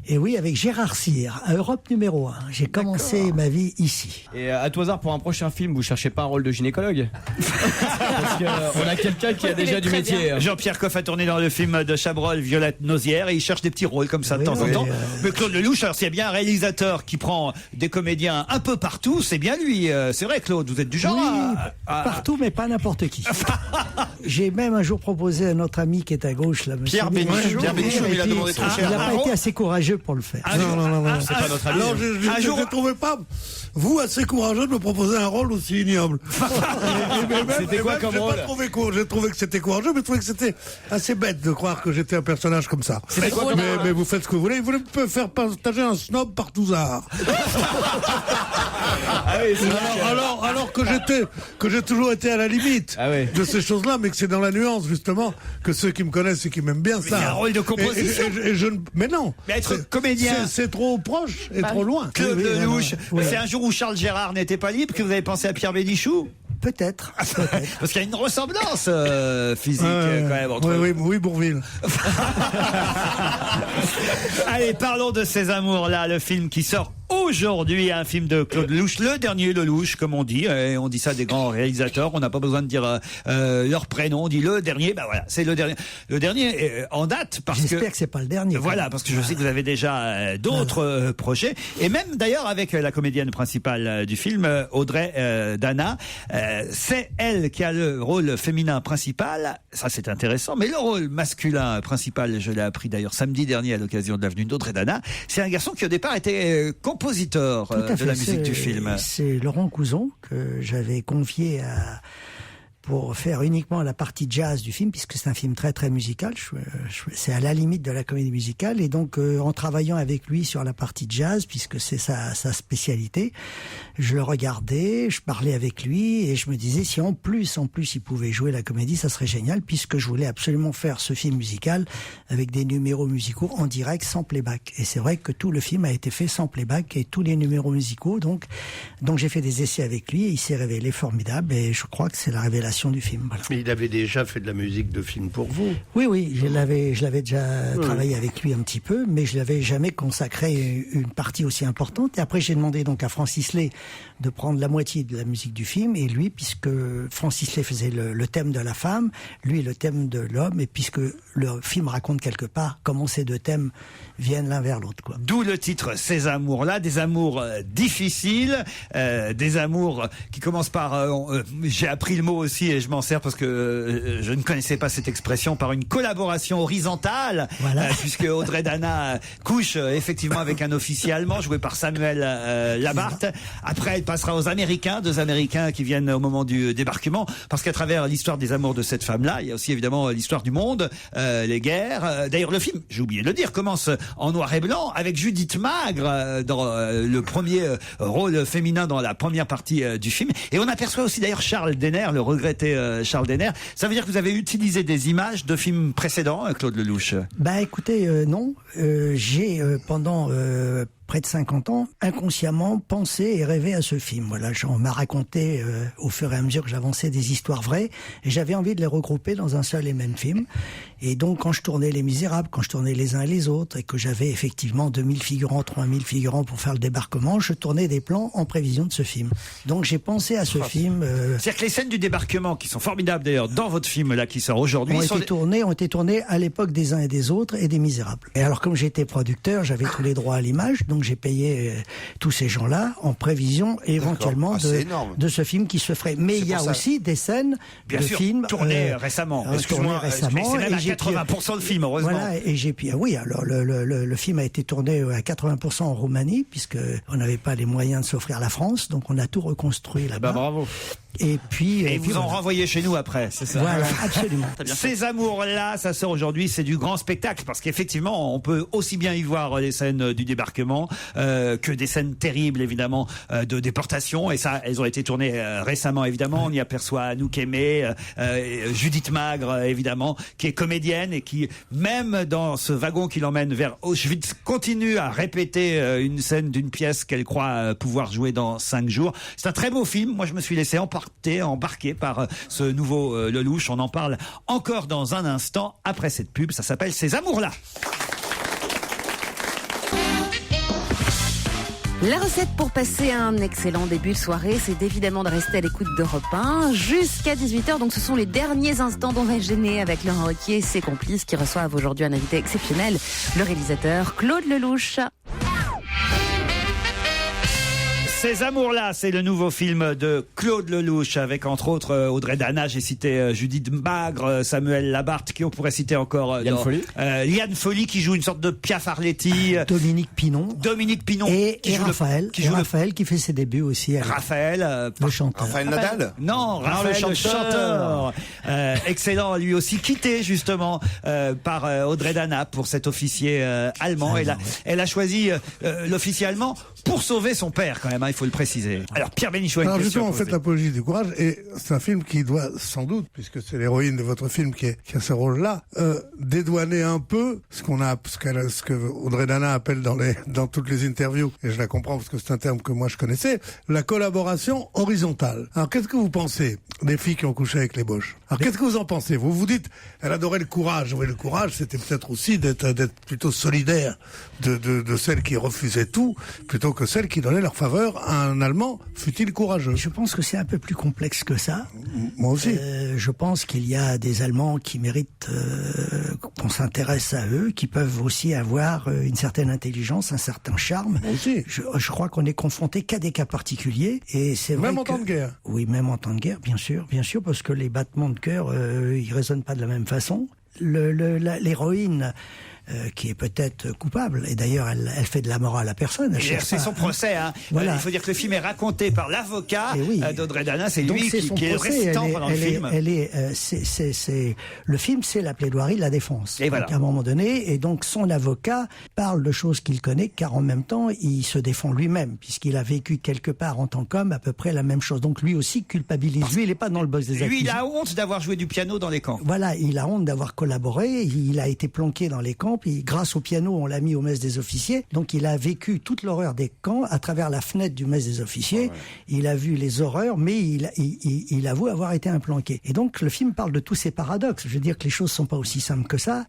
Et oui, avec Gérard Cyr, à Europe numéro 1. J'ai commencé ma vie ici. Et à tout hasard, pour un prochain film, vous cherchez pas un rôle de gynécologue? Parce qu'on a quelqu'un qui a déjà du métier. Jean-Pierre Coff a tourné dans le film de Chabrol, Violette Nausière, et il cherche des petits rôles comme ça de temps en temps. Mais Claude Lelouch, alors s'il y a bien un réalisateur qui prend des comédiens un peu partout, c'est bien lui. C'est vrai, Claude, vous êtes du genre partout, mais pas n'importe qui. J'ai même un jour proposé à notre ami qui est à gauche, là, Pierre Bénichou. Pierre Bénichou, il a demandé trop cher. Il n'a pas été assez courageux. courageux pour le faire. Non. C'est pas notre avis. Non, je ne trouvais pas, vous, assez courageux de me proposer un rôle aussi ignoble. C'était quoi comme rôle? J'ai trouvé que c'était courageux, mais je trouvais que c'était assez bête de croire que j'étais un personnage comme ça. Mais vous faites ce que vous voulez. Vous voulez me faire partager un snob par tous arts. Alors que j'ai toujours été à la limite de ces choses-là, mais que c'est dans la nuance, justement, que ceux qui me connaissent et qui m'aiment bien ça. Il y a un rôle de composition. Mais non. Mais être comédien. C'est trop proche et trop loin. Claude Lelouch. C'est un jour où Charles Gérard n'était pas libre que vous avez pensé à Pierre Bénichou? Peut-être. Parce qu'il y a une ressemblance physique quand même entre Oui, Bourville. Allez, parlons de Ces Amours-là, le film qui sort aujourd'hui, un film de Claude Lelouch, le dernier Lelouch, comme on dit, et on dit ça des grands réalisateurs, on n'a pas besoin de dire leur prénom, on dit le dernier, ben voilà, c'est le dernier en date, parce que... J'espère que c'est pas le dernier. Voilà, parce que je sais que vous avez déjà d'autres projets, et même d'ailleurs avec la comédienne principale du film, Audrey Dana, c'est elle qui a le rôle féminin principal, ça c'est intéressant, mais le rôle masculin principal, je l'ai appris d'ailleurs samedi dernier à l'occasion de l'avenue d'Audrey Dana, c'est un garçon qui au départ était compositeur de la musique du film. C'est Laurent Couzon que j'avais confié pour faire uniquement la partie jazz du film, puisque c'est un film très très musical. C'est à la limite de la comédie musicale, et donc en travaillant avec lui sur la partie jazz, puisque c'est sa spécialité, je le regardais, je parlais avec lui, et je me disais si en plus il pouvait jouer la comédie, ça serait génial, puisque je voulais absolument faire ce film musical avec des numéros musicaux en direct sans playback. Et c'est vrai que tout le film a été fait sans playback et tous les numéros musicaux, donc j'ai fait des essais avec lui et il s'est révélé formidable, et je crois que c'est la révélation du film. Voilà. Mais il avait déjà fait de la musique de film pour vous. Oui, je l'avais déjà travaillé avec lui un petit peu, mais je l'avais jamais consacré une partie aussi importante. Et après, j'ai demandé donc à Francis Lay de prendre la moitié de la musique du film, et lui, puisque Francis Lay faisait le thème de la femme, lui le thème de l'homme, et puisque le film raconte quelque part comment ces deux thèmes viennent l'un vers l'autre, quoi. D'où le titre Ces Amours-là, des amours difficiles, des amours qui commencent par, j'ai appris le mot aussi et je m'en sers parce que je ne connaissais pas cette expression, par une collaboration horizontale, puisque Audrey Dana couche effectivement avec un officier allemand joué par Samuel Labarthe. Après, elle passera aux Américains, deux Américains qui viennent au moment du débarquement, parce qu'à travers l'histoire des amours de cette femme-là, il y a aussi évidemment l'histoire du monde, les guerres. D'ailleurs, le film, j'ai oublié de le dire, commence en noir et blanc avec Judith Magre dans le premier rôle féminin dans la première partie du film. Et on aperçoit aussi d'ailleurs Charles Denner, le regretté Charles Denner. Ça veut dire que vous avez utilisé des images de films précédents, Claude Lelouch? Bah écoutez, non. J'ai pendant près de 50 ans, inconsciemment pensé et rêvé à ce film. Voilà, on m'a raconté au fur et à mesure que j'avançais des histoires vraies, et j'avais envie de les regrouper dans un seul et même film. Et donc, quand je tournais Les Misérables, quand je tournais les uns et les autres, et que j'avais effectivement 2000 figurants, 3000 figurants pour faire le débarquement, je tournais des plans en prévision de ce film. Donc, j'ai pensé à ce film. C'est-à-dire que les scènes du débarquement, qui sont formidables d'ailleurs dans votre film là qui sort aujourd'hui, ont été tournées à l'époque des uns et des autres et des Misérables. Et alors, comme j'étais producteur, j'avais tous les droits à l'image, donc j'ai payé tous ces gens-là en prévision éventuellement de ce film qui se ferait. Mais il y a aussi des scènes de films tournés récemment. Excuse-moi, c'est même à 80% de film, heureusement. Voilà, et j'ai puis oui, alors le film a été tourné à 80% en Roumanie, puisque on n'avait pas les moyens de s'offrir la France, donc on a tout reconstruit là-bas. Bravo. Et puis vous en renvoyez chez nous après, c'est ça? Voilà, absolument. Ces amours-là, ça sort aujourd'hui, c'est du grand spectacle, parce qu'effectivement, on peut aussi bien y voir les scènes du débarquement que des scènes terribles, évidemment, de déportation. Et ça, elles ont été tournées récemment, évidemment. On y aperçoit Anouk Aimée, Judith Magre, évidemment, qui est comédienne et qui, même dans ce wagon qui l'emmène vers Auschwitz, continue à répéter une scène d'une pièce qu'elle croit pouvoir jouer dans 5 jours. C'est un très beau film. Moi, je me suis laissé embarqué par ce nouveau Lelouch. On en parle encore dans un instant après cette pub. Ça s'appelle Ces Amours-là. La recette pour passer un excellent début de soirée, c'est évidemment de rester à l'écoute d'Europe 1 jusqu'à 18h. Donc ce sont les derniers instants d'On va gêner avec Laurent Ruquier et ses complices qui reçoivent aujourd'hui un invité exceptionnel, le réalisateur Claude Lelouch. Ces amours-là, c'est le nouveau film de Claude Lelouch avec entre autres Audrey Dana, j'ai cité Judith Magre, Samuel Labarthe, qui on pourrait citer encore Liane Folly qui joue une sorte de Piaf Arletty, Dominique Pinon et Raphaël qui fait ses débuts aussi. Raphaël, le chanteur. Raphaël Nadal. Non, Raphaël le chanteur. Excellent, lui aussi quitté justement par Audrey Dana pour cet officier allemand. Elle a choisi l'officier allemand pour sauver son père quand même, hein, il faut le préciser. Alors Pierre Bénichou, alors justement, vous faites l'apologie du courage, et c'est un film qui doit sans doute, puisque c'est l'héroïne de votre film qui a ce rôle-là, dédouaner un peu ce que Audrey Dana appelle dans toutes les interviews, et je la comprends parce que c'est un terme que moi je connaissais, la collaboration horizontale. Alors qu'est-ce que vous pensez des filles qui ont couché avec les Boches? Alors qu'est-ce que vous en pensez? Vous vous dites, elle adorait le courage. Oui, le courage, c'était peut-être aussi d'être plutôt solidaire de celles qui refusaient tout, plutôt que celles qui donnaient leur faveur à un Allemand, fût-il courageux. Je pense que c'est un peu plus complexe que ça. Moi aussi. Je pense qu'il y a des Allemands qui méritent qu'on s'intéresse à eux, qui peuvent aussi avoir une certaine intelligence, un certain charme. Moi aussi. Je crois qu'on est confronté qu'à des cas particuliers, et c'est vrai même en temps de guerre. Oui, même en temps de guerre, bien sûr, parce que les battements de cœur, ils résonnent pas de la même façon. L'héroïne qui est peut-être coupable, et d'ailleurs elle fait de la morale à personne. C'est son procès. Hein. Voilà. Il faut dire que le film est raconté par l'avocat d'Audrey Dana, c'est lui qui est le récitant pendant le film. Le film, c'est la plaidoirie de la défense. Et voilà. À un moment donné, et donc son avocat parle de choses qu'il connaît, car en même temps il se défend lui-même, puisqu'il a vécu quelque part en tant qu'homme à peu près la même chose. Donc lui aussi culpabilise. Lui, il n'est pas dans le box des accusés. Lui, il a honte d'avoir joué du piano dans les camps. Voilà, il a honte d'avoir collaboré. Il a été planqué dans les camps. Puis grâce au piano, on l'a mis au mess des officiers. Donc il a vécu toute l'horreur des camps à travers la fenêtre du mess des officiers. Il a vu les horreurs, mais il avoue avoir été implanqué. Et donc le film parle de tous ces paradoxes. Je veux dire que les choses sont pas aussi simples que ça.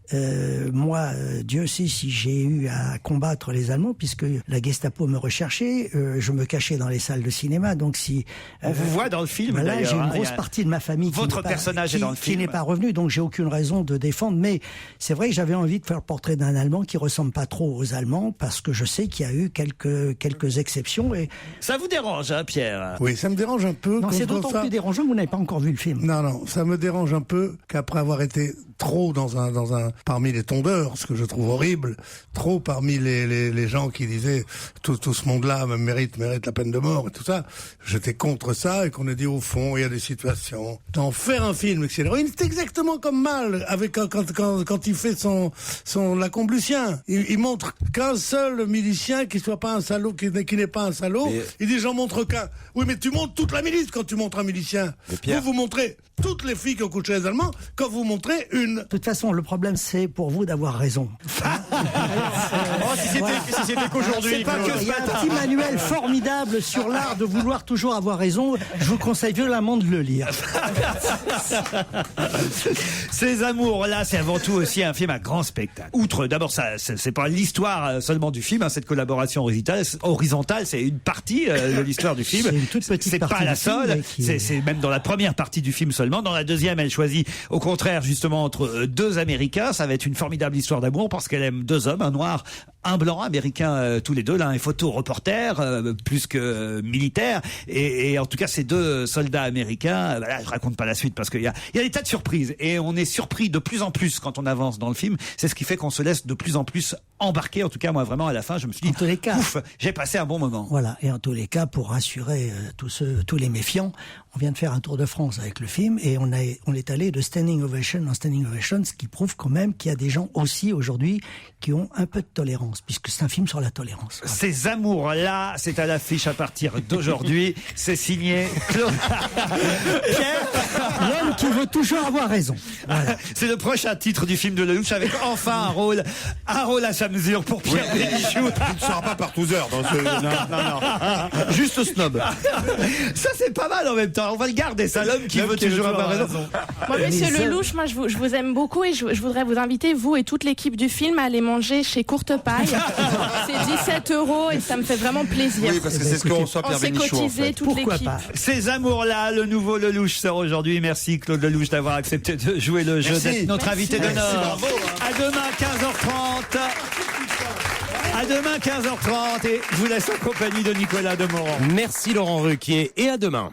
Moi, Dieu sait si j'ai eu à combattre les Allemands, puisque la Gestapo me recherchait. Je me cachais dans les salles de cinéma. Donc si on vous voit dans le film, voilà, d'ailleurs, j'ai une grosse partie de ma famille votre personnage est dans le film, qui n'est pas revenu. Donc j'ai aucune raison de défendre. Mais c'est vrai que j'avais envie de faire le portrait d'un Allemand qui ressemble pas trop aux Allemands, parce que je sais qu'il y a eu quelques exceptions. Et ça vous dérange, hein, Pierre? Oui, ça me dérange un peu. Non, c'est d'autant plus dérangeant que vous n'avez pas encore vu le film. Non, ça me dérange un peu qu'après avoir été trop parmi les tondeurs, ce que je trouve horrible, trop parmi les gens qui disaient tout ce monde-là mérite la peine de mort et tout ça. J'étais contre ça, et qu'on a dit au fond il y a des situations. D'en faire un film, c'est exactement comme Mal avec quand il fait la Comblucien. Il montre qu'un seul milicien qui soit pas un salaud, qui n'est pas un salaud. Il dit j'en montre qu'un. Oui, mais tu montres toute la milice quand tu montres un milicien. Vous montrez toutes les filles qui ont couché les Allemands quand vous montrez une. De toute façon, le problème, c'est pour vous d'avoir raison. Si c'était qu'aujourd'hui. Il y a un petit manuel formidable sur l'art de vouloir toujours avoir raison. Je vous conseille violemment de le lire. Ces amours-là, c'est avant tout aussi un film à grand spectacle. Outre, d'abord, ça, c'est pas l'histoire seulement du film, hein, cette collaboration horizontale, c'est une partie de l'histoire du film. C'est une toute petite partie. C'est pas la seule. C'est même dans la première partie du film seulement. Dans la deuxième, elle choisit, au contraire, justement, entre deux Américains. Ça va être une formidable histoire d'amour parce qu'elle aime deux hommes, un noir, un blanc, américain, tous les deux. L'un est photo-reporter, plus que militaire. Et en tout cas, ces deux soldats américains, là, je raconte pas la suite parce qu'il y a des tas de surprises. Et on est surpris de plus en plus quand on avance dans le film. C'est ce qui fait qu'on se laisse de plus en plus embarquer. En tout cas, moi, vraiment, à la fin, je me suis dit, ouf, j'ai passé un bon moment. Voilà. Et en tous les cas, pour rassurer tous les méfiants, on vient de faire un tour de France avec le film, et on est allé de standing ovation en standing ovation, ce qui prouve quand même qu'il y a des gens aussi aujourd'hui qui ont un peu de tolérance, puisque c'est un film sur la tolérance. Voilà. Ces amours-là, c'est à l'affiche à partir d'aujourd'hui. C'est signé Claude. Pierre, l'homme qui veut toujours avoir raison. Voilà. C'est le prochain titre du film de Lelouch, avec enfin un rôle à sa mesure pour Pierre Bénichou. Tu ne seras pas partouzeur dans ce... Non. Juste snob. Ça, c'est pas mal en même temps. On va le garder, ça, l'homme qui veut toujours avoir raison. Bon, monsieur Lelouch, moi, je vous aime beaucoup, et je voudrais vous inviter, vous et toute l'équipe du film, à aller manger chez Courte Paille. C'est 17 € et ça me fait vraiment plaisir. Oui, parce que c'est ce qu'on reçoit Pierre Bénichou, en fait. Toute l'équipe. Ces amours-là, le nouveau Lelouch sort aujourd'hui. Merci Claude Lelouch d'avoir accepté de jouer le jeu, d'être notre invité d'honneur. À demain, 15h30. À demain 15h30 et je vous laisse en compagnie de Nicolas Demorand. Merci Laurent Ruquier et à demain.